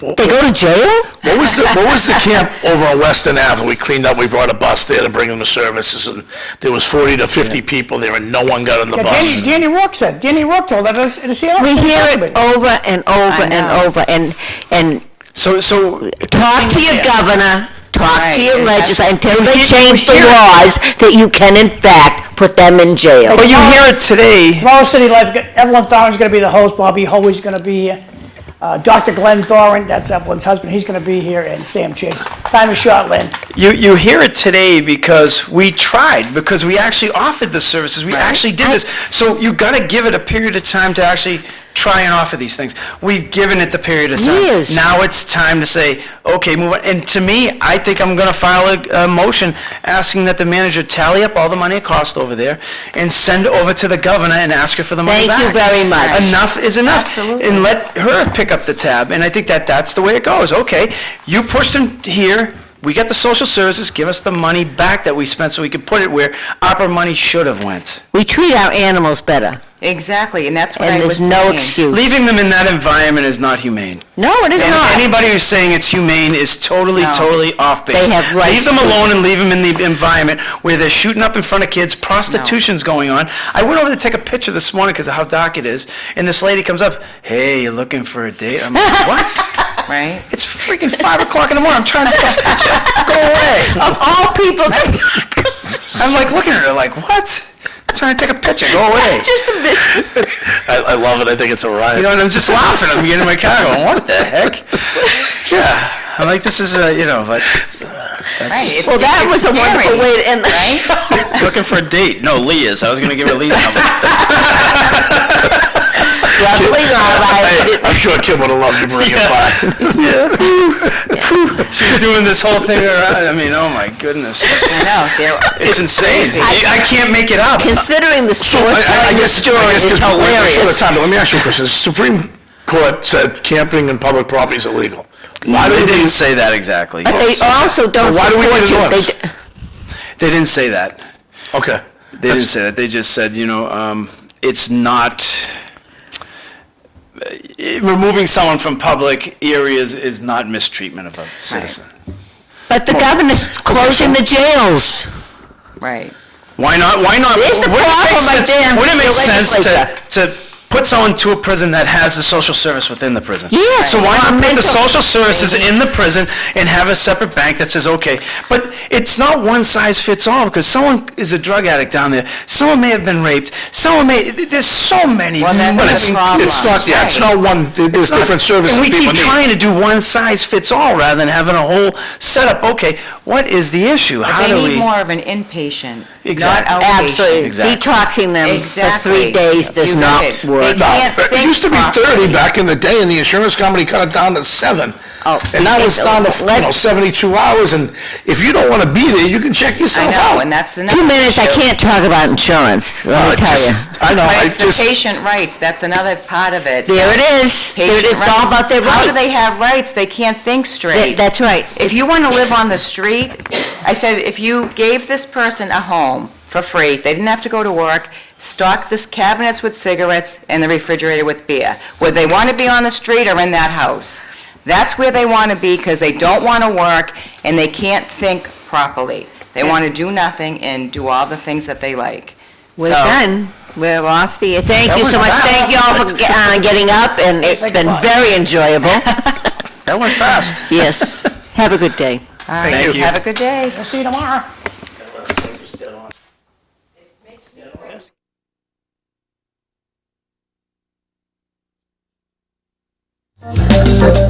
They go to jail? what was the camp over on Western Ave? We cleaned up, we brought a bus there to bring them to services, and there was 40 to 50 people there, and no one got on the bus. Danny Rourke said, Danny Rourke told us in the Seattle. We hear it over and over I know. and over, and So, talk to your governor, talk Right, to your and that's- legislature, until they You change the hear it. laws that you can in fact put them in jail. but you hear it today. Tomorrow City Life, Evelyn Thorne's gonna be the host, Bobby Hoey's gonna be here. Dr. Glenn Thorin, that's Evelyn's husband, he's going to be here, and Sam Chase. Time is short, Lynn. You hear it today because we tried, because we actually offered the services. We actually did this. So you got to give it a period of time to actually try and offer these things. We've given it the period of time. Years. Now it's time to say, okay, move on. And to me, I think I'm going to file a motion asking that the manager tally up all the money it cost over there and send it over to the governor and ask her for the money Thank back. you very much. Enough is enough. Absolutely. And let her pick up the tab. And I think that's the way it goes. Okay, you pushed them here. We got the social services, give us the money back that we spent so we could put it where opera money should have went. We treat our animals better, Exactly, and that's what and I was there's saying. no excuse. Leaving them in that environment is not humane. No, it is And not. anybody who's saying it's humane is totally off base. They have rights Leave them to- alone and leave them in the environment where they're shooting up in front of kids, prostitution's going on. I went over to take a picture this morning because of how dark it is, and this lady comes up, hey, you looking for a date? I'm like, what? Right? It's freaking 5 o'clock in the morning. I'm trying to take a picture. Go away. Of all people, I'm like looking at her like, what? I'm trying to take a picture. Go away. just a bit. I love it. I think it's a riot. You know, and I'm just laughing. I'm getting in my car going, what the heck? Yeah. I'm like, this is a, but Right. that's Well, that was a wonderful way to end the Right? looking for a date. No, Leah's. I was going to give her Leah's number. Lovely, all right. I'm sure Kim would have loved to bring it by. She's doing this whole thing around. I mean, oh my goodness. I know, It's insane. crazy. I can't make it up. Considering the source I of the guess, story I guess is just we're short of hilarious. time, but let me ask you a question. The Supreme Court said camping in public property is illegal. Why do They we didn't say that exactly. But they also don't Why do we support need you. an They ordinance? They didn't say that. Okay. They didn't say that. They just said, it's not, removing someone from public areas is not mistreatment of a citizen. But the governor's closing the jails. Right. Why not? There's the problem right there, Wouldn't it make the sense legislature. to put someone to a prison that has the social service within the prison? Yes. So why not put the Mental- social services in the prison and have a separate bank that says, okay, but it's not one size fits all, because someone is a drug addict down there, someone may have been raped, there's so many. Well, that's But the it's problem. not, yeah, it's not one, there's different services And we people keep need. trying to do one size fits all rather than having a whole setup. Okay, what is the issue? But How they do need we? more of an inpatient, not Exactly. outpatient. Absolutely. Exactly. Detoxing them for Exactly. 3 days does You not got it. work. They can't It think used to be properly. 30 back in the day, and the insurance company cut it down to 7. Oh, And now it's down to, let- 72 hours, and if you don't want to be there, you can check I yourself out. know, and that's the next 2 minutes, I issue. can't talk about insurance, let me It's tell just- you. I know, But I it's the just, patient rights, that's another part of it. There it is. There it Patient is, it's all rights. about their rights. How do they have rights? They can't think straight. That's right. If you want to live on the street, I said, if you gave this person a home for free, they didn't have to go to work, stock this cabinets with cigarettes and the refrigerator with beer. Would they want to be on the street or in that house? That's where they want to be because they don't want to work and they can't think properly. They want to do nothing and do all the things that they like. We're So- done. We're off the, thank you was so much. fast. Thank you all for getting up, and it's Say been goodbye. very enjoyable. That went fast. Yes. Have a good day. All right, Thank you. have a good day. We'll see you tomorrow. Dead on.